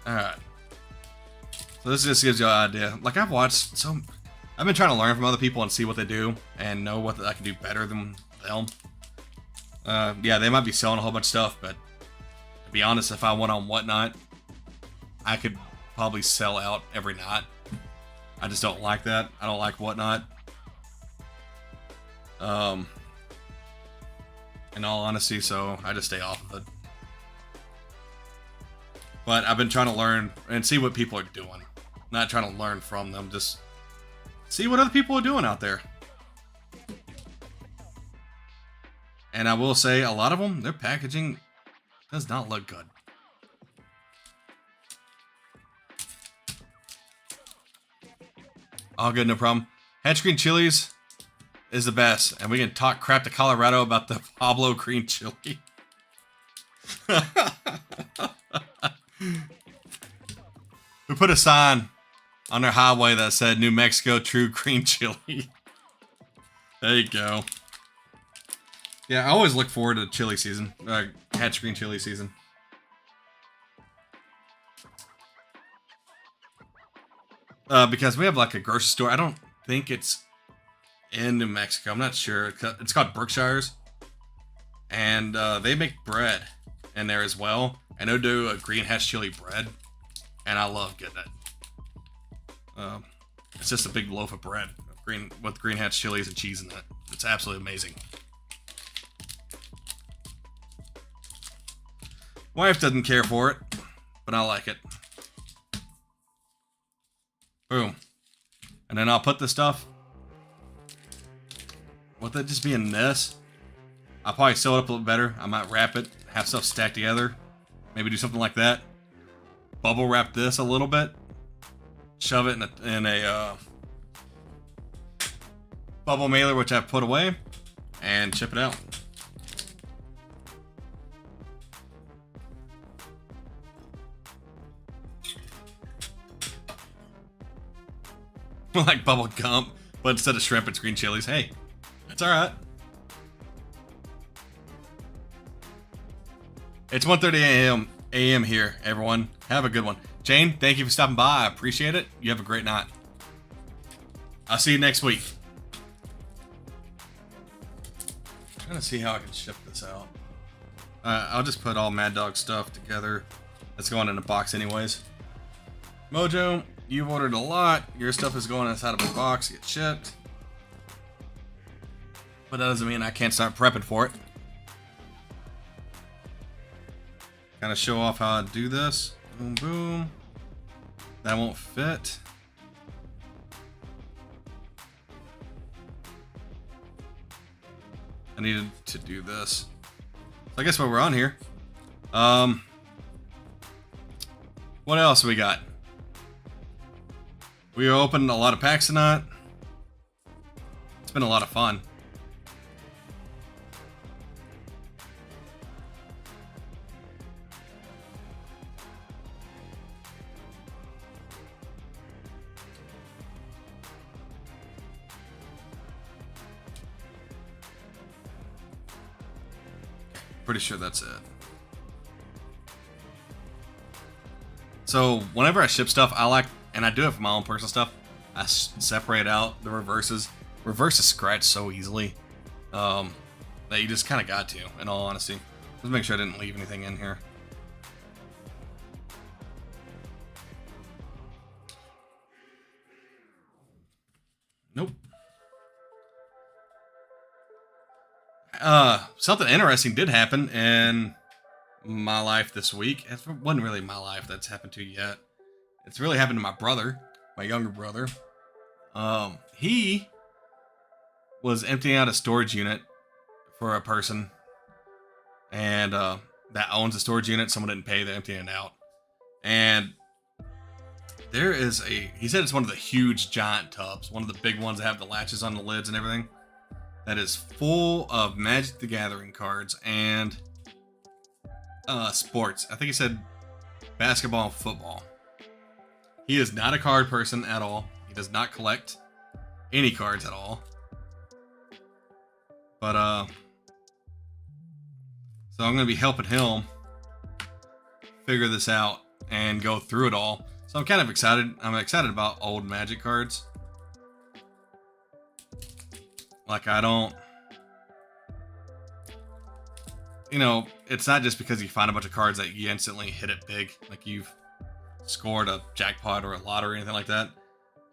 Alright. So this just gives you an idea. Like, I've been trying to learn from other people and see what they do and know what I can do better than them. Yeah, they might be selling a whole bunch of stuff, but to be honest, if I went on Whatnot, I could probably sell out every night. I just don't like that. I don't like Whatnot. In all honesty, so I just stay off of it. But I've been trying to learn and see what people are doing. Not trying to learn from them, just see what other people are doing out there. And I will say, a lot of them, their packaging does not look good. All good, no problem. Hatch green chilies is the best, and we can talk crap to Colorado about the Pablo green chili. We put a sign on their highway that said New Mexico True Green Chili. There you go. Yeah, I always look forward to chili season. Hatch green chili season. Because we have like a grocery store. I don't think it's in New Mexico. I'm not sure. It's called Berkshire's. And they make bread in there as well. And they'll do a green hatch chili bread. And I love getting it. It's just a big loaf of bread with green hatch chilies and cheese in it. It's absolutely amazing. Wife doesn't care for it, but I like it. Boom. And then I'll put the stuff. With it just being this, I'll probably sew it up a little better. I might wrap it, have stuff stacked together. Maybe do something like that. Bubble wrap this a little bit. Shove it in a bubble mailer, which I've put away, and ship it out. Like bubble gum, but instead of shrimp, it's green chilies. Hey, that's all right. It's 1:30 a.m. here, everyone. Have a good one. Jane, thank you for stopping by. I appreciate it. You have a great night. I'll see you next week. I'm trying to see how I can ship this out. I'll just put all Mad Dog stuff together. It's going in a box anyways. Mojo, you've ordered a lot. Your stuff is going inside of a box to get shipped. But that doesn't mean I can't start prepping for it. Kind of show off how I do this. Boom, boom. That won't fit. I needed to do this. So I guess while we're on here, what else we got? We opened a lot of packs tonight. It's been a lot of fun. Pretty sure that's it. So whenever I ship stuff, I like, and I do it for my own personal stuff, I separate out the reverses. Reverses scratch so easily that you just kind of got to, in all honesty. Let's make sure I didn't leave anything in here. Nope. Something interesting did happen in my life this week. It wasn't really my life that's happened to yet. It's really happened to my brother, my younger brother. He was emptying out a storage unit for a person, and that owns a storage unit. Someone didn't pay, they're emptying it out. And there is he said it's one of the huge giant tubs, one of the big ones that have the latches on the lids and everything, that is full of Magic the Gathering cards and sports. I think he said basketball and football. He is not a card person at all. He does not collect any cards at all. But so I'm going to be helping him figure this out and go through it all. So I'm kind of excited. I'm excited about old Magic cards. Like, I don't, you know, it's not just because you find a bunch of cards that you instantly hit it big, like you've scored a jackpot or a lottery or anything like that.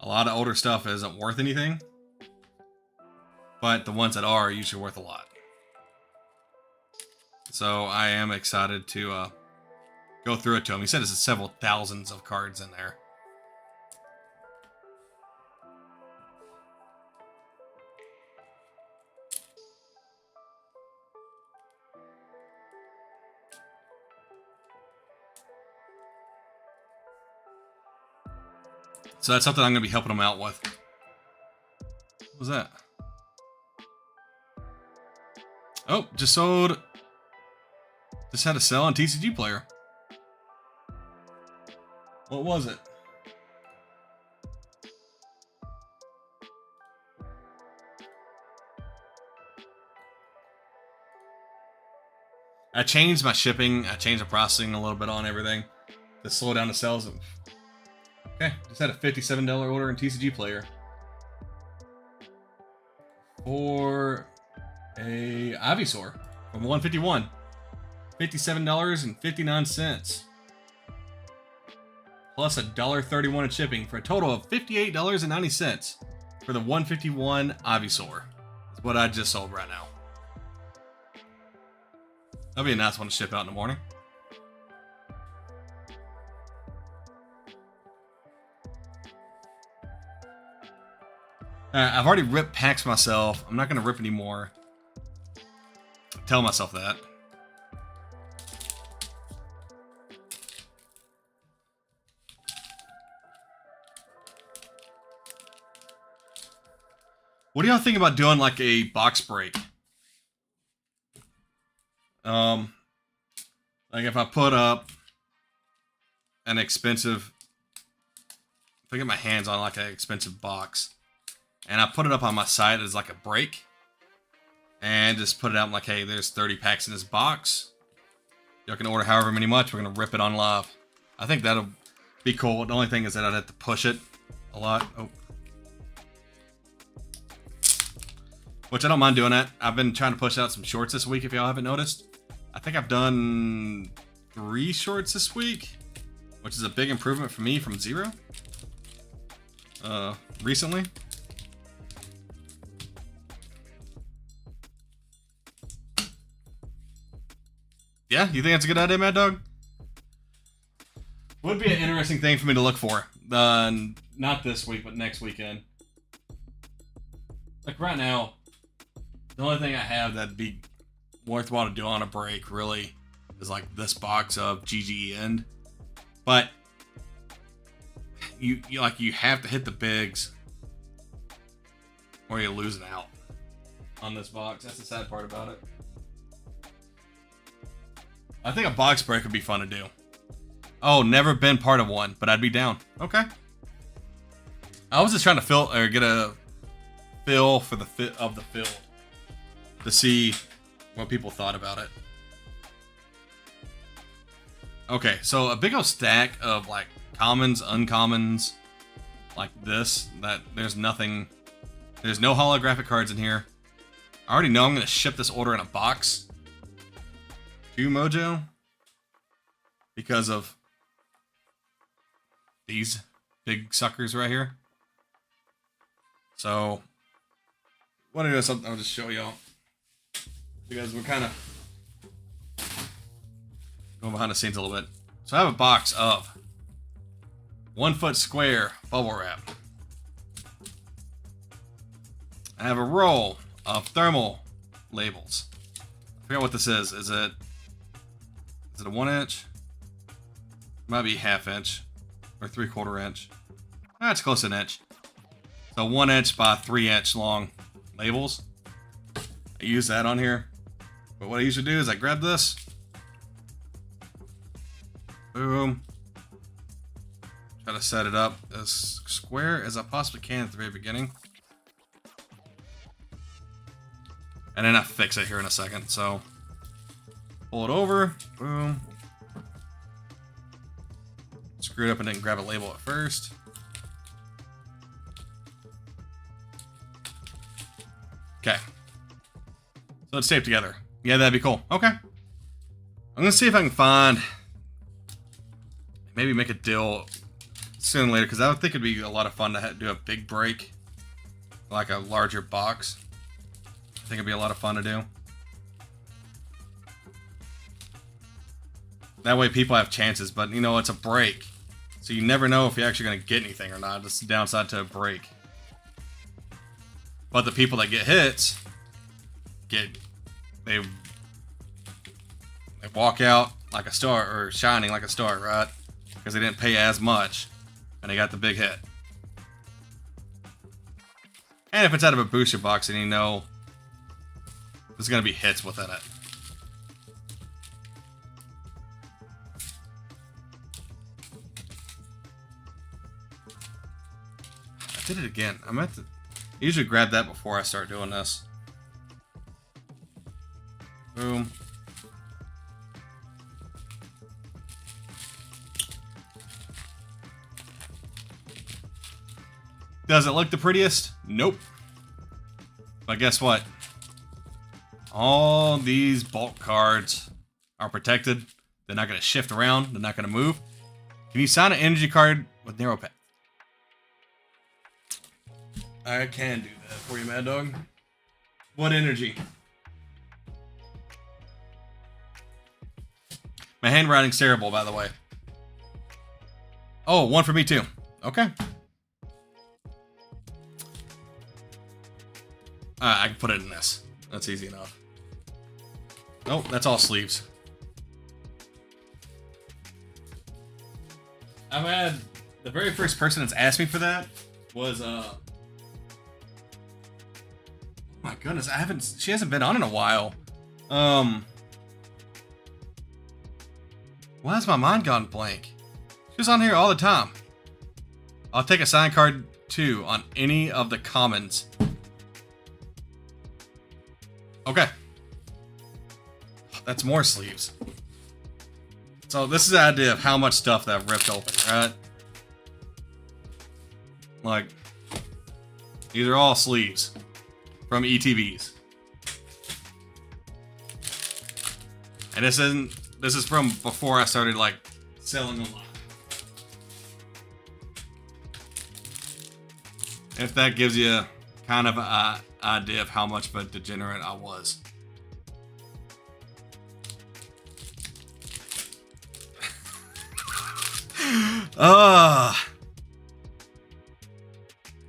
A lot of older stuff isn't worth anything, but the ones that are usually worth a lot. So I am excited to go through it to him. He said there's several thousands of cards in there. So that's something I'm going to be helping him out with. What was that? Oh, just sold. Just had a sell on TCG Player. What was it? I changed my shipping. I changed the processing a little bit on everything to slow down the sales. Okay, just had a $57 order in TCG Player for a Ivysaur from 151. $57.59 plus $1.31 in shipping for a total of $58.90 for the 151 Ivysaur. That's what I just sold right now. That'll be a nice one to ship out in the morning. I've already ripped packs myself. I'm not going to rip anymore. Tell myself that. What do y'all think about doing like a box break? Like if I put up an expensive, if I get my hands on like an expensive box, and I put it up on my site as like a break, and just put it out like, hey, there's 30 packs in this box. Y'all can order however many much. We're gonna rip it on live. I think that'll be cool. The only thing is that I'd have to push it a lot. Oh. Which I don't mind doing that. I've been trying to push out some shorts this week, if y'all haven't noticed. I think I've done 3 shorts this week, which is a big improvement for me from 0 recently. Yeah, you think that's a good idea, Mad Dog? Would be an interesting thing for me to look for. Not this week, but next weekend. Like right now, the only thing I have that'd be worthwhile to do on a break, really, is like this box of GGE End. But you have to hit the bigs, or you're losing out on this box. That's the sad part about it. I think a box break would be fun to do. Oh, never been part of one, but I'd be down. Okay. I was just trying to get a feel for the fit of the field to see what people thought about it. Okay, so a big old stack of like commons, uncommons, like this. That there's nothing. There's no holographic cards in here. I already know I'm gonna ship this order in a box to Mojo because of these big suckers right here. So, want to do something? I'll just show y'all because we're kind of going behind the scenes a little bit. So I have a box of 1 foot square bubble wrap. I have a roll of thermal labels. I forget what this is. Is it a 1 inch? Might be ½ inch or 3/4 inch. That's close to an inch. So 1 inch by 3 inch long labels. I use that on here. But what I usually do is I grab this. Boom. Try to set it up as square as I possibly can at the very beginning. And then I fix it here in a second. So pull it over. Boom. Screw it up and then grab a label at first. Okay. So let's tape together. Yeah, that'd be cool. Okay. I'm gonna see if I can find, maybe make a deal sooner or later, because I would think it'd be a lot of fun to do a big break, like a larger box. I think it'd be a lot of fun to do. That way people have chances, but you know, it's a break. So you never know if you're actually going to get anything or not. It's the downside to a break. But the people that get hits, they walk out like a star, or shining like a star, right? Because they didn't pay as much, and they got the big hit. And if it's out of a booster box, then you know there's going to be hits within it. I did it again. I meant to usually grab that before I start doing this. Boom. Does it look the prettiest? Nope. But guess what? All these bulk cards are protected. They're not going to shift around. They're not going to move. Can you sign an energy card with Narrow Path? I can do that for you, Mad Dog. What energy? My handwriting's terrible, by the way. Oh, one for me too. Okay. I can put it in this. That's easy enough. Nope, that's all sleeves. I've had the very first person that's asked me for that was oh my goodness, she hasn't been on in a while. Why has my mind gone blank? She was on here all the time. I'll take a sign card too on any of the commons. Okay. That's more sleeves. So this is the idea of how much stuff that I've ripped open, right? Like, these are all sleeves from ETBs. And this is from before I started like selling a lot. If that gives you kind of an idea of how much of a degenerate I was.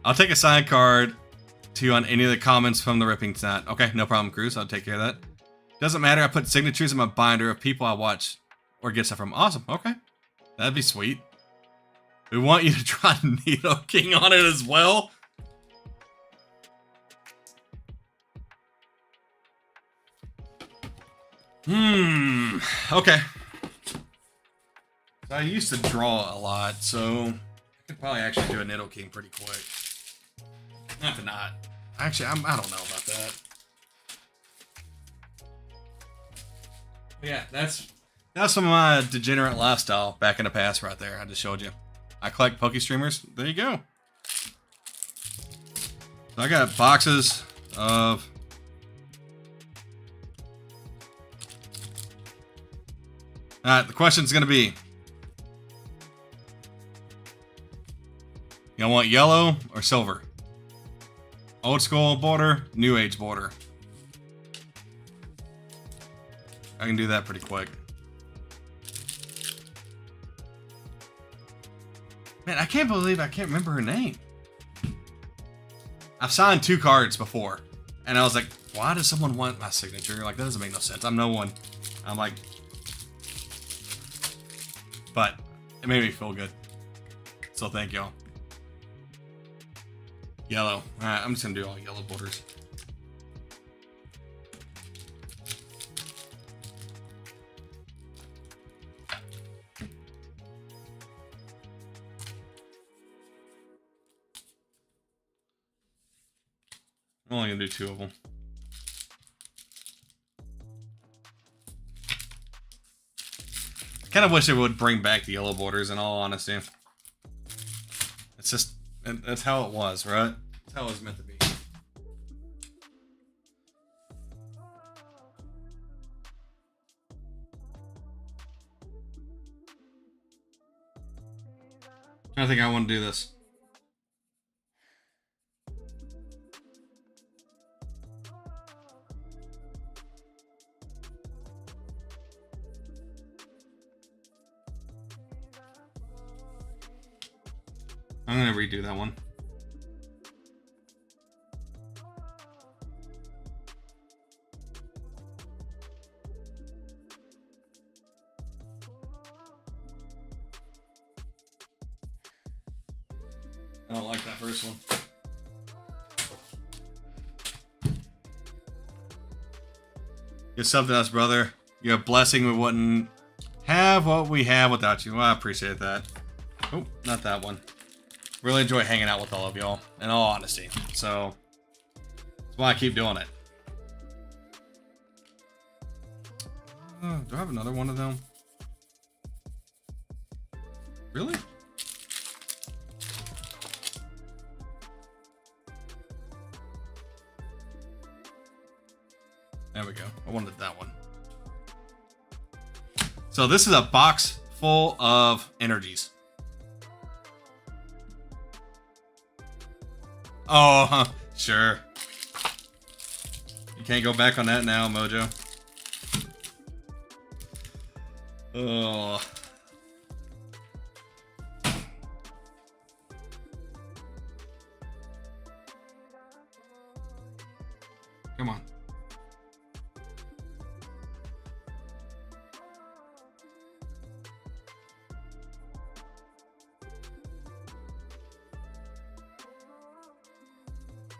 I'll take a side card to you on any of the comments from the ripping tonight. Okay, no problem, Cruz. I'll take care of that. Doesn't matter. I put signatures in my binder of people I watch or get stuff from. Awesome. Okay, that'd be sweet. We want you to try Needle King on it as well. Okay. So I used to draw a lot, so I could probably actually do a Needle King pretty quick. Not to not. Actually, I don't know about that. But yeah, that's some of my degenerate lifestyle back in the past right there. I just showed you. I collect Poke Streamers. There you go. So I got boxes of... Alright, the question's going to be... You want yellow or silver? Old school border, new age border. I can do that pretty quick. Man, I can't believe I can't remember her name. I've signed 2 cards before. And I was like, why does someone want my signature? Like, that doesn't make no sense. I'm no one. I'm like... But it made me feel good. So thank y'all. Yellow. Alright, I'm just gonna do all yellow borders. I'm only gonna do 2 of them. I kind of wish it would bring back the yellow borders, in all honesty. It's just, that's how it was, right? That's how it was meant to be. I think I want to do this. I'm gonna redo that one. I don't like that first one. You're something else, brother. You're a blessing. We wouldn't have what we have without you. Well, I appreciate that. Oh, not that one. Really enjoy hanging out with all of y'all, in all honesty. So, that's why I keep doing it. Do I have another one of them? Really? There we go. I wanted that one. So this is a box full of energies. Oh, sure. You can't go back on that now, Mojo. Oh. Come on.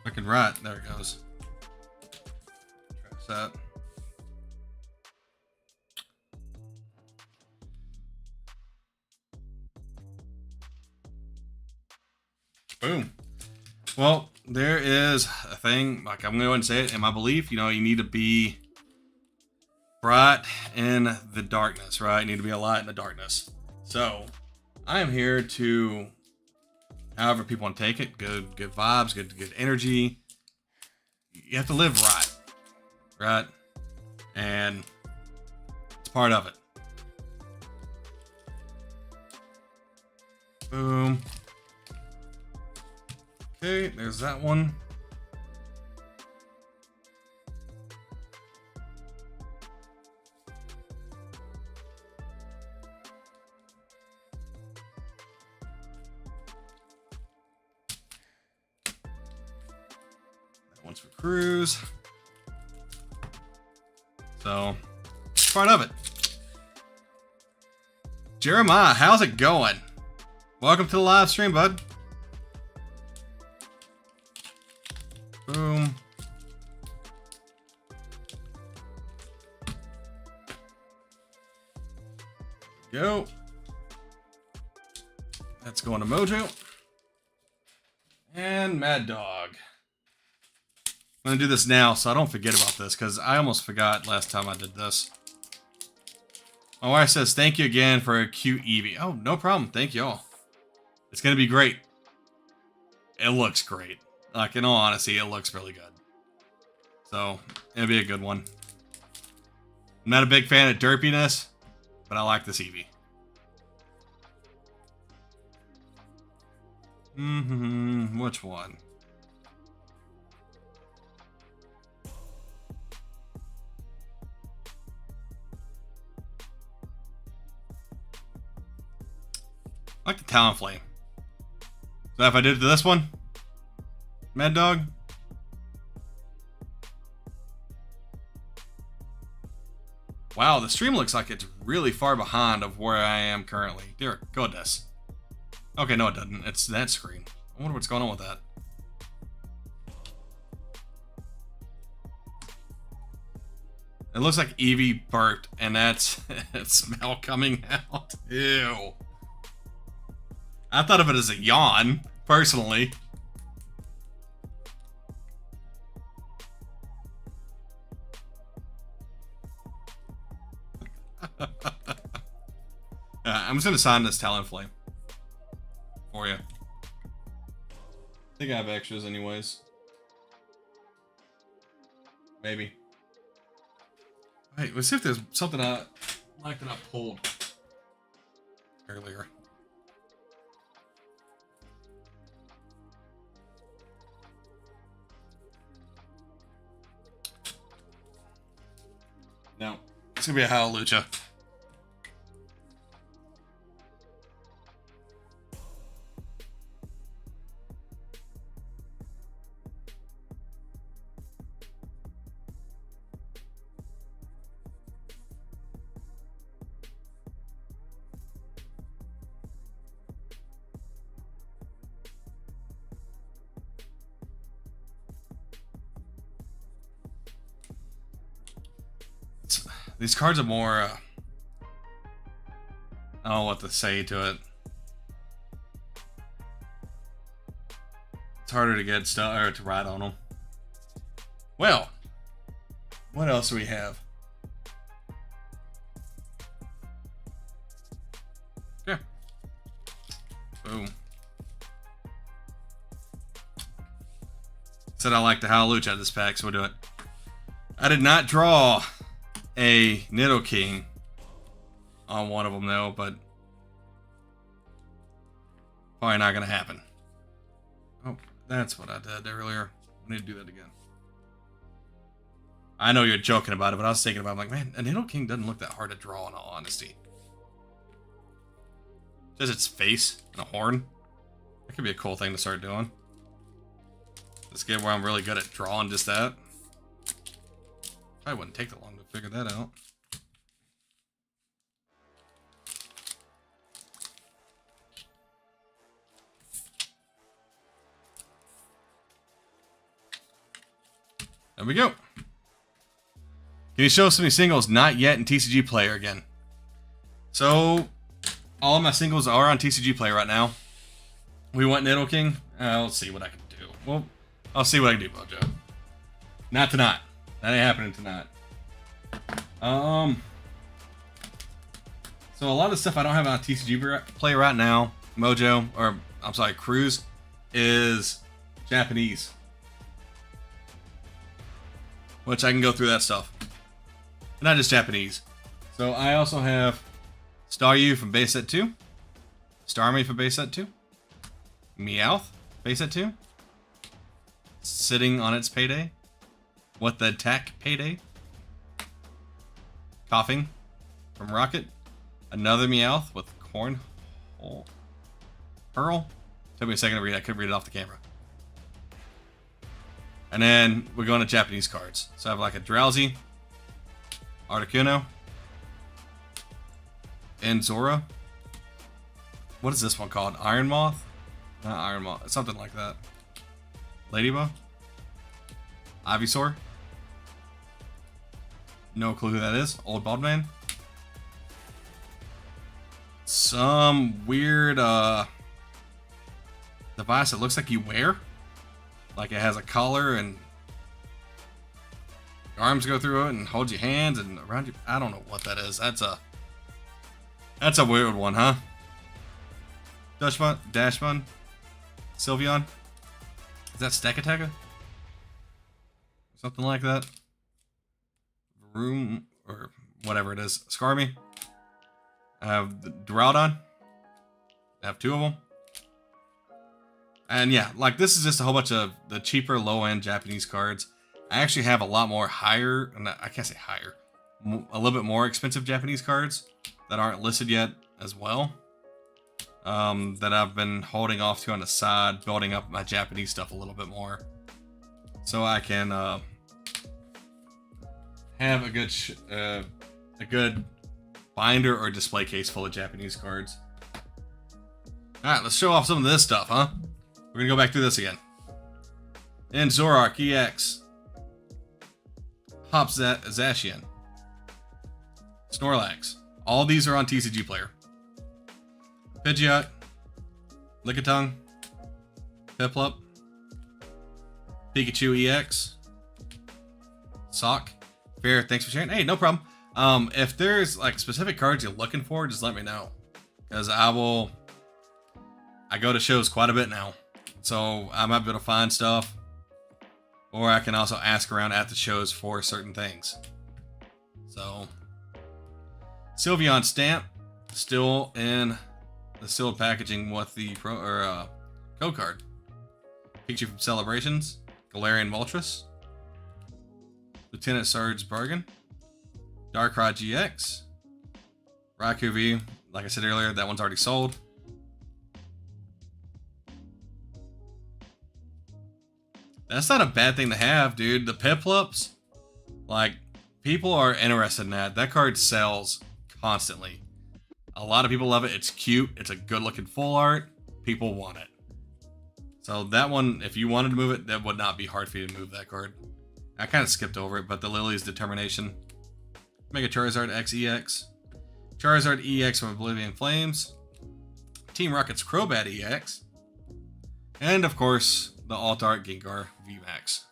Looking right. There it goes. Trash that. Boom. Well, there is a thing, like I'm going to go and say it, in my belief, you know, you need to be bright in the darkness, right? You need to be a light in the darkness. So, I am here to, however people want to take it, good vibes, good energy. You have to live right, right? And part of it. Boom. Okay, there's that one. That one's for Cruz. So, part of it. Jeremiah, how's it going? Welcome to the live stream, bud. Boom. Go. That's going to Mojo. And Mad Dog. I'm going to do this now so I don't forget about this, because I almost forgot last time I did this. My wife says, thank you again for a cute Eevee. Oh, no problem. Thank y'all. It's going to be great. It looks great. Like, in all honesty, it looks really good. So, it'll be a good one. I'm not a big fan of derpiness, but I like this Eevee. Which one? I like the Talonflame. So if I did it to this one, Mad Dog. Wow, the stream looks like it's really far behind of where I am currently. Dear goodness. Okay, no it doesn't. It's that screen. I wonder what's going on with that. It looks like Eevee burped, and that's smell coming out. Ew. I thought of it as a yawn, personally. I'm just going to sign this Talonflame for you. I think I have extras anyways. Maybe. Wait, let's see if there's something I like that I pulled earlier. No, it's gonna be a Howlucha. These cards are more, I don't know what to say to it. It's harder to get stuff, or to ride on them. Well, what else do we have? Yeah. Boom. Said I like the Howlucha out of this pack, so we'll do it. I did not draw a Nidoking on one of them though, but probably not gonna happen. Oh, that's what I did earlier. I need to do that again. I know you're joking about it, but I was thinking about it. I'm like, man, a Nidoking doesn't look that hard to draw in all honesty. Just its face and a horn. That could be a cool thing to start doing. Let's get where I'm really good at drawing just that. Probably wouldn't take that long to figure that out. There we go. Can you show us any singles not yet in TCG Player again? So, all of my singles are on TCG Player right now. We want Nidoking. Let's see what I can do. Well, I'll see what I can do, Mojo. Not tonight. That ain't happening tonight. So a lot of stuff I don't have on TCG Play right now, Mojo, or I'm sorry, Cruz, is Japanese. Which I can go through that stuff. Not just Japanese. So So I also have Staryu from base set 2. Starmie from base set 2. Meowth, base set 2. Sitting on its payday. What the attack payday. Coughing from Rocket. Another Meowth with Corn Hole. Pearl. Took me a second to read. I couldn't read it off the camera. And then we're going to Japanese cards. So I have like a Drowsy, Articuno, and Zora. What is this one called? Iron Moth? Not Iron Moth. Something like that. Ladybug? Ivysaur? No clue who that is. Old Bald Man? Some weird device that looks like you wear. Like it has a collar and your arms go through it and hold your hands and around you. I don't know what that is. That's a weird one, huh? Dashbun? Sylveon? Is that Stakataka? Something like that. Room or whatever it is. Skarmy. I have the Duraludon. I have 2 of them. And yeah, like this is just a whole bunch of the cheaper low-end Japanese cards. I actually have a lot more higher, I can't say higher, a little bit more expensive Japanese cards that aren't listed yet as well. That I've been holding off to on the side, building up my Japanese stuff a little bit more. So I can have a good binder or display case full of Japanese cards. Alright, let's show off some of this stuff, huh? We're gonna go back through this again. And Zoroark EX. Hop Zacian. Snorlax. All these are on TCG Player. Pidgeot. Lickitung. Piplup. Pikachu EX. Sock. Fair, thanks for sharing. Hey, no problem. If there's like specific cards you're looking for, just let me know. Because I go to shows quite a bit now. So I might be able to find stuff. Or I can also ask around at the shows for certain things. So Sylveon stamp. Still in the sealed packaging with the code card. Pikachu from Celebrations. Galarian Moltres. Lieutenant Surge Bargain. Darkrai GX. Raikou V. Like I said earlier, that one's already sold. That's not a bad thing to have, dude. The Piplups, like, people are interested in that. That card sells constantly. A lot of people love it. It's cute. It's a good looking full art. People want it. So that one, if you wanted to move it, that would not be hard for you to move that card. I kind of skipped over it, but the Lily's Determination. Mega Charizard XEX. Charizard EX from Oblivion Flames. Team Rocket's Crobat EX. And of course, the Alt Art Gengar VMAX.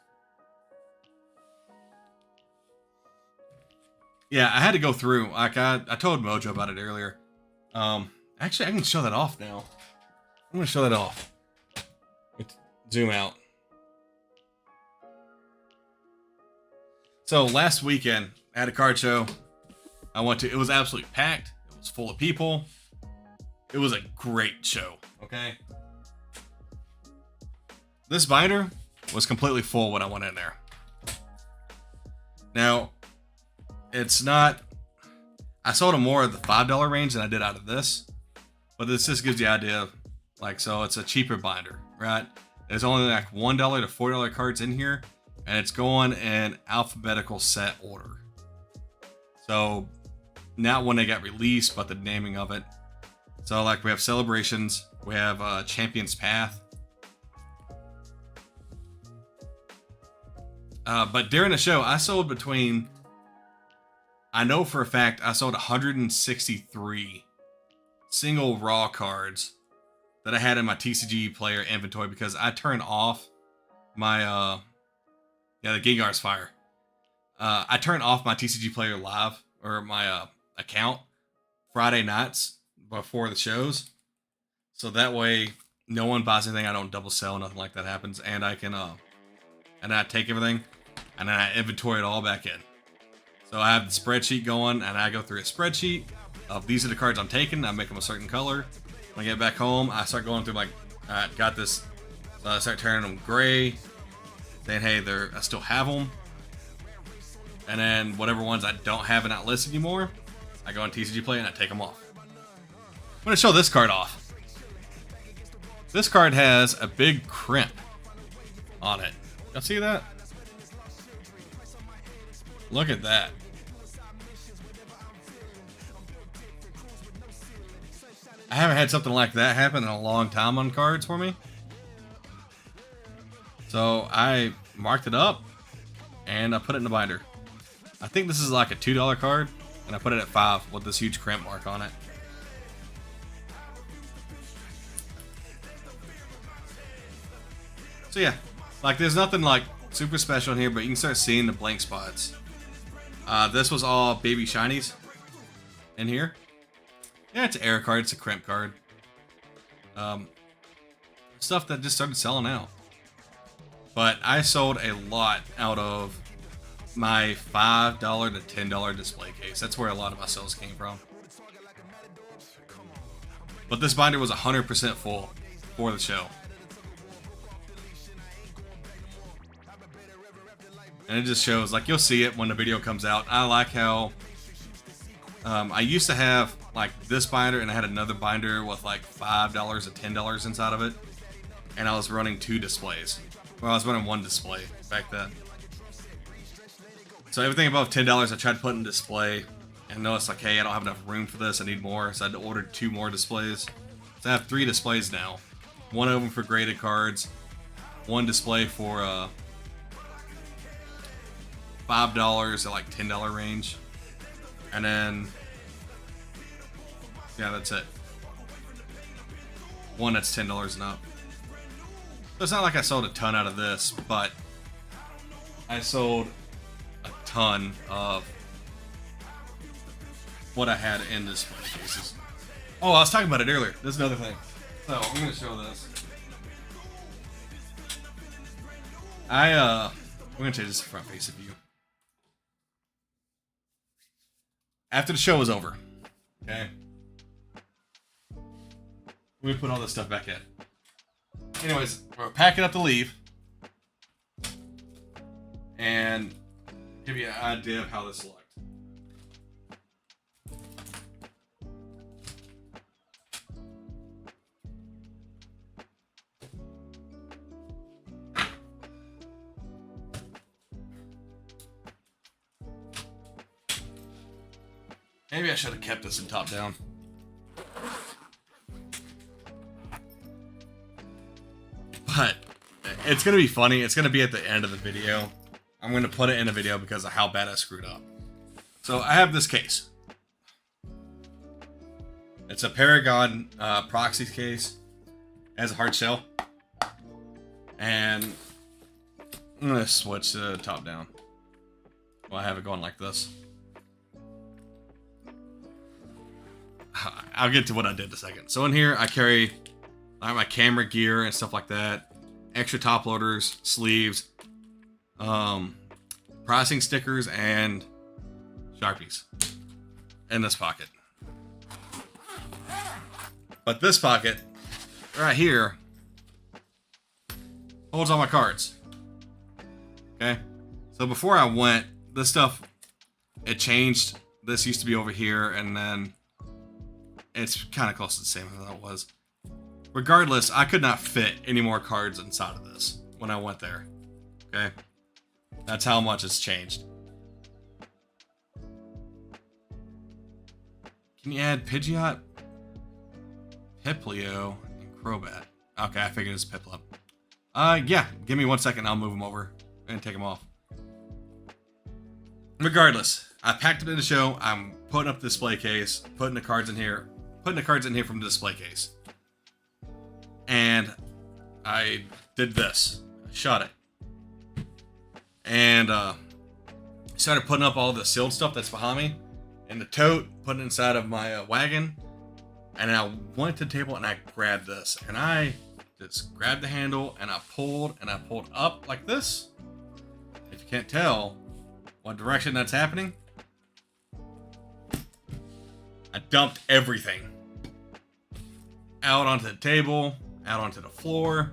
Yeah, I had to go through. Like I told Mojo about it earlier. Actually, I can show that off now. I'm gonna show that off. Let's zoom out. So last weekend, I had a card show. I went to. It was absolutely packed. It was full of people. It was a great show. Okay. This binder was completely full when I went in there. Now, it's not. I sold them more of the $5 range than I did out of this, but this just gives you the idea. Like, so it's a cheaper binder, right? There's only like $1 to $4 cards in here, and it's going in alphabetical set order. So, not when they got released, but the naming of it. So, like, we have Celebrations, we have Champion's Path. But during the show, I sold between. I know for a fact I sold 163 single raw cards that I had in my TCG Player inventory because I turned off my the Gengar's Fire. I turned off my TCG Player Live or my account Friday nights before the shows, so that way no one buys anything. I don't double sell, nothing like that happens, and I can and I take everything and then I inventory it all back in. So I have the spreadsheet going, and I go through a spreadsheet of these are the cards I'm taking. I make them a certain color. When I get back home, I start going through like, I got this. So I start turning them gray, saying, hey, I still have them. And then whatever ones I don't have in that list anymore, I go on TCG Play and I take them off. I'm going to show this card off. This card has a big crimp on it. Y'all see that? Look at that. I haven't had something like that happen in a long time on cards for me. So I marked it up and I put it in the binder. I think this is like a $2 card, and I put it at 5 with this huge crimp mark on it. So yeah, like there's nothing like super special in here, but you can start seeing the blank spots. This was all baby shinies in here. Yeah, it's an error card, it's a crimp card. Stuff that just started selling out. But I sold a lot out of my $5 to $10 display case. That's where a lot of my sales came from. But this binder was 100% full for the show. And it just shows, like, you'll see it when the video comes out. I like how I used to have like this binder, and I had another binder with like $5 or $10 inside of it, and I was running 2 displays. Well, I was running 1 display back then. So everything above $10 I tried to put in display, and noticed like, hey, I don't have enough room for this, I need more, so I had to order 2 more displays. So I have 3 displays now. 1 of them for graded cards, 1 display for $5 to like $10 range, and then yeah, that's it. 1 that's $10 and up. So it's not like I sold a ton out of this, but I sold a ton of what I had in display cases. Oh, I was talking about it earlier. There's another thing. So I'm gonna show this. We're gonna change this front face view. After the show was over, okay, we put all this stuff back in. Anyways, we're packing up to leave, and give you an idea of how this looked. Maybe I should have kept this in top down. But it's going to be funny. It's going to be at the end of the video. I'm going to put it in a video because of how bad I screwed up. So I have this case. It's a Paragon Proxy case. It has a hard shell. And I'm going to switch to top down. Well, I have it going like this. I'll get to what I did in a second. So in here, I carry my camera gear and stuff like that. Extra top loaders, sleeves, pricing stickers, and Sharpies in this pocket. But this pocket right here holds all my cards. Okay? So before I went, this stuff, it changed. This used to be over here, and then it's kind of close to the same as it was. Regardless, I could not fit any more cards inside of this when I went there. Okay? That's how much it's changed. Can you add Pidgeot, Piplio, and Crobat? Okay, I figured it's Piplup. Yeah, give me 1 second, I'll move them over and take them off. Regardless, I packed it in the show. I'm putting up the display case, putting the cards in here from the display case. And I did this. I shot it. And started putting up all the sealed stuff that's behind me in the tote, putting it inside of my wagon. And I went to the table and I grabbed this. And I just grabbed the handle and I pulled up like this. If you can't tell what direction that's happening, I dumped everything out onto the table, out onto the floor.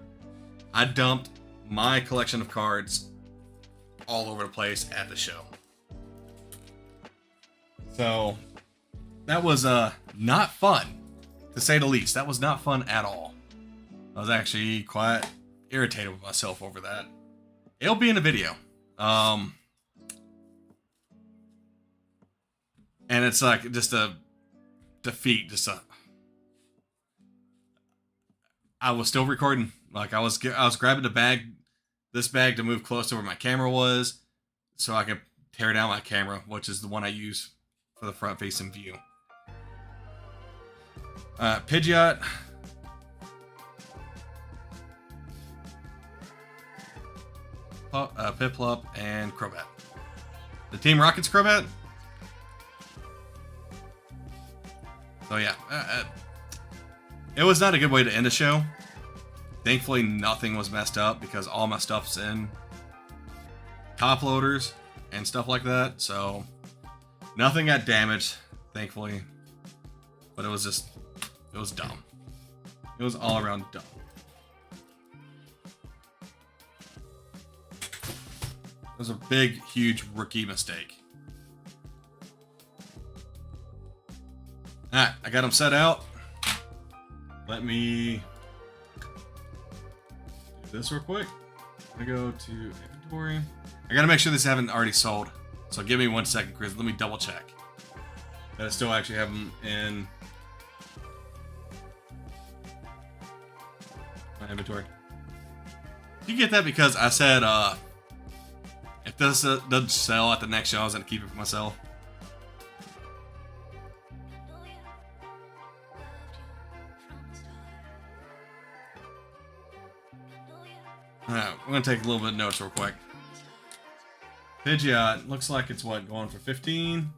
I dumped my collection of cards all over the place at the show. So that was not fun, to say the least. That was not fun at all. I was actually quite irritated with myself over that. It'll be in the video. And it's like just a defeat. I was still recording. Like I was grabbing this bag to move close to where my camera was, so I could tear down my camera, which is the one I use for the front facing view. Pidgeot. Piplup, and Crobat. The Team Rocket's Crobat. So yeah, it was not a good way to end a show. Thankfully, nothing was messed up because all my stuff's in top loaders and stuff like that. So nothing got damaged, thankfully. But it was dumb. It was all around dumb. It was a big, huge rookie mistake. Alright, I got them set out. Let me do this real quick. I'm gonna go to inventory. I gotta make sure these haven't already sold. So give me 1 second, Chris. Let me double check that I still actually have them in my inventory. You get that because I said, if this doesn't sell at the next show, I was gonna keep it for myself. Alright, we're gonna take a little bit of notes real quick. Pidgeot, looks like it's what, going for 15?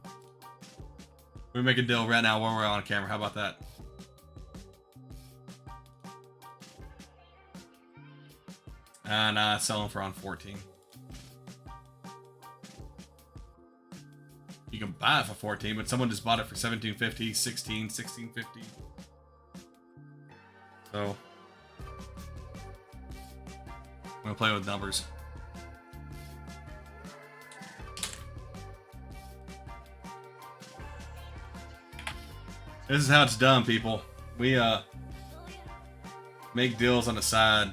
We make a deal right now while we're on camera. How about that? Nah, selling for on 14. You can buy it for 14, but someone just bought it for 17.50, 16, 16.50. So I'm gonna play with numbers. This is how it's done, people. We make deals on the side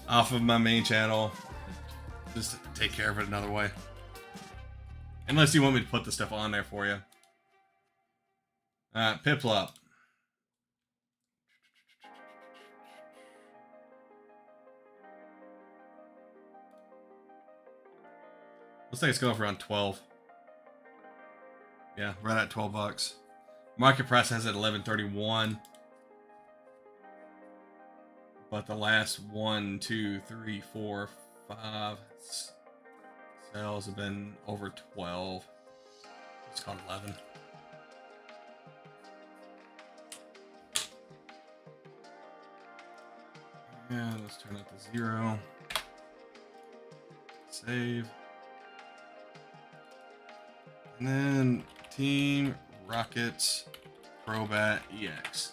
off of my main channel. Just take care of it another way. Unless you want me to put the stuff on there for you. Piplup. Looks like it's going for around 12. Yeah, right at 12 bucks. Market price has it at 11.31. But the last 1, 2, 3, 4, 5 sales have been over 12. It's called 11. Yeah, let's turn it to 0. Save. And then Team Rockets Crobat EX.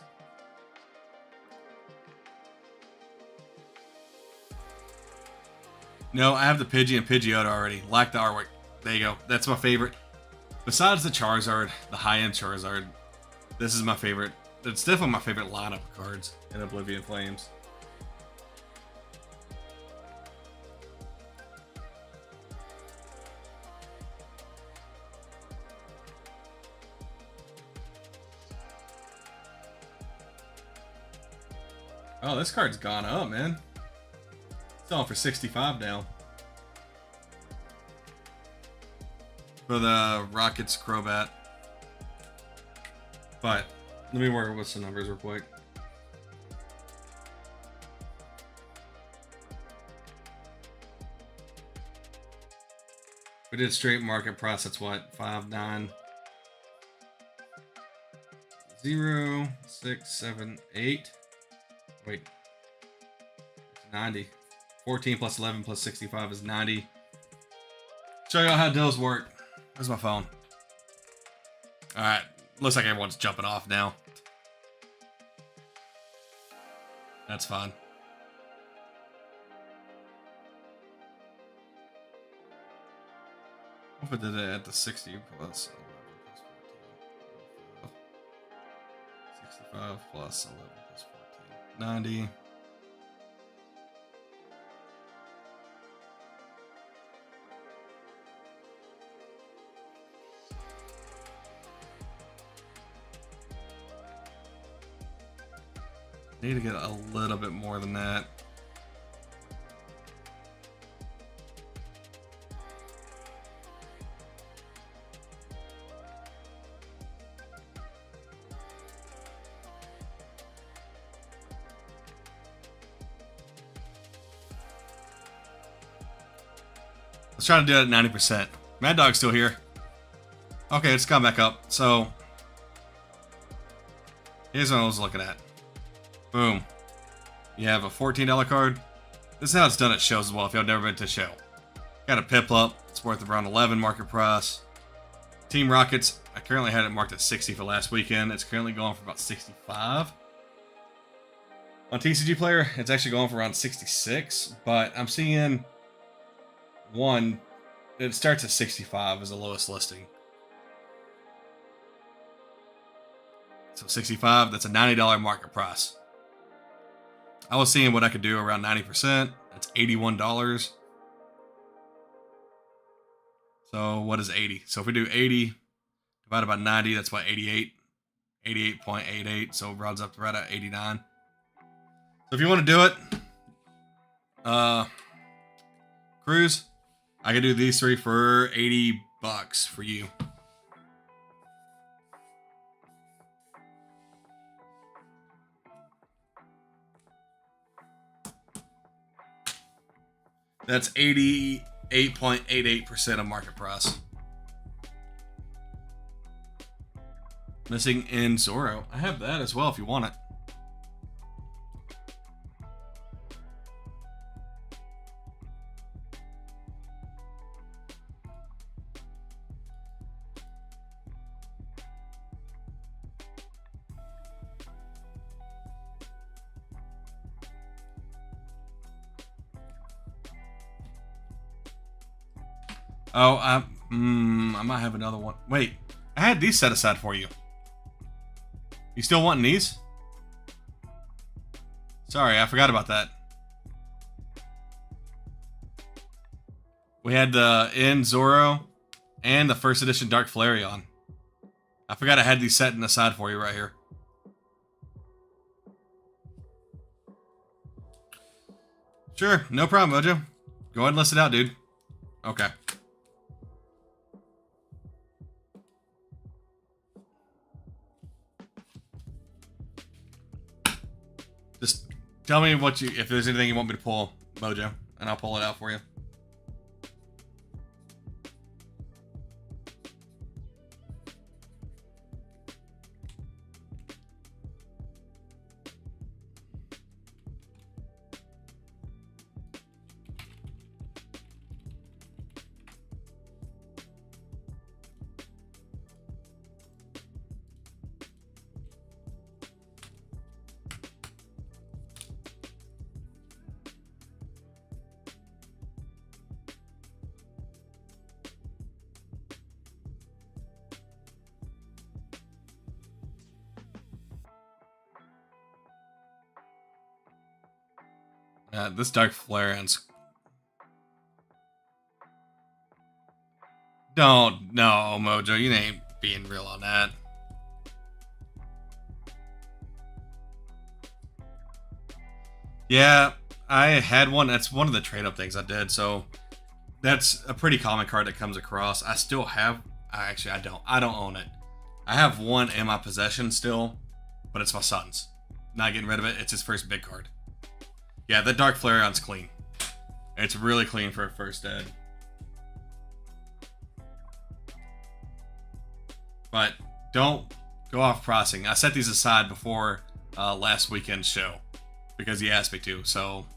No, I have the Pidgey and Pidgeotto already. Like the artwork. There you go. That's my favorite. Besides the Charizard, the high-end Charizard, this is my favorite. It's definitely my favorite lineup of cards in Oblivion Flames. Oh, this card's gone up, man. It's on for 65 now. For the Rockets Crobat. But let me work with some numbers real quick. We did straight market price, that's what? 5.9 0 6 7 8. Wait. 90. 14 plus 11 plus 65 is 90. Show y'all how deals work. Where's my phone? Alright, looks like everyone's jumping off now. That's fine. What if I did it at the 60 plus 11 plus 14? 65 plus 11 plus 14. 90. Need to get a little bit more than that. Let's try to do it at 90%. Mad Dog's still here. Okay, it's gone back up. So, here's what I was looking at. Boom. You have a $14 card. This is how it's done at shows as well, if y'all never been to a show. Got a Piplup. It's worth around 11 market price. Team Rockets. I currently had it marked at 60 for last weekend. It's currently going for about 65. On TCG Player, it's actually going for around 66, but I'm seeing one, it starts at 65 as the lowest listing. So 65, that's a $90 market price. I was seeing what I could do around 90%. That's $81. So what is 80? So if we do 80 divided by 90, that's what, 88? 88.88, so it rounds up to right at 89. So if you want to do it, Cruz, I could do these three for $80 for you. That's 88.88% of market price. Missing in Zoro. I have that as well if you want it. Oh, I might have another one. Wait, I had these set aside for you. You still wanting these? Sorry, I forgot about that. We had the in Zoro and the first edition Dark Flareon. I forgot I had these set aside for you right here. Sure, no problem, Mojo. Go ahead and list it out, dude. Okay. Just tell me what you, if there's anything you want me to pull, Mojo, and I'll pull it out for you. This Dark Flareon's... Don't, no, Mojo, you ain't being real on that. Yeah, I had one. That's one of the trade-up things I did, so that's a pretty common card that comes across. I still have... Actually, I don't. I don't own it. I have one in my possession still, but it's my son's. Not getting rid of it. It's his first big card. Yeah, the Dark Flareon's clean. It's really clean for a first ed. But don't go off pricing. I set these aside before last weekend's show because he asked me to. So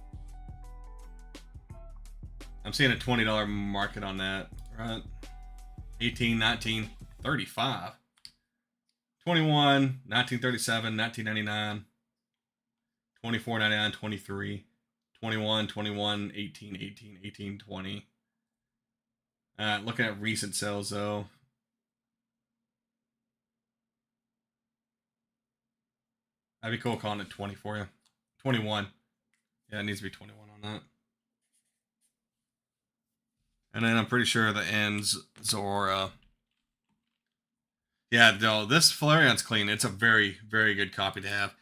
I'm seeing a $20 market on that, right? 18, 19, 35. 21, 1937, 1999, 24, 99, 23, 21, 21, 18, 18, 18, 20. Looking at recent sales though. That'd be cool calling it 20 for you. 21. Yeah, it needs to be 21 on that. And then I'm pretty sure the ends Zora. Yeah, no, this Flareon's clean. It's a very, very good copy to have.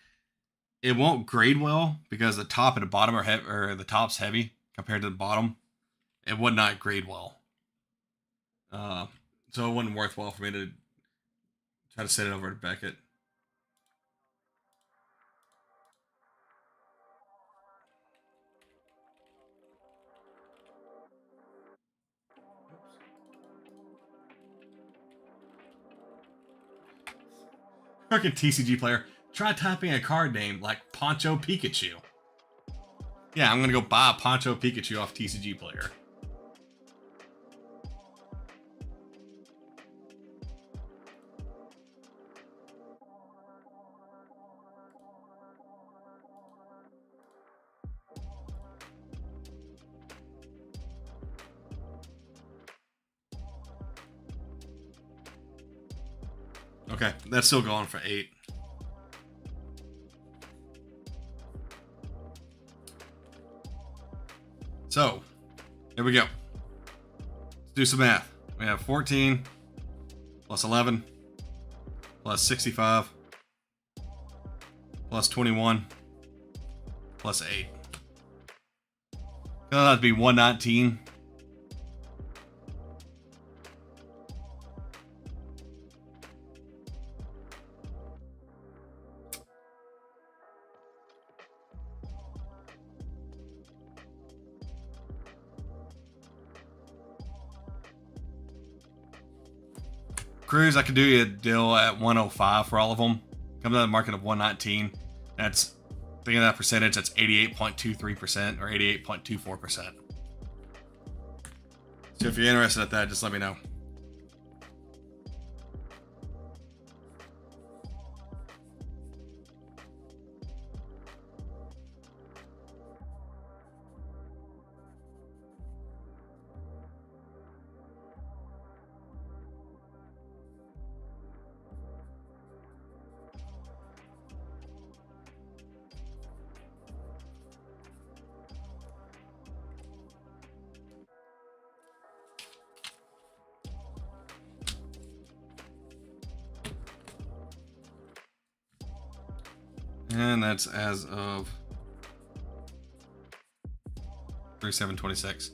It won't grade well because the top and the bottom are heavy, or the top's heavy compared to the bottom. It would not grade well. So it wasn't worthwhile for me to try to send it over to Beckett. Freaking TCG player. Try typing a card name like Poncho Pikachu. Yeah, I'm gonna go buy a Poncho Pikachu off TCG player. Okay, that's still going for 8. So, here we go. Let's do some math. We have 14 plus 11 plus 65 plus 21 plus 8. That'd be 119. Cruise, I could do you a deal at 105 for all of them. Comes out of the market of 119. That's, thinking of that percentage, that's 88.23% or 88.24%. So if you're interested at that, just let me know. And that's as of 3/7/26.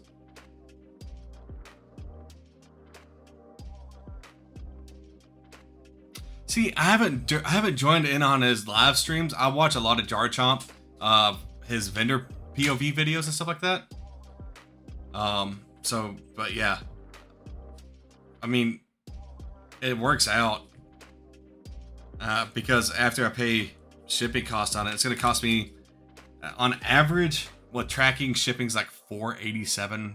See, I haven't joined in on his live streams. I watch a lot of Jar Chomp, his vendor POV videos and stuff like that. But yeah, I mean, it works out because after I pay shipping cost on it, it's going to cost me on average, what tracking shipping's like $487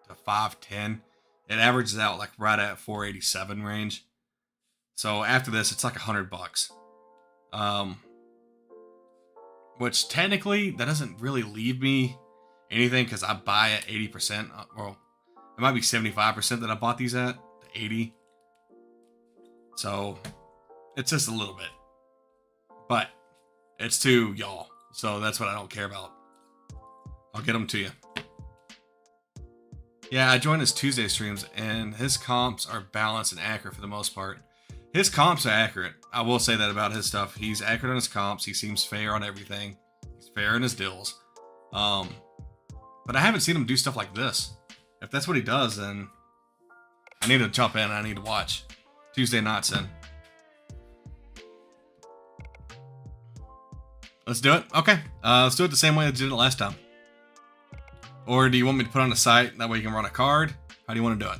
to $510. It averages out like right at $487 range. So after this, it's like $100. Which technically that doesn't really leave me anything because I buy at 80%. Well, it might be 75% that I bought these at 80. So it's just a little bit, but it's to y'all. So that's what I don't care about. I'll get them to you. Yeah, I joined his Tuesday streams and his comps are balanced and accurate for the most part. His comps are accurate. I will say that about his stuff. He's accurate on his comps. He seems fair on everything. He's fair in his deals. But I haven't seen him do stuff like this. If that's what he does, then I need to jump in. I need to watch. Tuesday nights in. Let's do it. Okay. Let's do it the same way I did it last time. Or do you want me to put on a site? That way you can run a card? How do you want to do it?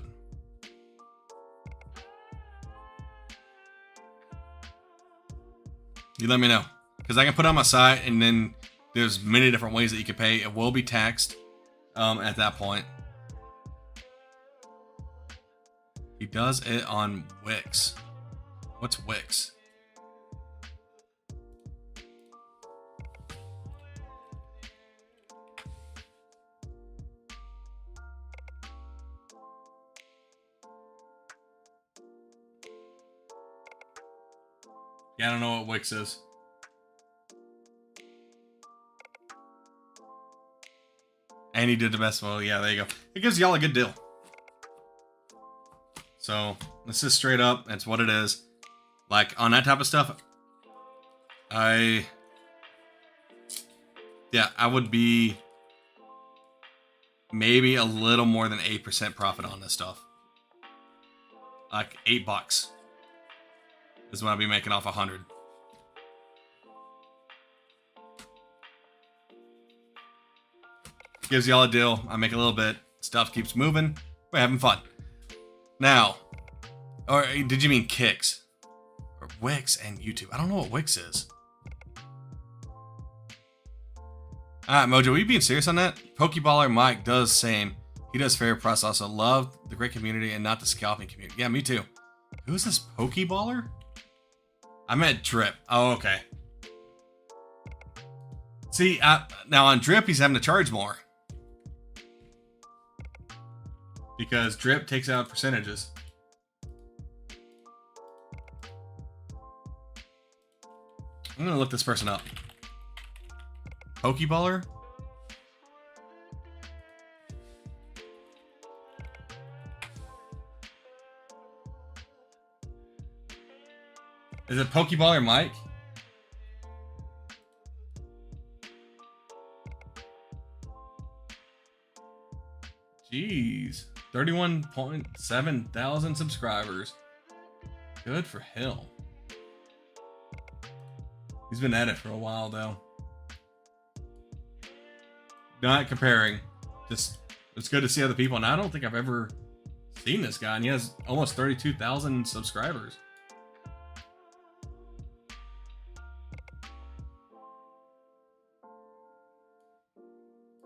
You let me know. Because I can put on my site and then there's many different ways that you can pay. It will be taxed at that point. He does it on Wix. What's Wix? Yeah, I don't know what Wix is. And he did the best. Well, yeah, there you go. It gives y'all a good deal. So this is straight up. That's what it is. Like on that type of stuff, I would be maybe a little more than 8% profit on this stuff. Like $8 is what I'd be making off 100. Gives y'all a deal. I make a little bit. Stuff keeps moving. We're having fun. Now, or did you mean Kicks? Or Wix and YouTube? I don't know what Wix is. Alright, Mojo, are you being serious on that? Pokeballer Mike does same. He does fair price also. Love the great community and not the scalping community. Yeah, me too. Who's this Pokeballer? I meant Drip. Oh, okay. See, now on Drip, he's having to charge more. Because Drip takes out percentages. I'm gonna look this person up. Pokeballer? Is it Pokeballer Mike? Jeez. 31.7 thousand subscribers. Good for him. He's been at it for a while though. Not comparing. Just, it's good to see other people. And I don't think I've ever seen this guy. And he has almost 32,000 subscribers.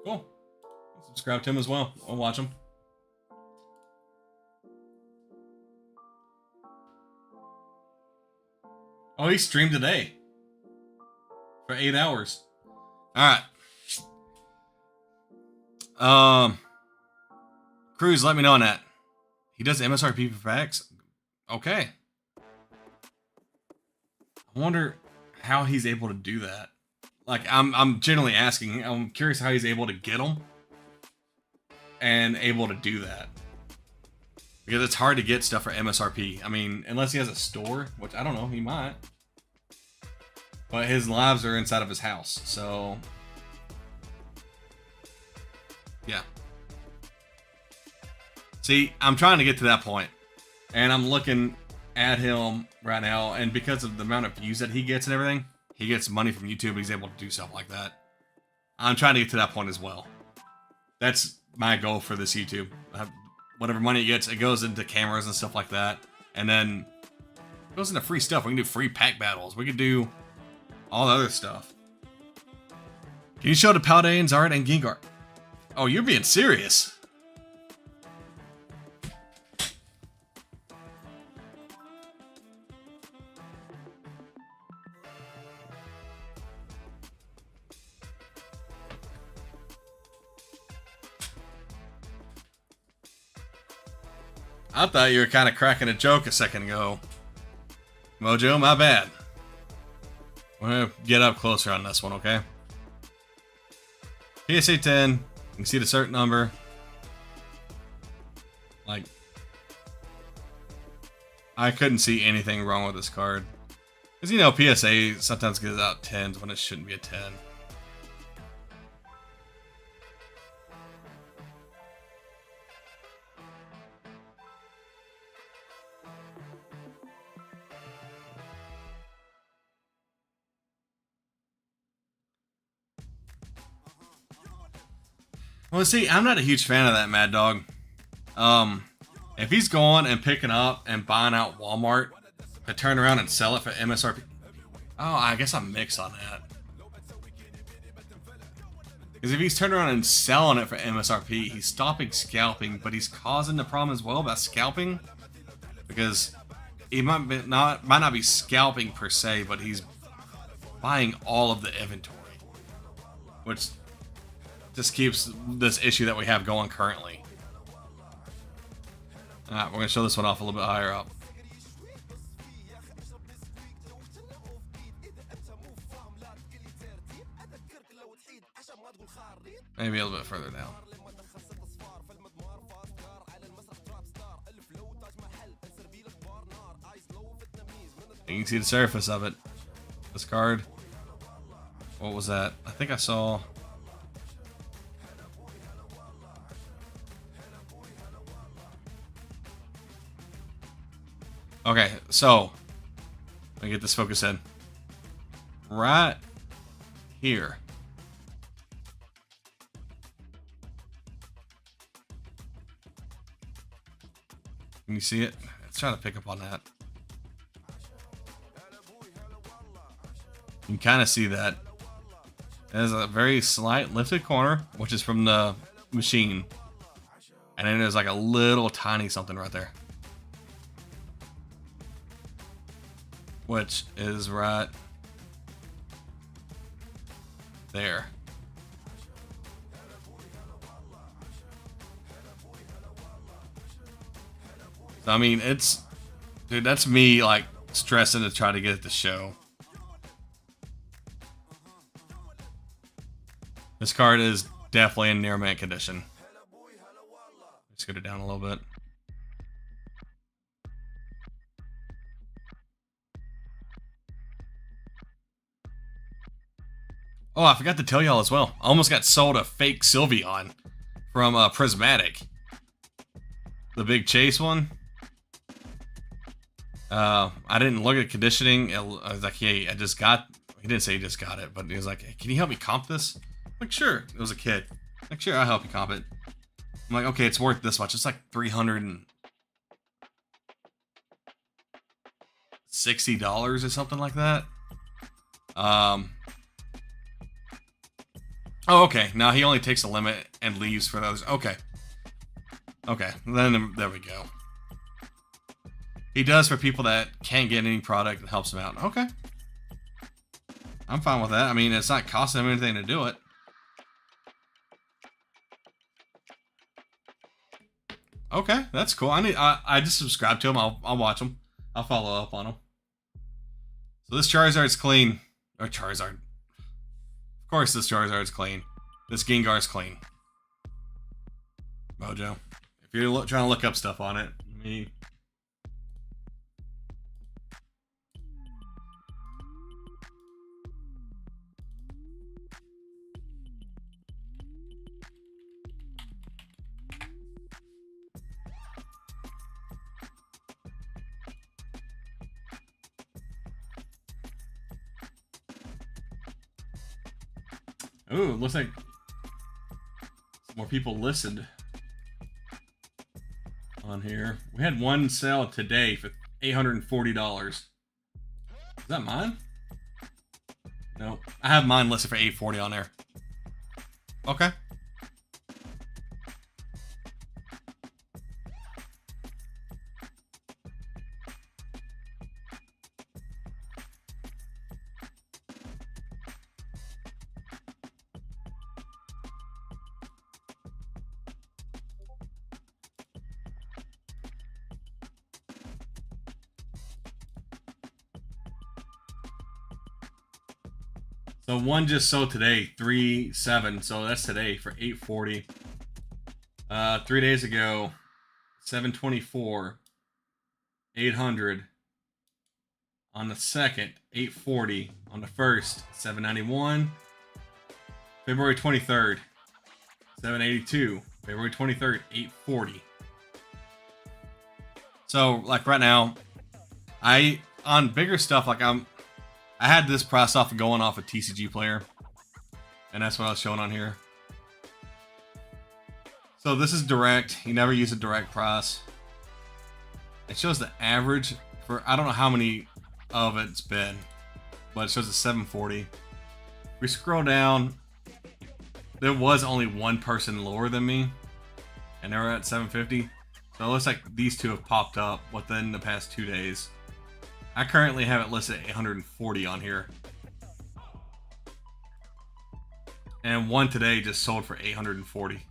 Cool. Subscribe to him as well. I'll watch him. Oh, he streamed today. For 8 hours. Alright. Cruz, let me know on that. He does MSRP for packs? Okay. I wonder how he's able to do that. Like, I'm generally asking. I'm curious how he's able to get them. And able to do that. Because it's hard to get stuff for MSRP. I mean, unless he has a store, which I don't know, he might. But his lives are inside of his house, so... yeah. See, I'm trying to get to that point. And I'm looking at him right now, and because of the amount of views that he gets and everything, he gets money from YouTube, and he's able to do stuff like that. I'm trying to get to that point as well. That's my goal for this YouTube. Whatever money it gets, it goes into cameras and stuff like that. And then it goes into free stuff. We can do free pack battles. We could do all the other stuff. Can you show the Paldean, Zard, and Gengar? Oh, you're being serious. I thought you were kind of cracking a joke a second ago. Mojo, my bad. We're going to get up closer on this one, okay? PSA 10. You can see the cert number. Like, I couldn't see anything wrong with this card. Because, you know, PSA sometimes gives out 10s when it shouldn't be a 10. Well, see, I'm not a huge fan of that Mad Dog. If he's going and picking up and buying out Walmart to turn around and sell it for MSRP... oh, I guess I'm mixed on that. Because if he's turning around and selling it for MSRP, he's stopping scalping, but he's causing the problem as well by scalping. Because he might not be scalping per se, but he's buying all of the inventory. Which just keeps this issue that we have going currently. Alright, we're going to show this one off a little bit higher up. Maybe a little bit further down. You can see the surface of it. This card. What was that? I think I saw. Okay, so let me get this focus in. Right here. Can you see it? Let's try to pick up on that. You can kind of see that. There's a very slight lifted corner, which is from the machine. And then there's like a little tiny something right there. Which is right there. So, I mean, it's... Dude, that's me, like, stressing to try to get it to show. This card is definitely in near mint condition. Let's get it down a little bit. Oh, I forgot to tell y'all as well. I almost got sold a fake Sylveon from Prismatic. The big chase one. I didn't look at conditioning. I was like, hey, I just got... He didn't say he just got it, but he was like, hey, can you help me comp this? I'm like, sure. It was a kid. Like, sure, I'll help you comp it. I'm like, okay, it's worth this much. It's like $360 or something like that. Oh, okay. Now he only takes a limit and leaves for those. Okay. Okay. Then there we go. He does for people that can't get any product and helps them out. Okay. I'm fine with that. I mean, it's not costing him anything to do it. Okay, that's cool. I just subscribe to him. I'll watch him. I'll follow up on him. So this Charizard's clean. Or Charizard. Of course this Charizard's clean. This Gengar's clean. Mojo. If you're trying to look up stuff on it, me. Ooh, looks like more people listened on here. We had one sale today for $840. Is that mine? No, I have mine listed for $840 on there. Okay. So one just sold today, 3/7. So that's today for $840. 3 days ago, $724, $800. On the second, $840. On the first, $791. February 23rd, $782. February 23rd, $840. So like right now, on bigger stuff, like I had this price off going off a TCG player, and that's what I was showing on here. So this is direct. You never use a direct price. It shows the average for, I don't know how many of it's been, but it shows a 740. We scroll down, there was only one person lower than me, and they were at 750. So it looks like these two have popped up within the past 2 days. I currently have it listed at 840 on here. And one today just sold for 840.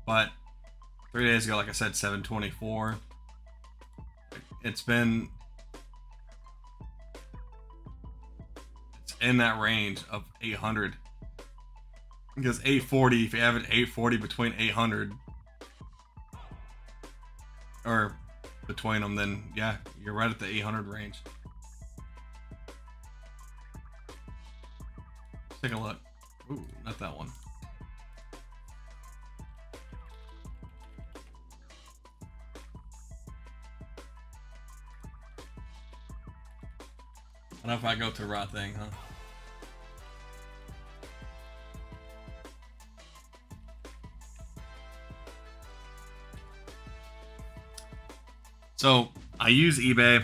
But 3 days ago, like I said, 724. It's in that range of 800. Because 840, if you average 840 between 800 or between them, then yeah, you're right at the 800 range. Let's take a look. Ooh, not that one. I don't know if I go to the right thing, huh? So I use eBay,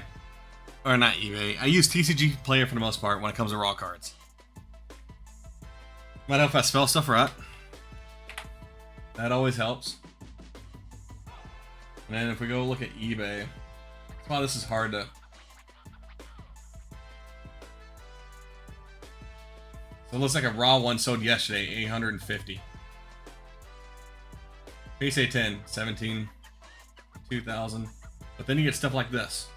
or not eBay. I use TCG Player for the most part when it comes to raw cards. Might help if I spell stuff right. That always helps. And then if we go look at eBay, that's why this is hard to. So it looks like a raw one sold yesterday, 850. PSA 10, 17, 2,000. But then you get stuff like this.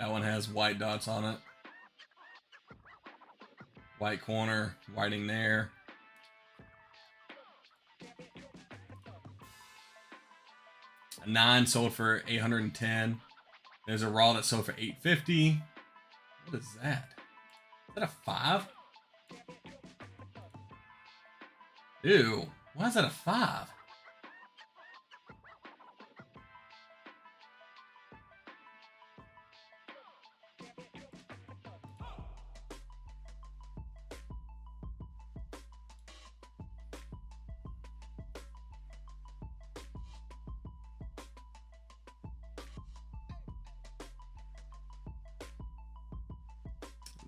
That one has white dots on it. White corner, whiting there. A 9 sold for 810. There's a raw that sold for 850. What is that? Is that a 5? Ew. Why is that a 5?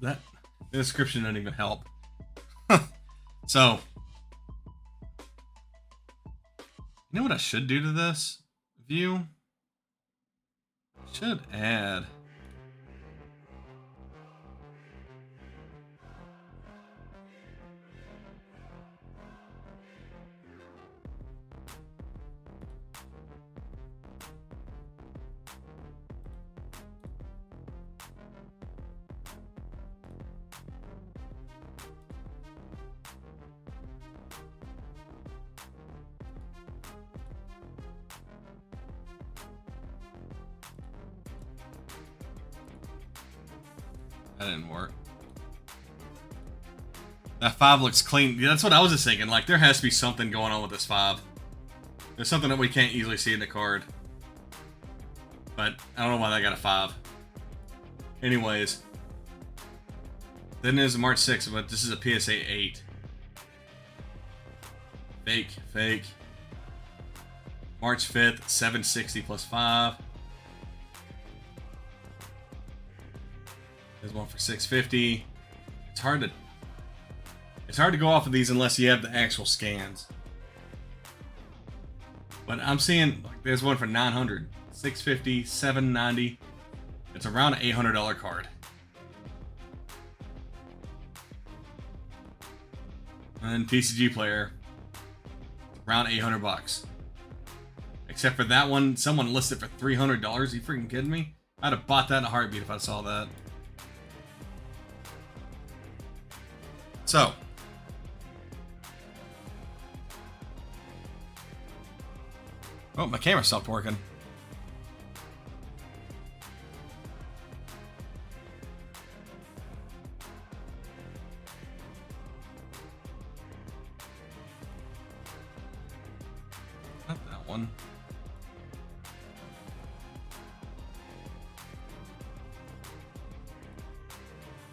That the description doesn't even help. So, you know what I should do to this view? I should add. That didn't work. That 5 looks clean. Yeah, that's what I was just thinking. Like, there has to be something going on with this 5. There's something that we can't easily see in the card. But I don't know why that got a 5. Anyways. Then there's a March 6th, but this is a PSA 8. Fake, fake. March 5th, 760 plus 5. There's one for 650. It's hard to go off of these unless you have the actual scans. But I'm seeing like there's one for 900, 650, 790. It's around an $800 card. And then TCG Player, around 800 bucks. Except for that one, someone listed for $300. Are you freaking kidding me? I'd have bought that in a heartbeat if I saw that. So, oh, my camera stopped working. Not that one.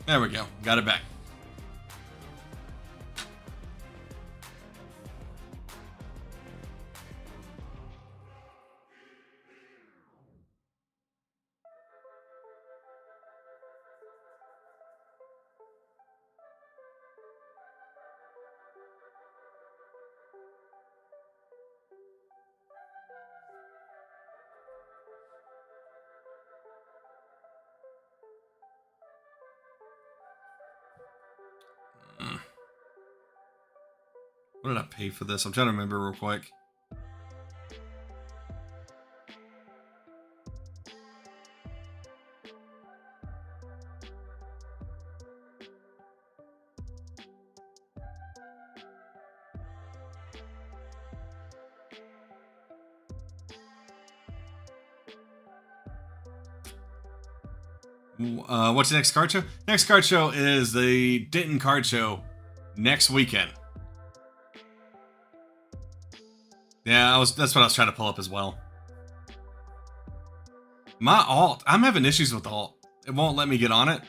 There we go. Got it back. What did I pay for this? I'm trying to remember real quick. What's the next card show? Next card show is the Denton Card Show next weekend. Yeah, that's what I was trying to pull up as well. My alt, I'm having issues with the alt. It won't let me get on it.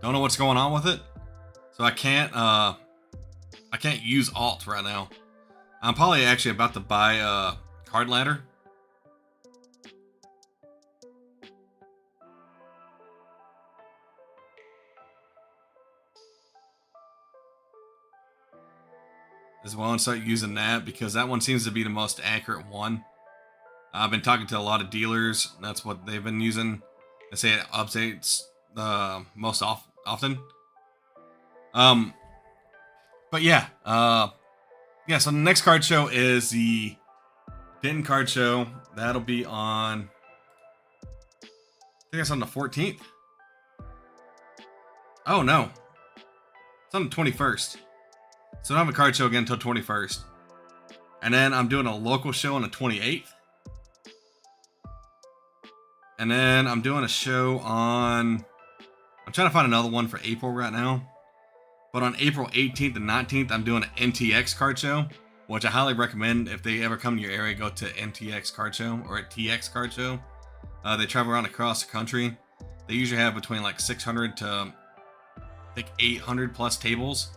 Don't know what's going on with it. So I can't use alt right now. I'm probably actually about to buy Card Ladder. As well, and start using that because that one seems to be the most accurate one. I've been talking to a lot of dealers. That's what they've been using. They say it updates most often. But yeah, yeah. So the next card show is the Denton Card Show. That'll be on. I think it's on the 14th. Oh no, it's on the 21st. So I don't have a card show again until 21st. And then I'm doing a local show on the 28th. And then I'm doing a show on... I'm trying to find another one for April right now. But on April 18th and 19th, I'm doing an NTX card show. Which I highly recommend if they ever come to your area, go to NTX card show or a TX card show. They travel around across the country. They usually have between like 600 to I think 800 plus tables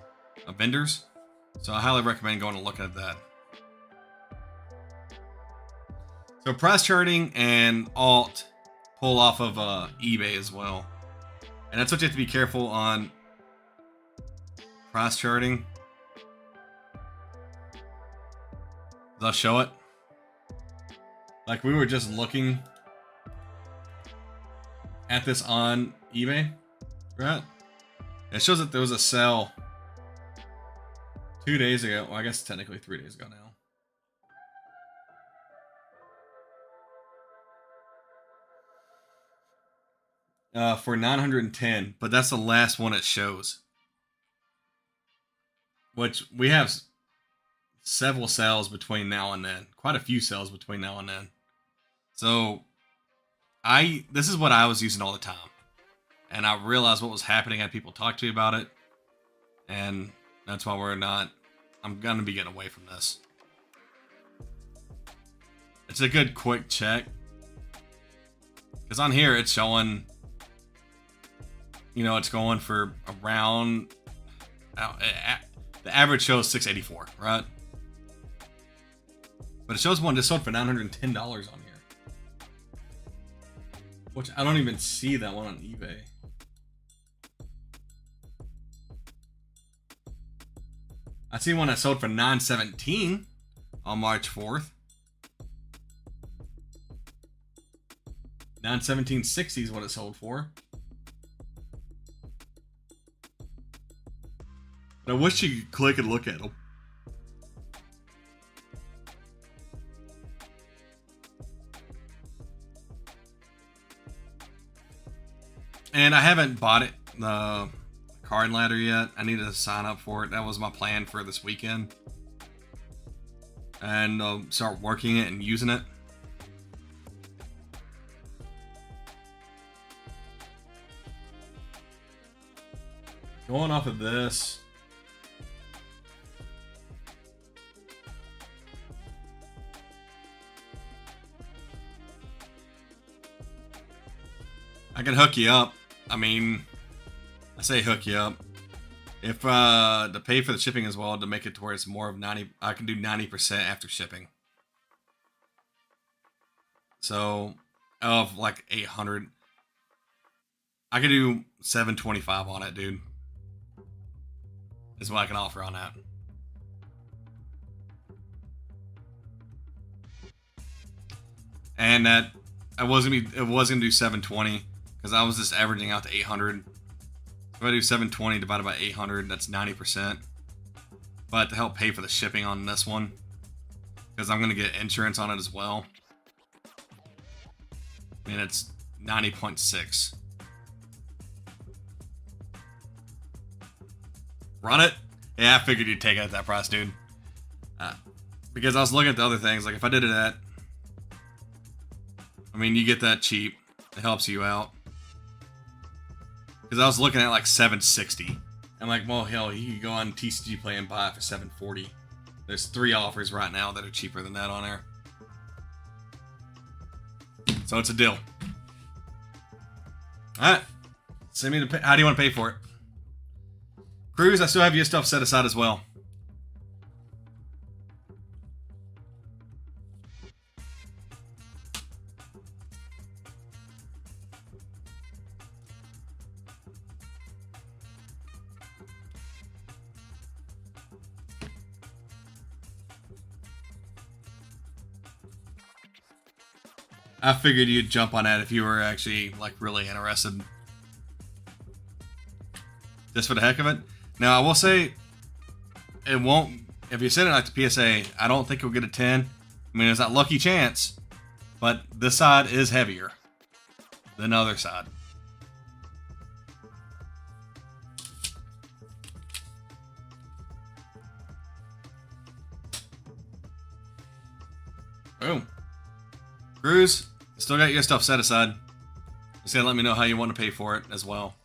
of vendors. So I highly recommend going and looking at that. So price charting and alt pull off of eBay as well. And that's what you have to be careful on price charting. I'll show it. Like we were just looking at this on eBay, right? It shows that there was a sale 2 days ago. Well, I guess technically 3 days ago now. For 910, but that's the last one it shows. Which we have several sales between now and then. Quite a few sales between now and then. So this is what I was using all the time. And I realized what was happening. I had people talk to me about it. And that's why I'm going to be getting away from this. It's a good quick check. Because on here, it's showing, it's going for around, the average shows $684, right? But it shows one just sold for $910 on here. Which I don't even see that one on eBay. I see one that sold for $917 on March 4th. $917.60 is what it sold for. But I wish you could click and look at them. And I haven't bought it, the Card Ladder yet. I need to sign up for it. That was my plan for this weekend. And start working it and using it. Going off of this. I can hook you up. I mean, I say hook you up. If to pay for the shipping as well, to make it to where it's more of 90, I can do 90% after shipping. So, of like 800, I could do 725 on it, dude. Is what I can offer on that. And that it wasn't gonna do 720 because I was just averaging out to 800. If I do 720 divided by 800, that's 90%. but to help pay for the shipping on this one, because I'm going to get insurance on it as well. I mean, it's 90.6. Run it? Yeah, I figured you'd take it at that price, dude. Because I was looking at the other things, like if I did it at, I mean, you get that cheap. It helps you out. Because I was looking at like 760. I'm like, well, hell, you could go on TCG Play and buy it for 740. There's 3 offers right now that are cheaper than that on there. So it's a deal. Alright. Send me the pay. How do you want to pay for it? Cruz, I still have your stuff set aside as well. I figured you'd jump on that if you were actually, like, really interested. Just for the heck of it. Now, I will say, it won't, if you send it like to PSA, I don't think you'll get a 10. I mean, there's that lucky chance, but this side is heavier than the other side. Boom. Cruz, still got your stuff set aside. Just gotta let me know how you want to pay for it as well.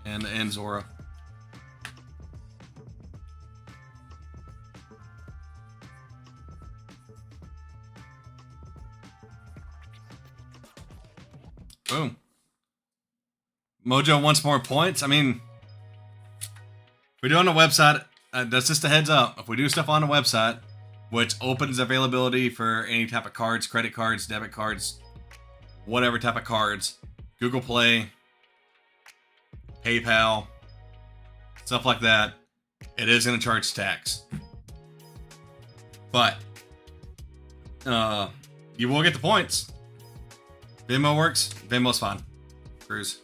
And Zora. Boom. Mojo wants more points. I mean, if we do on the website, that's just a heads up. If we do stuff on the website, which opens availability for any type of cards, credit cards, debit cards, whatever type of cards, Google Play, PayPal, stuff like that, it is going to charge tax. But you will get the points. Venmo works. Venmo's fine. Cruz.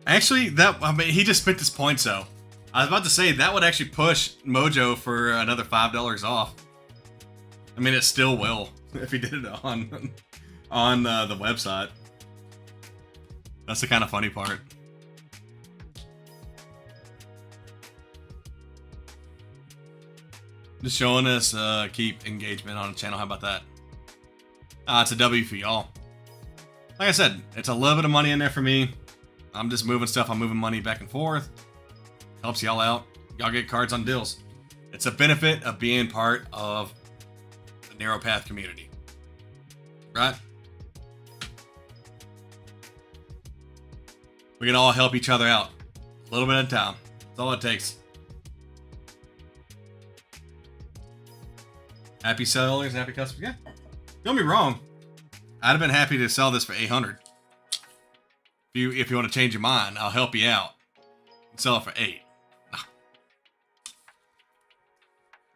Actually, he just spent his points though. I was about to say that would actually push Mojo for another $5 off. I mean, it still will if he did it on the website. That's the kind of funny part. Just showing us keep engagement on the channel. How about that? It's a W for y'all. Like I said, it's a little bit of money in there for me. I'm just moving stuff. I'm moving money back and forth. Helps y'all out. Y'all get cards on deals. It's a benefit of being part of the Narrow Path community. Right? We can all help each other out. A little bit at a time. That's all it takes. Happy sellers, happy customers. Yeah. Don't be wrong. I'd have been happy to sell this for 800. If you want to change your mind, I'll help you out. Sell it for 8.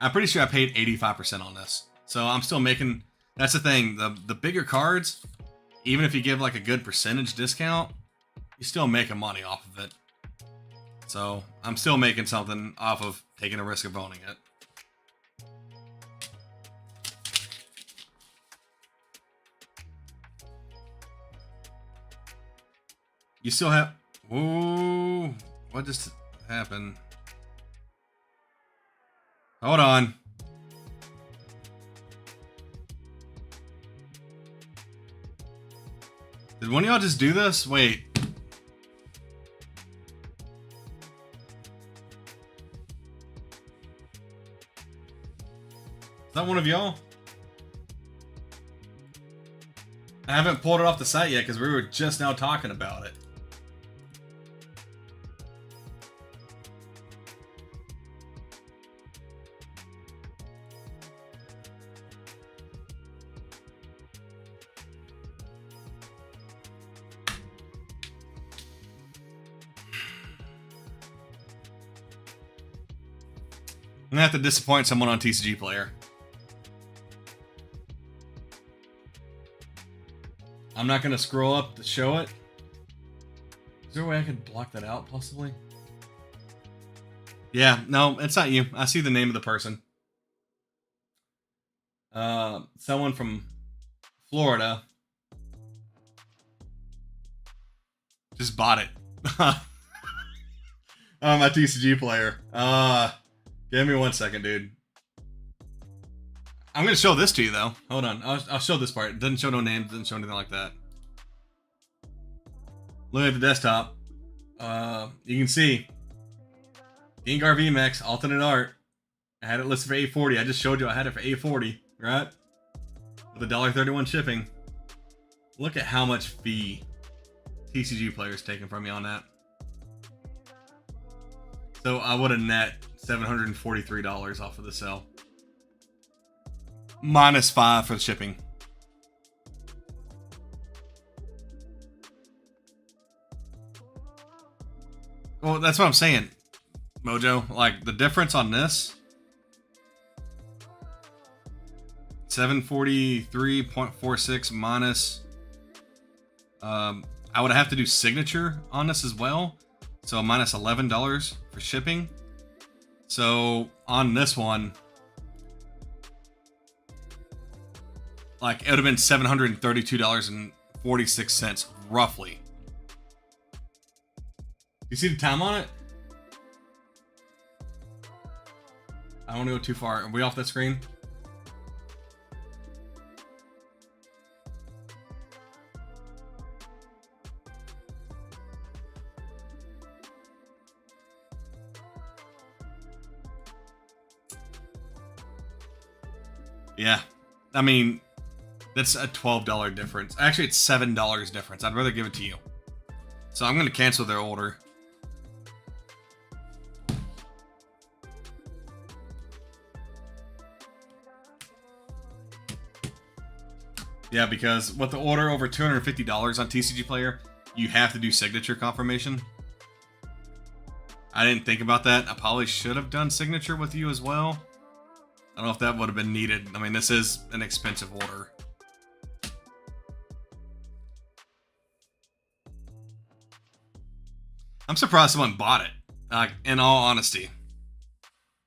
I'm pretty sure I paid 85% on this. So I'm still making... That's the thing. The bigger cards, even if you give like a good percentage discount, you're still making money off of it. So I'm still making something off of taking a risk of owning it. You still have... Ooh, what just happened? Hold on. Did one of y'all just do this? Wait. Is that one of y'all? I haven't pulled it off the site yet because we were just now talking about it. gonna have to disappoint someone on TCG Player. I'm not gonna scroll up to show it. Is there a way I could block that out, possibly? Yeah, no, it's not you. I see the name of the person. Someone from Florida just bought it. Oh, my TCG Player. Give me 1 second, dude. I'm gonna show this to you though. Hold on, I'll show this part. It doesn't show no names, doesn't show anything like that. Look at the desktop. You can see Gengar VMAX alternate art. I had it listed for $840. I just showed you I had it for $840, right? With $1.31 shipping. Look at how much fee TCG Player's taken from me on that. So I would have net $743 off of the sale. -5 for the shipping. Well, that's what I'm saying, Mojo. Like, the difference on this, 743.46 minus, I would have to do signature on this as well. So minus $11 for shipping. So on this one, like, it would have been $732.46 roughly. You see the time on it? I don't want to go too far. Are we off that screen? Yeah. I mean, that's a $12 difference. Actually, it's $7 difference. I'd rather give it to you. So I'm going to cancel their order. Yeah, because with the order over $250 on TCG Player, you have to do signature confirmation. I didn't think about that. I probably should have done signature with you as well. I don't know if that would have been needed. I mean, this is an expensive order. I'm surprised someone bought it. Like, in all honesty.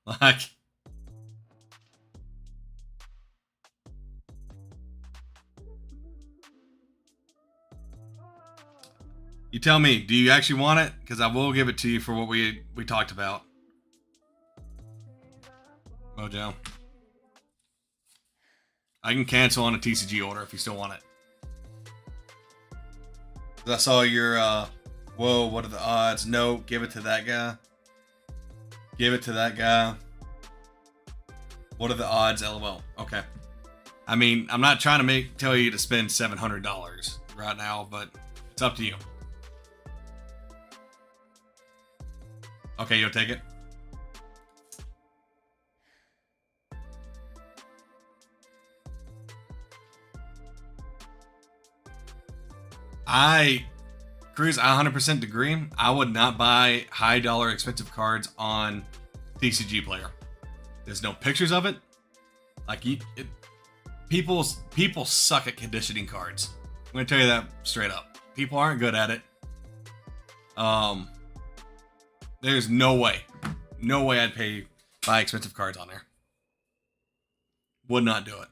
Like, you tell me, do you actually want it? Because I will give it to you for what we talked about. Mojo. I can cancel on a TCG order if you still want it. I saw your, whoa, what are the odds? No, give it to that guy. Give it to that guy. What are the odds? LOL. Okay. I mean, I'm not trying to tell you to spend $700 right now, but it's up to you. Okay, you'll take it. Cruz, I 100% agree. I would not buy high dollar expensive cards on TCG Player. There's no pictures of it. Like, people suck at conditioning cards. I'm gonna tell you that straight up. People aren't good at it. There's no way I'd buy expensive cards on there. Would not do it.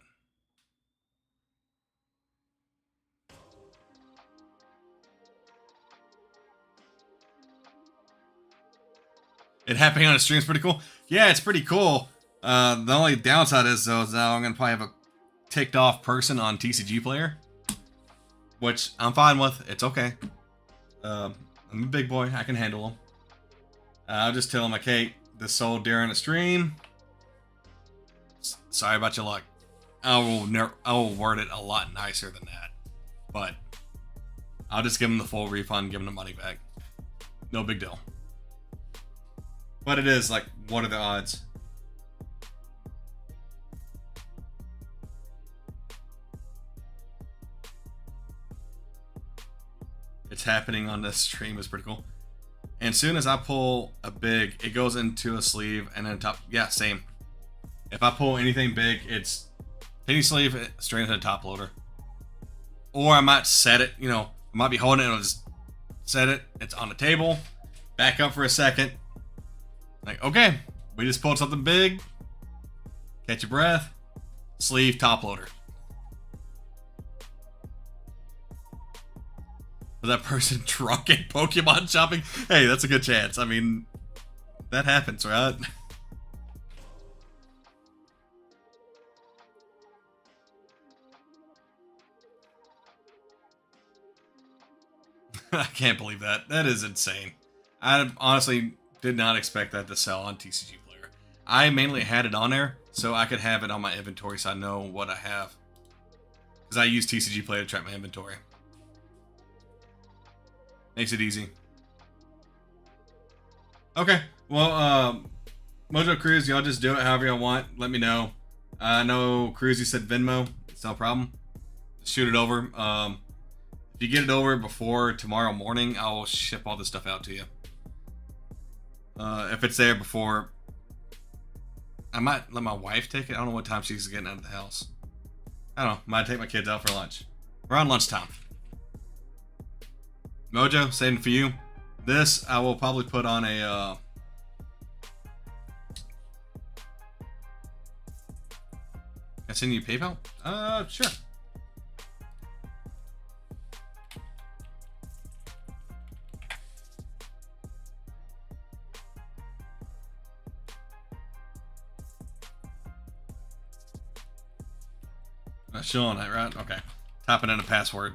It happening on a stream is pretty cool. Yeah, it's pretty cool. The only downside is, though, is now I'm going to probably have a ticked off person on TCG Player. Which I'm fine with. It's okay. I'm a big boy. I can handle them. I'll just tell them, like, hey, this sold during a stream. Sorry about your luck. I will word it a lot nicer than that. But I'll just give them the full refund, give them the money back. No big deal. But it is like, what are the odds? It's happening on this stream is pretty cool. And as soon as I pull a big, it goes into a sleeve and then top. Yeah, same. If I pull anything big, it's penny sleeve straight into the top loader. Or I might set it, you know, I might be holding it and I'll just set it. It's on the table. Back up for a second. Like, okay, we just pulled something big. Catch your breath. Sleeve, top loader. Was that person drunk at Pokemon shopping? Hey, that's a good chance. I mean, that happens, right? I can't believe that. That is insane. I honestly did not expect that to sell on TCG Player. I mainly had it on there so I could have it on my inventory so I know what I have. Because I use TCG Player to track my inventory. Makes it easy. Okay. Well, Mojo Cruz, y'all just do it however y'all want. Let me know. I know Cruz, you said Venmo. It's no problem. Shoot it over. If you get it over before tomorrow morning, I'll ship all this stuff out to you. If it's there before, I might let my wife take it. I don't know what time she's getting out of the house. I don't know. Might take my kids out for lunch. Around lunchtime. Mojo, same for you. This I will probably put on a I send you PayPal? Sure. Not showing it, right? Okay. Typing in a password.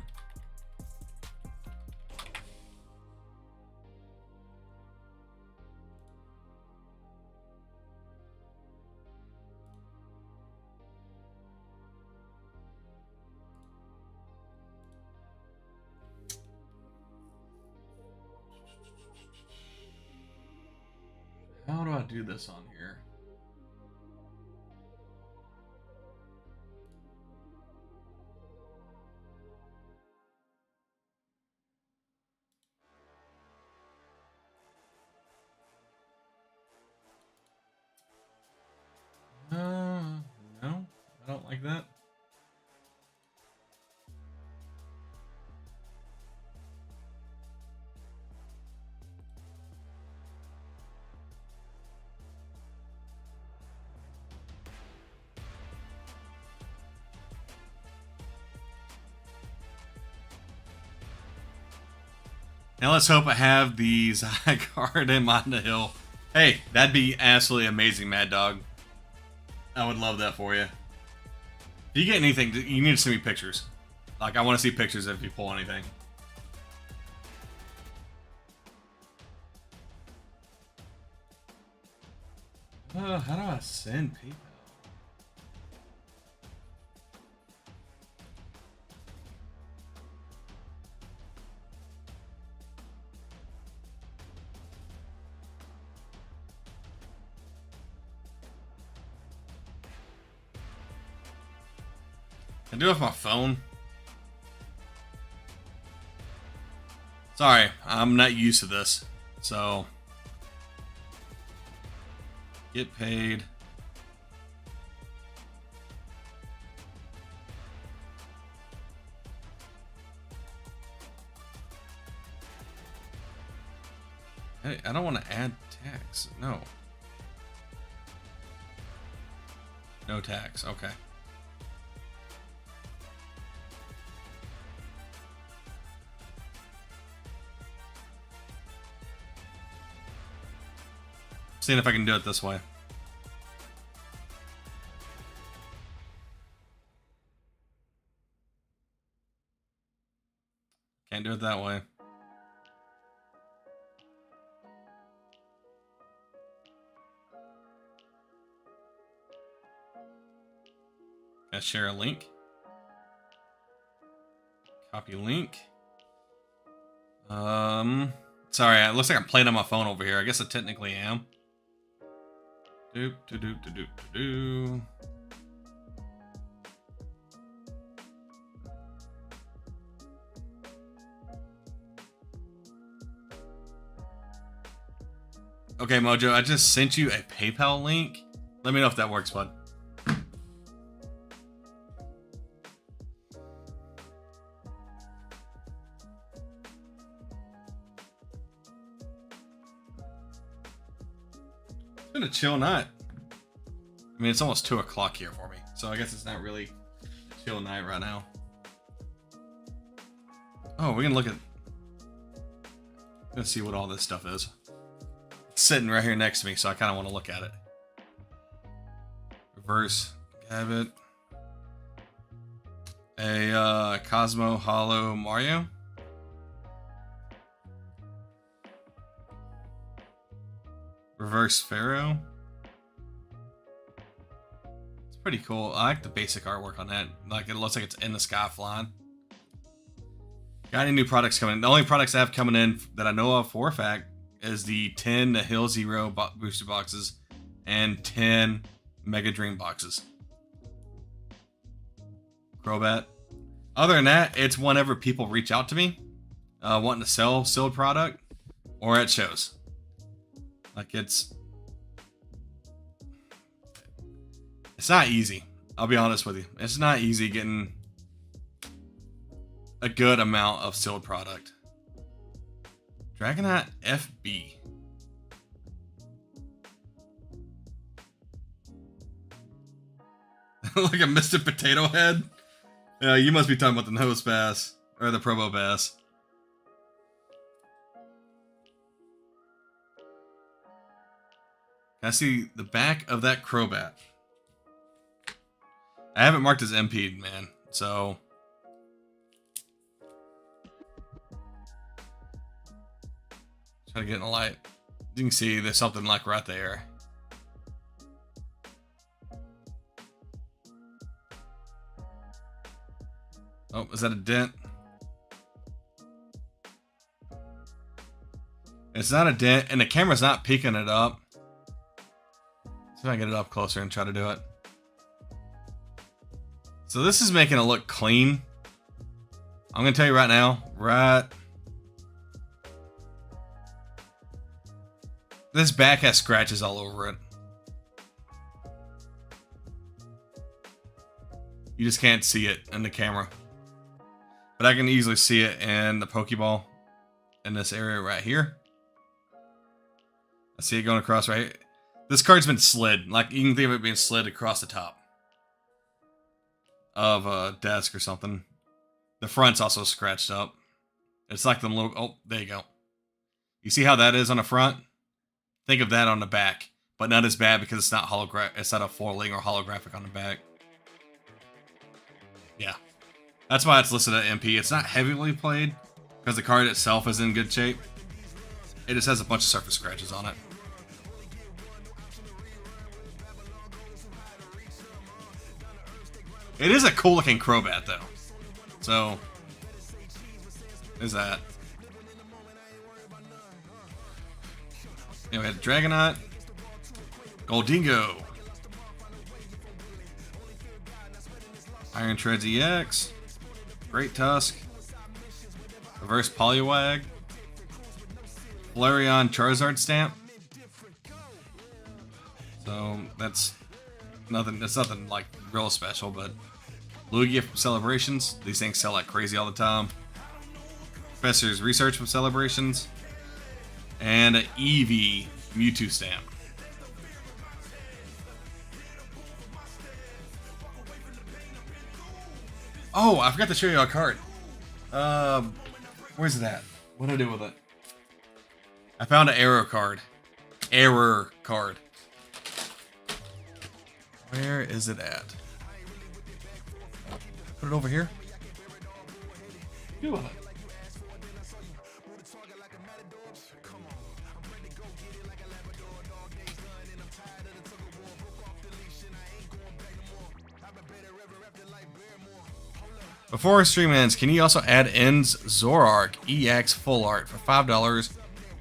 How do I do this on here? No, I don't like that. Now let's hope I have the Zygarde in the hill. Hey, that'd be absolutely amazing, Mad Dog. I would love that for you. If you get anything, you need to send me pictures. Like, I want to see pictures if you pull anything. How do I send PayPal? I do it with my phone. Sorry, I'm not used to this. So, get paid. Hey, I don't want to add tax. No. No tax. Okay. Seeing if I can do it this way. Can't do it that way. Gotta share a link. Copy link. Sorry, it looks like I'm playing on my phone over here. I guess I technically am. Doop, doop, doop, doop, doop. Okay, Mojo, I just sent you a PayPal link. Let me know if that works, bud. been a chill night. I mean, it's almost 2 o'clock here for me, so I guess it's not really a chill night right now. Oh, we can look at... Let's see what all this stuff is. It's sitting right here next to me, so I kind of want to look at it. Reverse Gambit. A Cosmo Hollow Mario. Reverse Pharaoh. It's pretty cool. I like the basic artwork on that. Like, it looks like it's in the sky flying. Got any new products coming in? The only products I have coming in that I know of for a fact is the 10 Hill Zero booster boxes and 10 Mega Dream boxes. Crobat. Other than that, it's whenever people reach out to me wanting to sell sealed product or at shows. Like, it's not easy. I'll be honest with you. It's not easy getting a good amount of sealed product. Dragonite FB. Like a Mr. Potato Head? Yeah, you must be talking about the Nose Bass. Or the Probo Bass. Can I see the back of that Crobat? I haven't marked as MP'd, man. So... try to get in the light. You can see there's something like right there. Oh, is that a dent? It's not a dent, and the camera's not peeking it up. See if I can get it up closer and try to do it. So this is making it look clean. I'm going to tell you right now, this back has scratches all over it. You just can't see it in the camera. But I can easily see it in the Pokeball in this area right here. I see it going across right here. This card's been slid. Like, you can think of it being slid across the top of a desk or something. The front's also scratched up. It's like them little... Oh, there you go. You see how that is on the front? Think of that on the back. But not as bad because it's not it's not a foiling or holographic on the back. Yeah. That's why it's listed at MP. It's not heavily played because the card itself is in good shape. It just has a bunch of surface scratches on it. It is a cool looking Crobat though. So, there's that. Anyway, we had Dragonite, Goldingo, Iron Treads EX, Great Tusk, Reverse Poliwag, Flareon Charizard stamp. So that's nothing. It's nothing like real special, but Lugia from Celebrations. These things sell like crazy all the time. Professor's Research from Celebrations, and an Eevee Mewtwo stamp. Oh, I forgot to show you a card. Where's it at? What did I do with it? I found an error card. Error card. Where is it at? Put it over here. Do with it. Before stream ends, can you also add Ends Zoroark EX Full Art for $5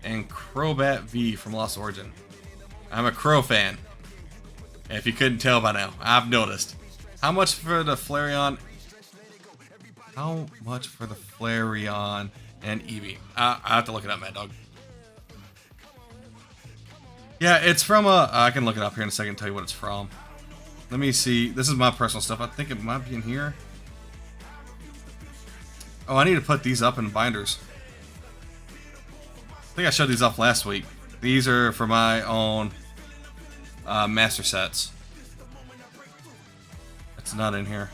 and Crobat V from Lost Origin? I'm a Crow fan. If you couldn't tell by now, I've noticed. How much for the Flareon? How much for the Flareon and Eevee? I have to look it up, Mad Dog. Yeah, it's from a... I can look it up here in a second and tell you what it's from. Let me see. This is my personal stuff. I think it might be in here. Oh, I need to put these up in binders. I think I showed these off last week. These are for my own master sets. It's not in here.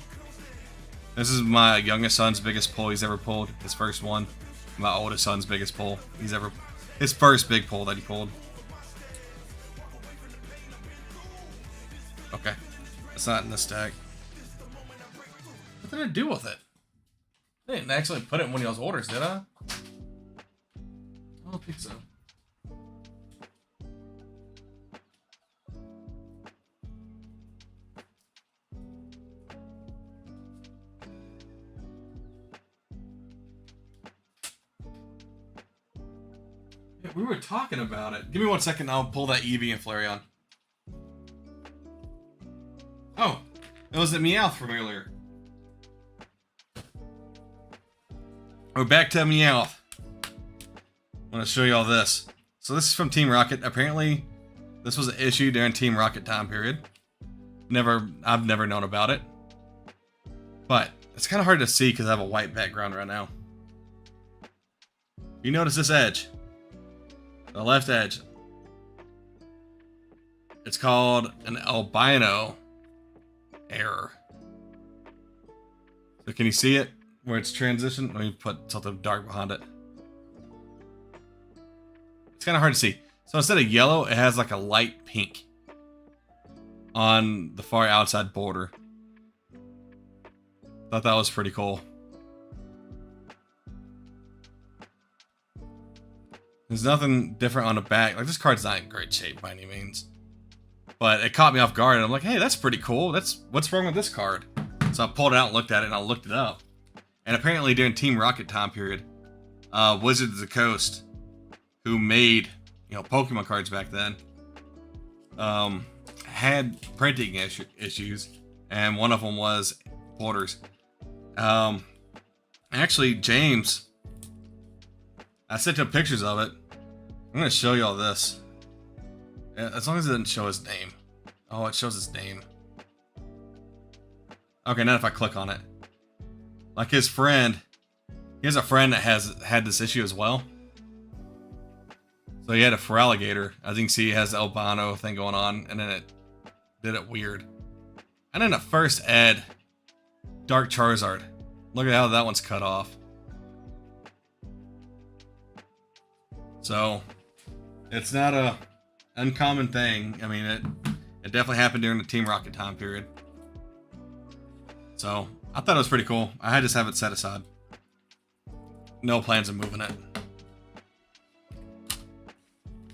This is my youngest son's biggest pull he's ever pulled. His first one. My oldest son's biggest pull he's ever... His first big pull that he pulled. Okay. It's not in this stack. What did I do with it? I didn't actually put it in one of y'all's orders, did I? I don't think so. Yeah, we were talking about it. Give me 1 second, I'll pull that Eevee and Flareon. Oh, it was the Meowth from earlier. We're back to Meowth. I'm going to show you all this. So this is from Team Rocket. Apparently, this was an issue during Team Rocket time period. I've never known about it. But it's kind of hard to see because I have a white background right now. You notice this edge. The left edge. It's called an albino error. So can you see it? Where it's transitioned? Let me put something dark behind it. It's kind of hard to see. So instead of yellow, it has like a light pink on the far outside border. Thought that was pretty cool. There's nothing different on the back. Like, this card's not in great shape by any means. But it caught me off guard, and I'm like, hey, that's pretty cool. What's wrong with this card? So I pulled it out and looked at it, and I looked it up. And apparently during Team Rocket time period, Wizards of the Coast, who made, Pokemon cards back then, had printing issues, and one of them was borders. Actually, James, I sent him pictures of it. I'm going to show you all this. As long as it doesn't show his name. Oh, it shows his name. Okay, now if I click on it. Like his friend, he has a friend that has had this issue as well. So he had a Feraligatr. As you can see, he has the albino thing going on, and then it did it weird. And then the first ed, Dark Charizard. Look at how that one's cut off. So it's not a uncommon thing. I mean, it definitely happened during the Team Rocket time period. So I thought it was pretty cool. I had to just have it set aside. No plans of moving it.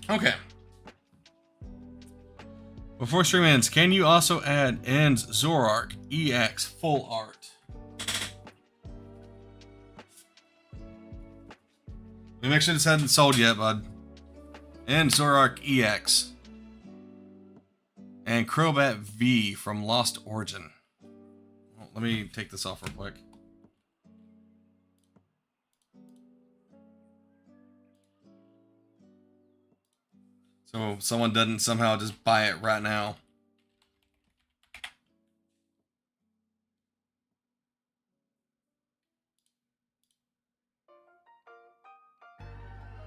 Okay. Before stream ends, can you also add Ends Zoroark EX full art? Let me make sure this hasn't sold yet, bud. Ends Zoroark EX. And Crobat V from Lost Origin. Let me take this off real quick. So someone doesn't somehow just buy it right now.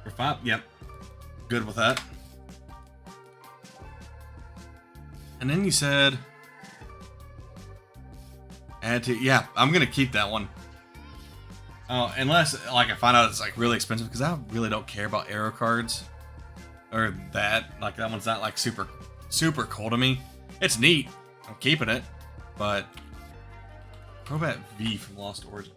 For 5? Yep. Good with that. And then you said... add to... Yeah, I'm going to keep that one. Oh, unless, like, I find out it's, like, really expensive, because I really don't care about arrow cards. Or that. Like, that one's not, like, super cool to me. It's neat. I'm keeping it. But... Crobat V from Lost Origin.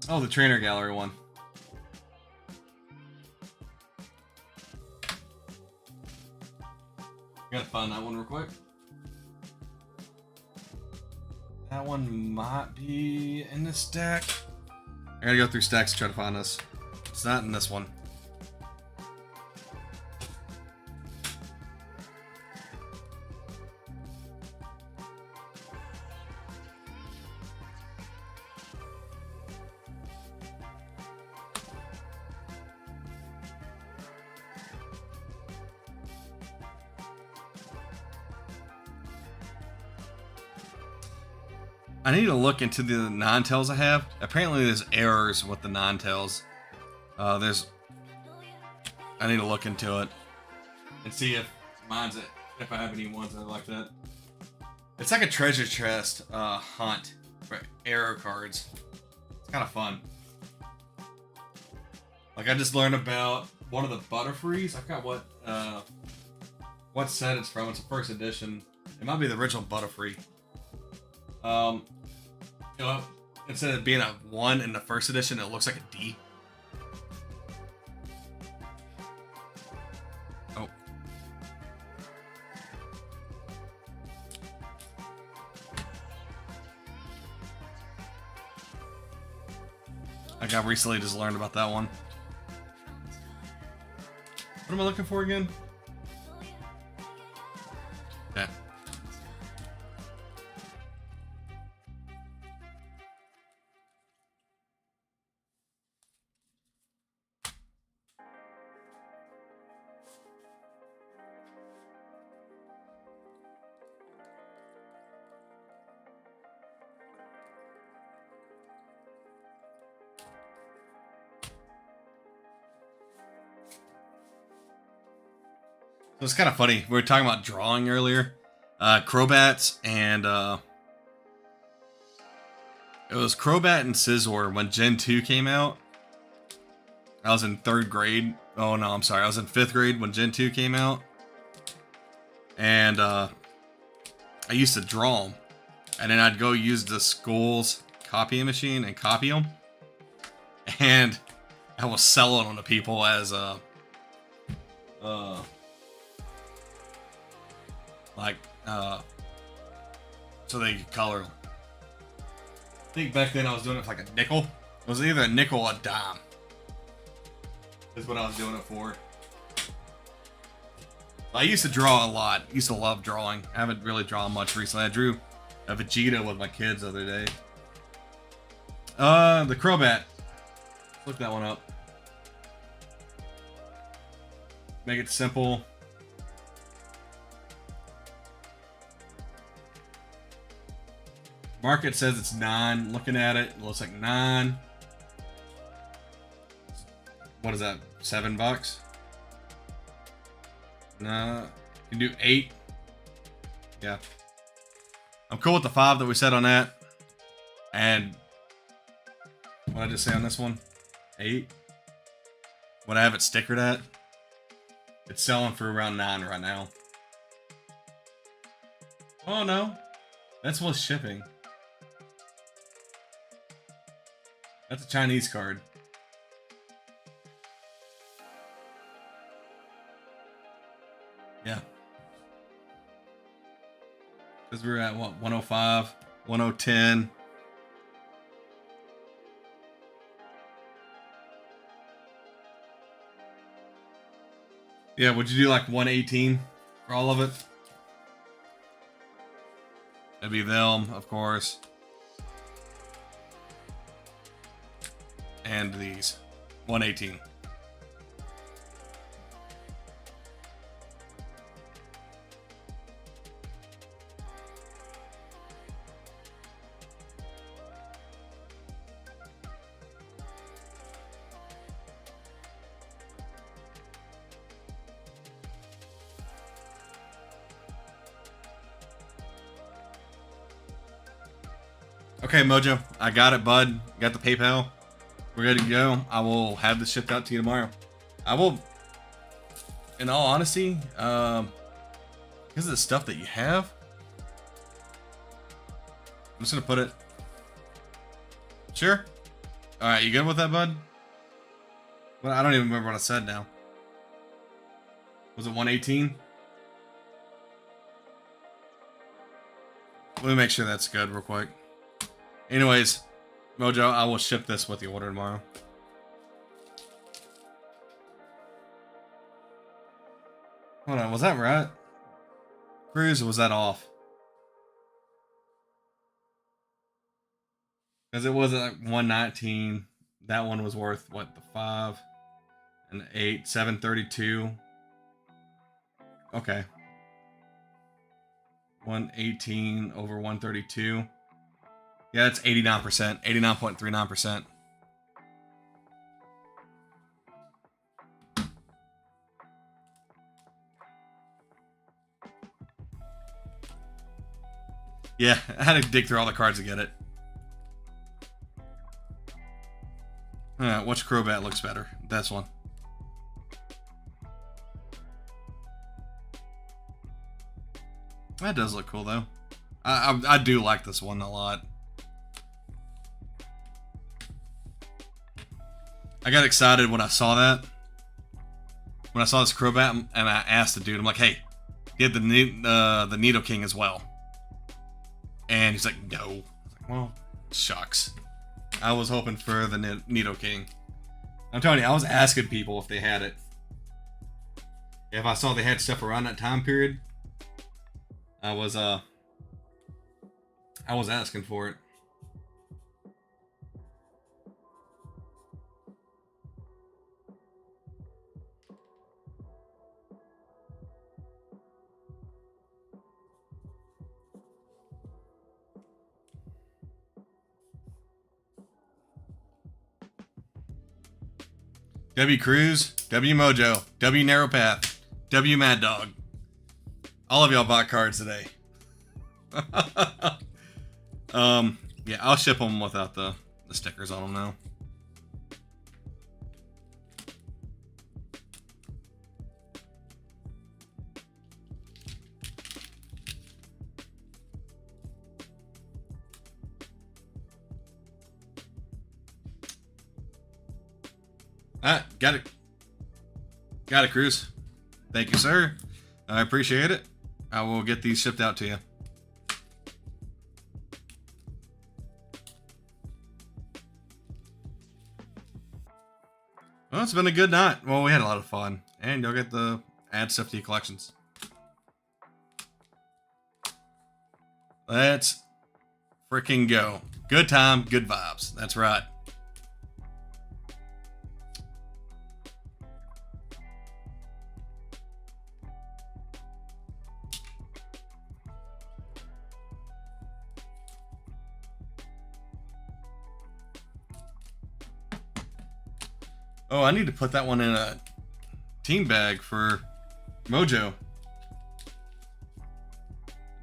Oh, the Trainer Gallery one. Gotta find that one real quick. That one might be in this stack. I gotta go through stacks to try to find this. It's not in this one. I need to look into the Ninetales I have. Apparently there's errors with the Ninetales. There's. I need to look into it and see if mine's it. If I have any ones that are like that. It's like a treasure chest hunt for arrow cards. It's kind of fun. Like I just learned about one of the Butterfrees. I forgot what set it's from. It's a first edition. It might be the original Butterfree. You know, instead of being a 1 in the first edition, it looks like a D. Oh. I recently just learned about that one. What am I looking for again? Yeah. So it's kind of funny. We were talking about drawing earlier. Crobats and it was Crobat and Scizor when Gen 2 came out. I was in 3rd grade. Oh no, I'm sorry. I was in 5th grade when Gen 2 came out. And I used to draw them. And then I'd go use the school's copying machine and copy them. And I was selling them to people as so they could color them. I think back then I was doing it for like a nickel. It was either a nickel or a dime. Is what I was doing it for. I used to draw a lot. Used to love drawing. I haven't really drawn much recently. I drew a Vegeta with my kids the other day. The Crobat. Look that one up. Make it simple. Market says it's 9. Looking at it, it looks like 9. What is that? $7? No, you can do 8. Yeah, I'm cool with the 5 that we said on that. And what did I just say on this one? 8. What I have it stickered at? It's selling for around 9 right now. Oh no, that's with shipping. That's a Chinese card. Yeah. Because we're at what, 105, 1010. Yeah, would you do like 118 for all of it? That'd be them, of course. And these. 118. Okay, Mojo, I got it, bud. Got the PayPal. We're ready to go. I will have this shipped out to you tomorrow. I will, in all honesty, because of the stuff that you have, I'm just gonna put it. Sure. All right, you good with that, bud? Well, I don't even remember what I said now. Was it 118? Let me make sure that's good real quick. Anyways, Mojo, I will ship this with the order tomorrow. Hold on, was that right? Cruise, or was that off? Because it was like 119. That one was worth, what, the 5 and the 8, 732. Okay. 118 over 132. Yeah, that's 89%. 89.39%. Yeah, I had to dig through all the cards to get it. Which Crobat looks better? This one. That does look cool, though. I do like this one a lot. I got excited when I saw that. When I saw this Crobat, and I asked the dude, I'm like, hey, get the Nidoking as well. And he's like, no. I was like, well, shucks. I was hoping for the Nidoking. I'm telling you, I was asking people if they had it. If I saw they had stuff around that time period, I was asking for it. W Cruz, W Mojo, W Narrow Path, W Mad Dog. All of y'all bought cards today. Yeah, I'll ship them without the stickers on them now. Got it. Got it, Cruz. Thank you, sir. I appreciate it. I will get these shipped out to you. Well, it's been a good night. Well, we had a lot of fun. And you'll get the add stuff to your collections. Let's freaking go. Good time, good vibes. That's right. Oh, I need to put that one in a team bag for Mojo.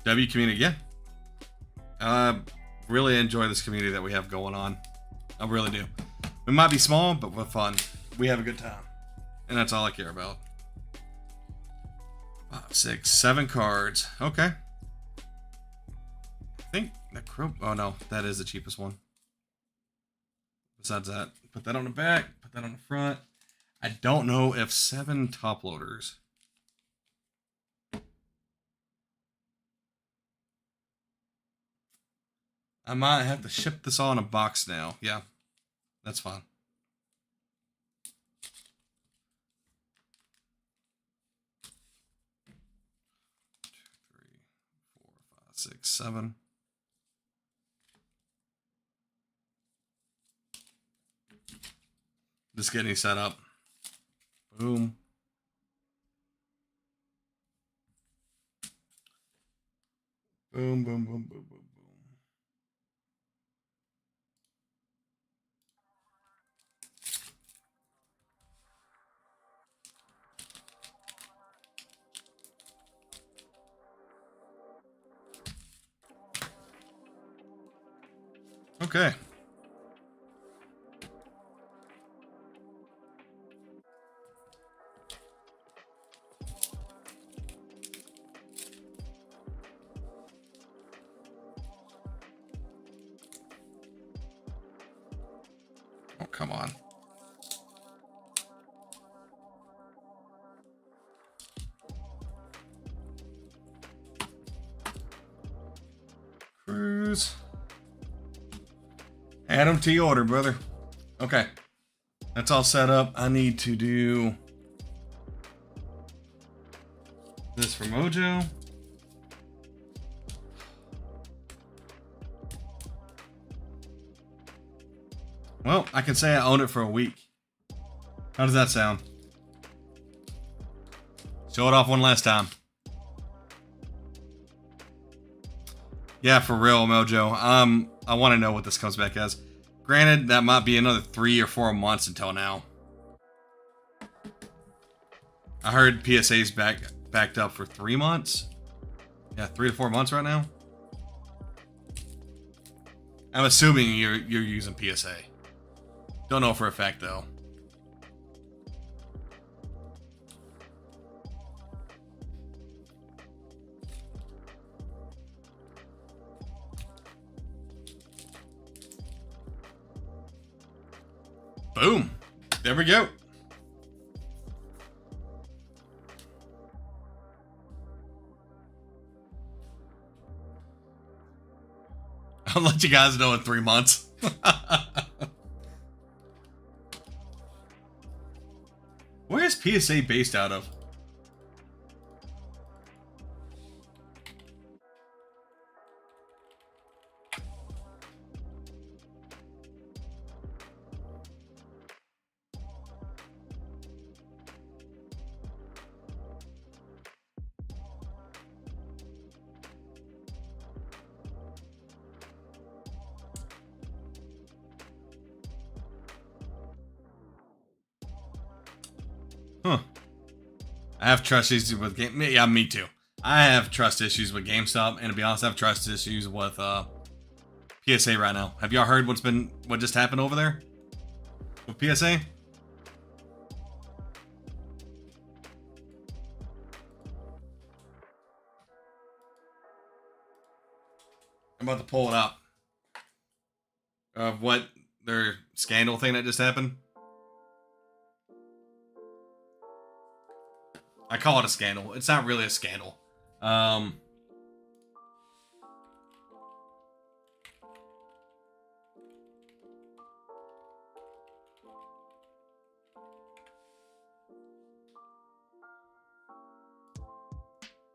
W community, yeah. Really enjoy this community that we have going on. I really do. It might be small, but we're fun. We have a good time. And that's all I care about. 5, 6, 7 cards. Okay. I think that Crow... Oh, no. That is the cheapest one. Besides that, put that on the back. Put that on the front. I don't know if 7 top loaders... I might have to ship this all in a box now. Yeah, that's fine. 2, 3, 4, 5, 6, 7. Just getting set up. Boom. Boom, boom, boom, boom, boom, boom. Okay. Oh, come on. Cruz. Add them to your order, brother. Okay. That's all set up. I need to do this for Mojo. Well, I can say I own it for a week. How does that sound? Show it off one last time. Yeah, for real, Mojo. I want to know what this comes back as. Granted, that might be another 3 or 4 months until now. I heard PSA's backed up for 3 months. Yeah, 3 to 4 months right now. I'm assuming you're using PSA. Don't know for a fact though. Boom. There we go. I'll let you guys know in 3 months. Where is PSA based out of? Huh. I have trust issues with Game. Yeah, me too. I have trust issues with GameStop, and to be honest, I have trust issues with PSA right now. Have y'all heard what just happened over there with PSA? I'm about to pull it up of what their scandal thing that just happened. I call it a scandal. It's not really a scandal.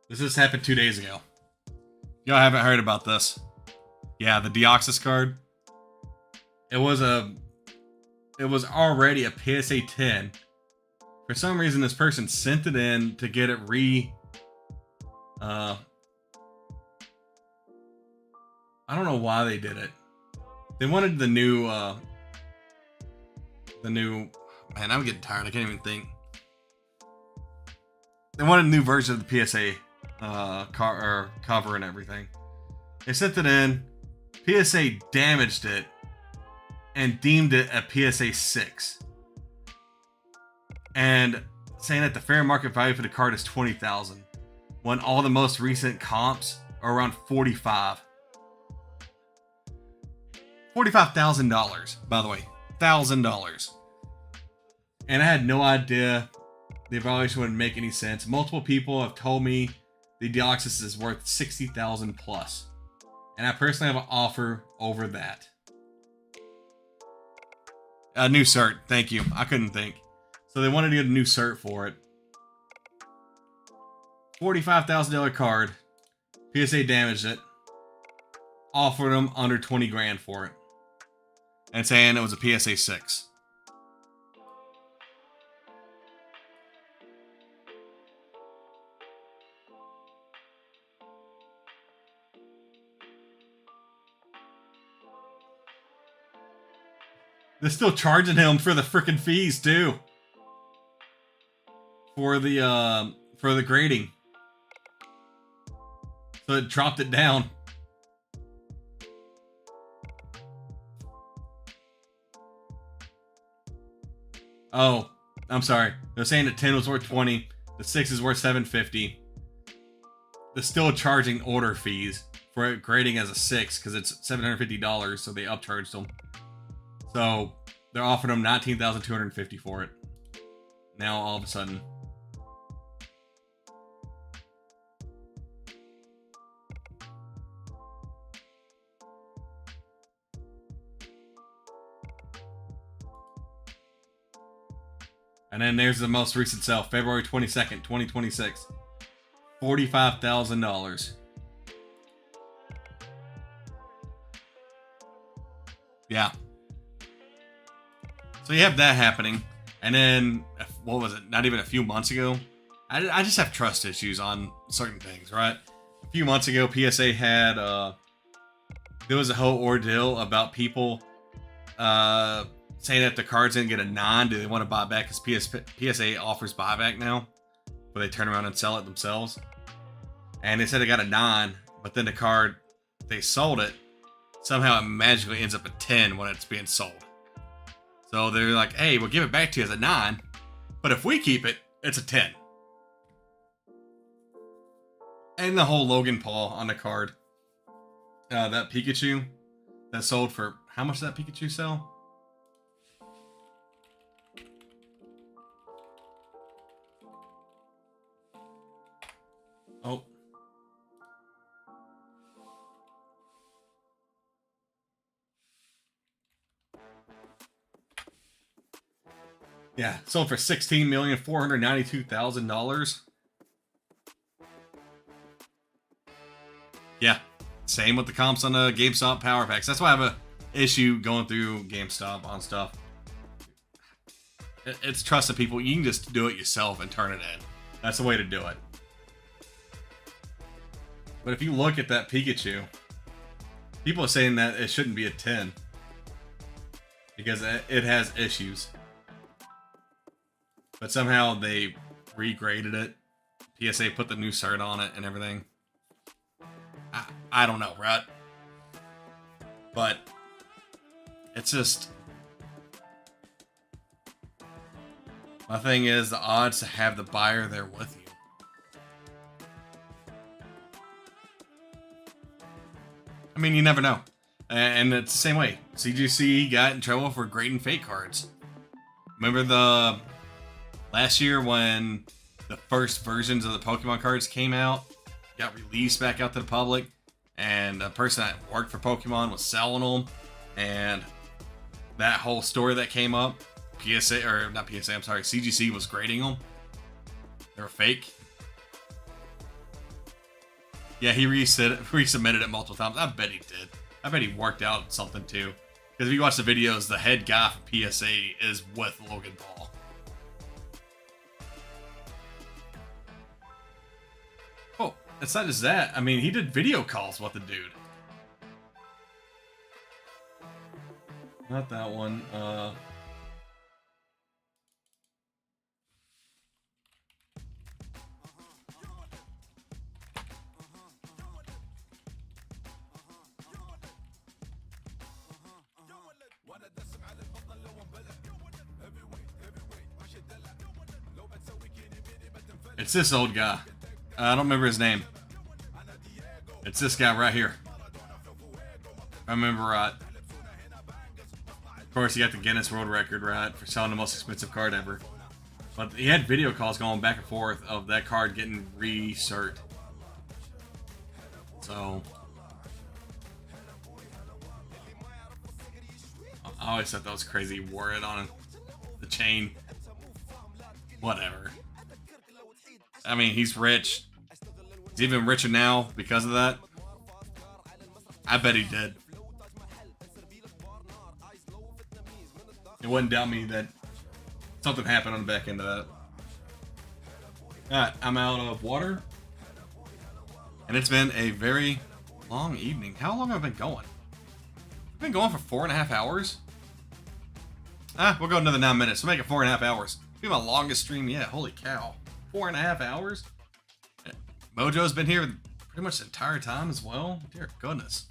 This just happened 2 days ago. Y'all haven't heard about this. Yeah, the Deoxys card. It was already a PSA 10. For some reason, this person sent it in to get it I don't know why they did it. They wanted the new, man, I'm getting tired. I can't even think. They wanted a new version of the PSA, cover and everything. They sent it in. PSA damaged it and deemed it a PSA 6. And saying that the fair market value for the card is $20,000, when all the most recent comps are around $45,000, by the way, $1,000. And I had no idea the evaluation wouldn't make any sense. Multiple people have told me the Deoxys is worth $60,000 plus, and I personally have an offer over that. A new cert, thank you. I couldn't think. So they wanted to get a new cert for it. $45,000 card. PSA damaged it. Offered them under 20 grand for it. And saying it was a PSA 6. They're still charging him for the freaking fees too. For the grading. So it dropped it down. Oh, I'm sorry. They're saying the 10 was worth 20. The 6 is worth 750. They're still charging order fees for it grading as a 6 because it's $750, so they upcharged them. So they're offering them $19,250 for it. Now all of a sudden. And then there's the most recent sale, February 22nd, 2026. $45,000. Yeah. So you have that happening. And then, what was it? Not even a few months ago. I just have trust issues on certain things, right? A few months ago, PSA had, there was a whole ordeal about people, saying that the cards didn't get a 9, do they want to buy it back? Because PSA offers buyback now, where they turn around and sell it themselves. And they said they got a 9, but then the card, they sold it somehow it magically ends up at 10 when it's being sold. So they're like, hey, we'll give it back to you as a 9, but if we keep it, it's a 10. And the whole Logan Paul on the card. That Pikachu that sold for, how much did that Pikachu sell? Oh. Yeah, sold for $16,492,000. Yeah, same with the comps on the GameStop Power Packs. That's why I have a issue going through GameStop on stuff. It's trusted people. You can just do it yourself and turn it in. That's the way to do it. But if you look at that Pikachu, people are saying that it shouldn't be a 10 because it has issues. But somehow they regraded it. PSA put the new cert on it and everything. I don't know, right? But it's just, my thing is the odds to have the buyer there with you. I mean, you never know. And it's the same way. CGC got in trouble for grading fake cards. Remember the last year when the first versions of the Pokemon cards came out, got released back out to the public, and a person that worked for Pokemon was selling them, and that whole story that came up, PSA, or not PSA, I'm sorry, CGC was grading them. They were fake. Yeah, he resubmitted it multiple times. I bet he did. I bet he worked out something too. Because if you watch the videos, the head guy for PSA is with Logan Paul. Oh, it's not just that. I mean, he did video calls with the dude. Not that one. It's this old guy. I don't remember his name. It's this guy right here. I remember right. Of course, he got the Guinness World Record, right, for selling the most expensive card ever. But he had video calls going back and forth of that card getting re-cert. So I always thought that was crazy. He wore it on the chain. Whatever. I mean, he's rich. He's even richer now because of that. I bet he did. It wouldn't doubt me that something happened on the back end of that. Alright, I'm out of water. And it's been a very long evening. How long have I been going? I've been going for 4.5 hours. We'll go another 9 minutes. We'll make it 4.5 hours. It'll be my longest stream yet. Holy cow. 4.5 hours? Mojo's been here pretty much the entire time as well. Dear goodness.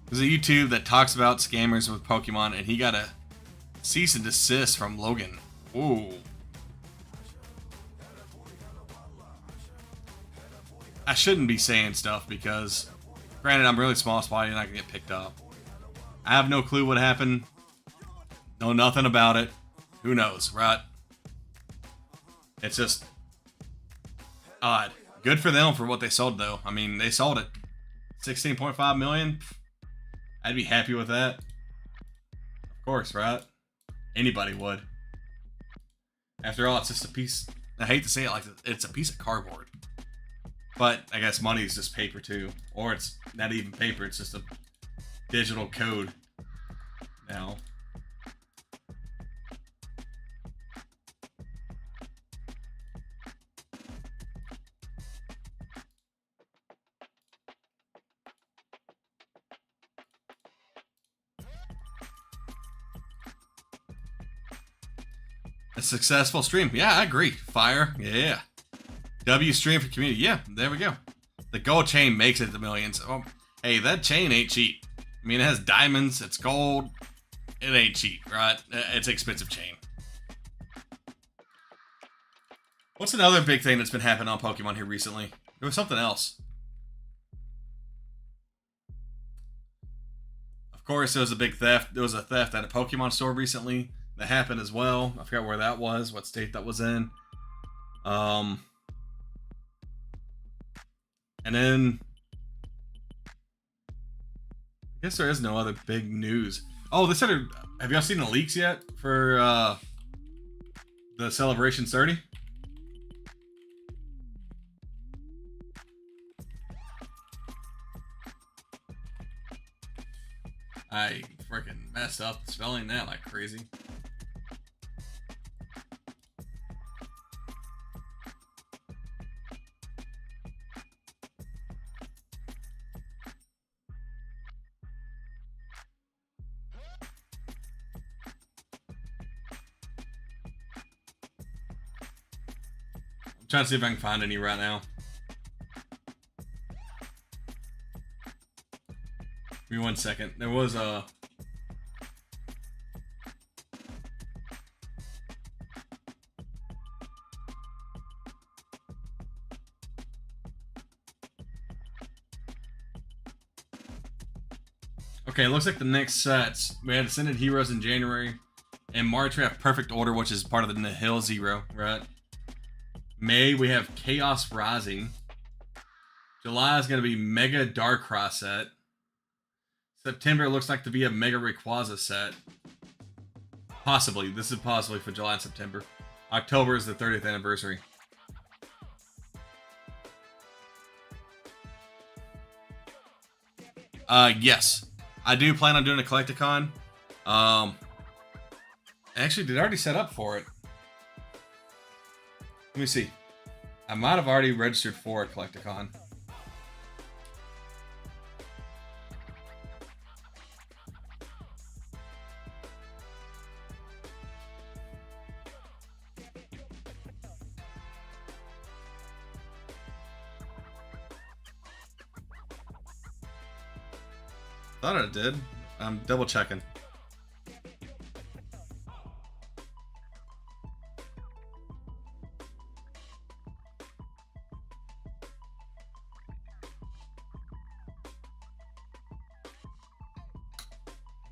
There's a YouTube that talks about scammers with Pokemon, and he got a cease and desist from Logan. Ooh. I shouldn't be saying stuff because, granted, I'm really small, so I'm not gonna get picked up. I have no clue what happened. Know nothing about it. Who knows, right? It's just odd. Good for them for what they sold, though. I mean, they sold it. 16.5 million. I'd be happy with that. Of course, right? Anybody would. After all, it's just a piece. I hate to say it like this, it's a piece of cardboard. But I guess money is just paper too. Or it's not even paper, it's just a digital code now. A successful stream. Yeah, I agree. Fire. Yeah. W stream for community. Yeah, there we go. The gold chain makes it to millions. Oh, hey, that chain ain't cheap. I mean, it has diamonds. It's gold. It ain't cheap, right? It's an expensive chain. What's another big thing that's been happening on Pokemon here recently? There was something else. Of course, there was a big theft. There was a theft at a Pokemon store recently that happened as well. I forgot where that was, what state that was in. And then I guess there is no other big news. Oh, they said, have y'all seen the leaks yet for the Celebration 30? I freaking messed up spelling that like crazy. I'm trying to see if I can find any right now. Give me 1 second. There was a... Okay, it looks like the next sets, we had Ascended Heroes in January. In March, we have Perfect Order, which is part of the Nihil Zero, right? May, we have Chaos Rising. July is going to be Mega Darkrai set. September looks like to be a Mega Rayquaza set. Possibly. This is possibly for July and September. October is the 30th anniversary. Yes. I do plan on doing a Collecticon. Actually, did I already set up for it? Let me see. I might have already registered for a Collecticon. Thought I did. I'm double checking.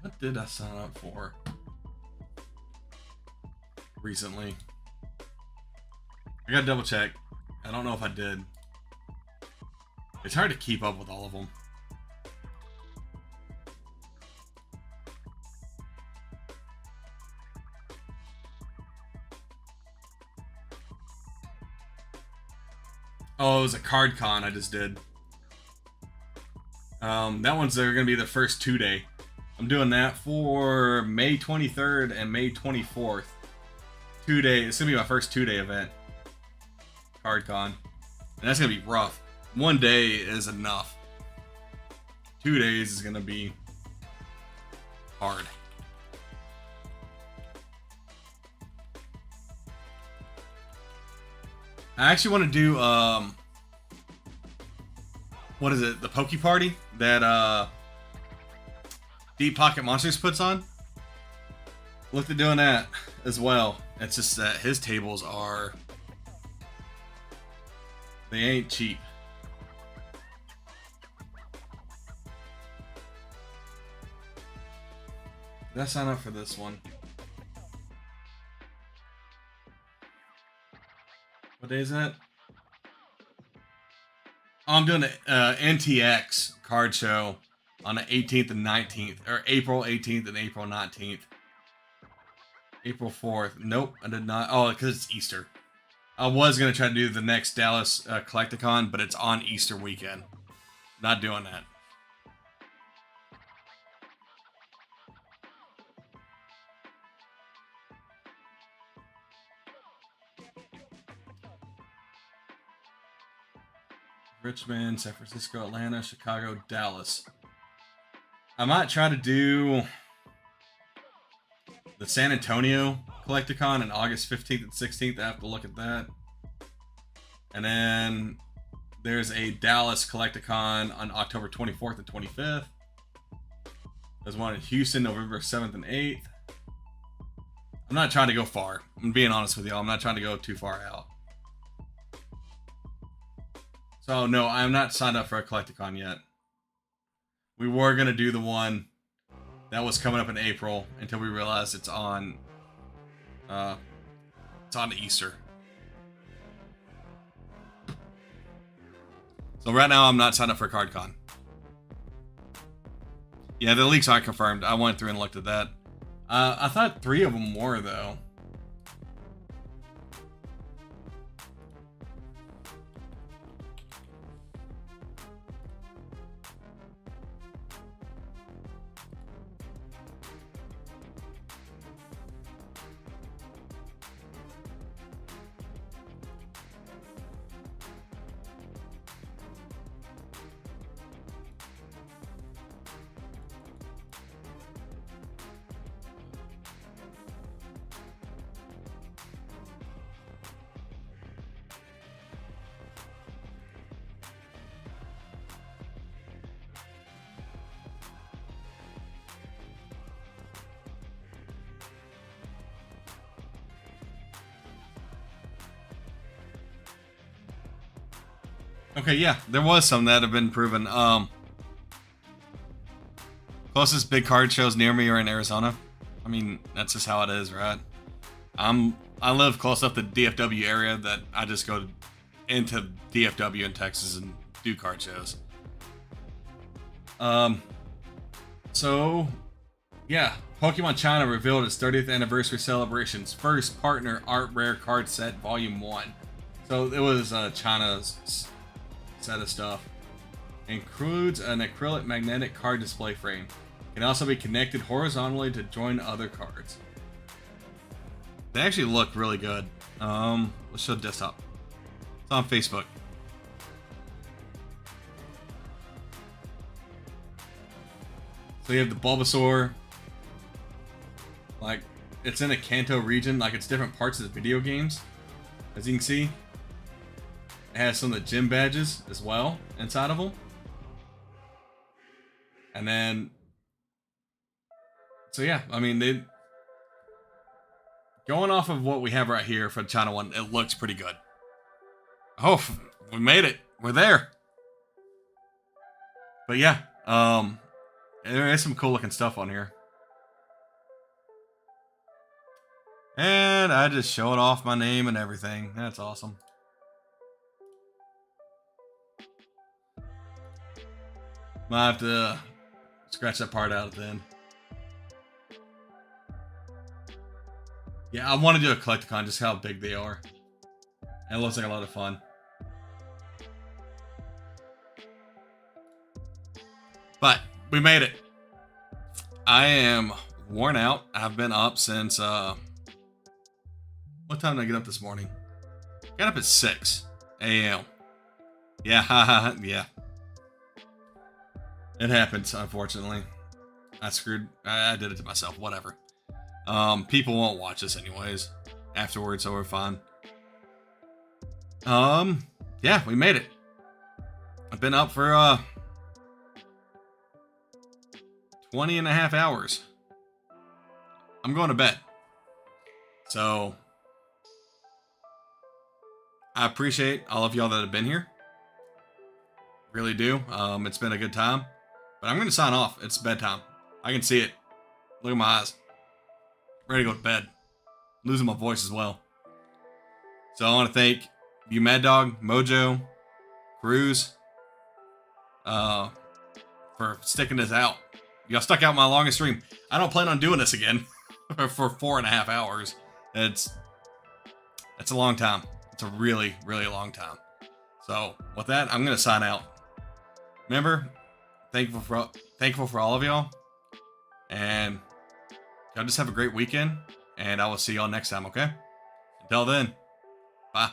What did I sign up for recently? I gotta double check. I don't know if I did. It's hard to keep up with all of them. Oh, it was a card con I just did. That one's going to be the first 2-day. I'm doing that for May 23rd and May 24th. 2 days. It's going to be my first 2-day event. Card con. And that's going to be rough. 1 day is enough. 2 days is going to be hard. I actually want to do, what is it? The Poke Party that, Deep Pocket Monsters puts on. Looked at doing that as well. It's just that his tables are, they ain't cheap. Did I sign up for this one? What day is that? Oh, I'm doing the NTX card show on the 18th and 19th, or April 18th and April 19th. April 4th. Nope, I did not. Oh, because it's Easter. I was going to try to do the next Dallas Collecticon, but it's on Easter weekend. Not doing that. Richmond, San Francisco, Atlanta, Chicago, Dallas. I might try to do the San Antonio Collecticon on August 15th and 16th. I have to look at that. And then there's a Dallas Collecticon on October 24th and 25th. There's one in Houston, November 7th and 8th. I'm not trying to go far. I'm being honest with y'all. I'm not trying to go too far out. So, no, I'm not signed up for a Collecticon yet. We were going to do the one that was coming up in April until we realized it's on Easter. So right now I'm not signed up for CardCon. Yeah, the leaks aren't confirmed. I went through and looked at that. I thought 3 of them were, though. Okay, yeah, there was some that have been proven. Closest big card shows near me are in Arizona. I mean, that's just how it is, right? I live close enough to the DFW area that I just go into DFW in Texas and do card shows. So, yeah, Pokemon China revealed its 30th anniversary celebration's first partner art rare card set, Volume 1. So it was China's set of stuff. Includes an acrylic magnetic card display frame. Can also be connected horizontally to join other cards. They actually look really good. Let's show the desktop. It's on Facebook. So you have the Bulbasaur. Like, it's in a Kanto region. Like, it's different parts of the video games. As you can see. It has some of the gym badges as well inside of them. And then... So yeah, I mean, they... Going off of what we have right here for the China one, it looks pretty good. Oh, we made it. We're there. But yeah, there is some cool looking stuff on here. And I just showed off my name and everything. That's awesome. Might have to scratch that part out then. Yeah, I want to do a Collecticon, just how big they are. And it looks like a lot of fun. But we made it. I am worn out. I've been up since what time did I get up this morning? Got up at 6 a.m. Yeah, yeah. It happens, unfortunately. I did it to myself, whatever. People won't watch this anyways afterwards, so we're fine. Yeah, we made it. I've been up for 20 and a half hours. I'm going to bed. So I appreciate all of y'all that have been here. Really do. It's been a good time. But I'm going to sign off. It's bedtime. I can see it. Look at my eyes. Ready to go to bed. Losing my voice as well. So I want to thank you, Mad Dog, Mojo, Cruz, for sticking this out. Y'all stuck out my longest stream. I don't plan on doing this again for 4.5 hours. It's a long time. It's a really, really long time. So with that, I'm going to sign out. Remember, thankful for all of y'all. And y'all just have a great weekend. And I will see y'all next time, okay? Until then, bye.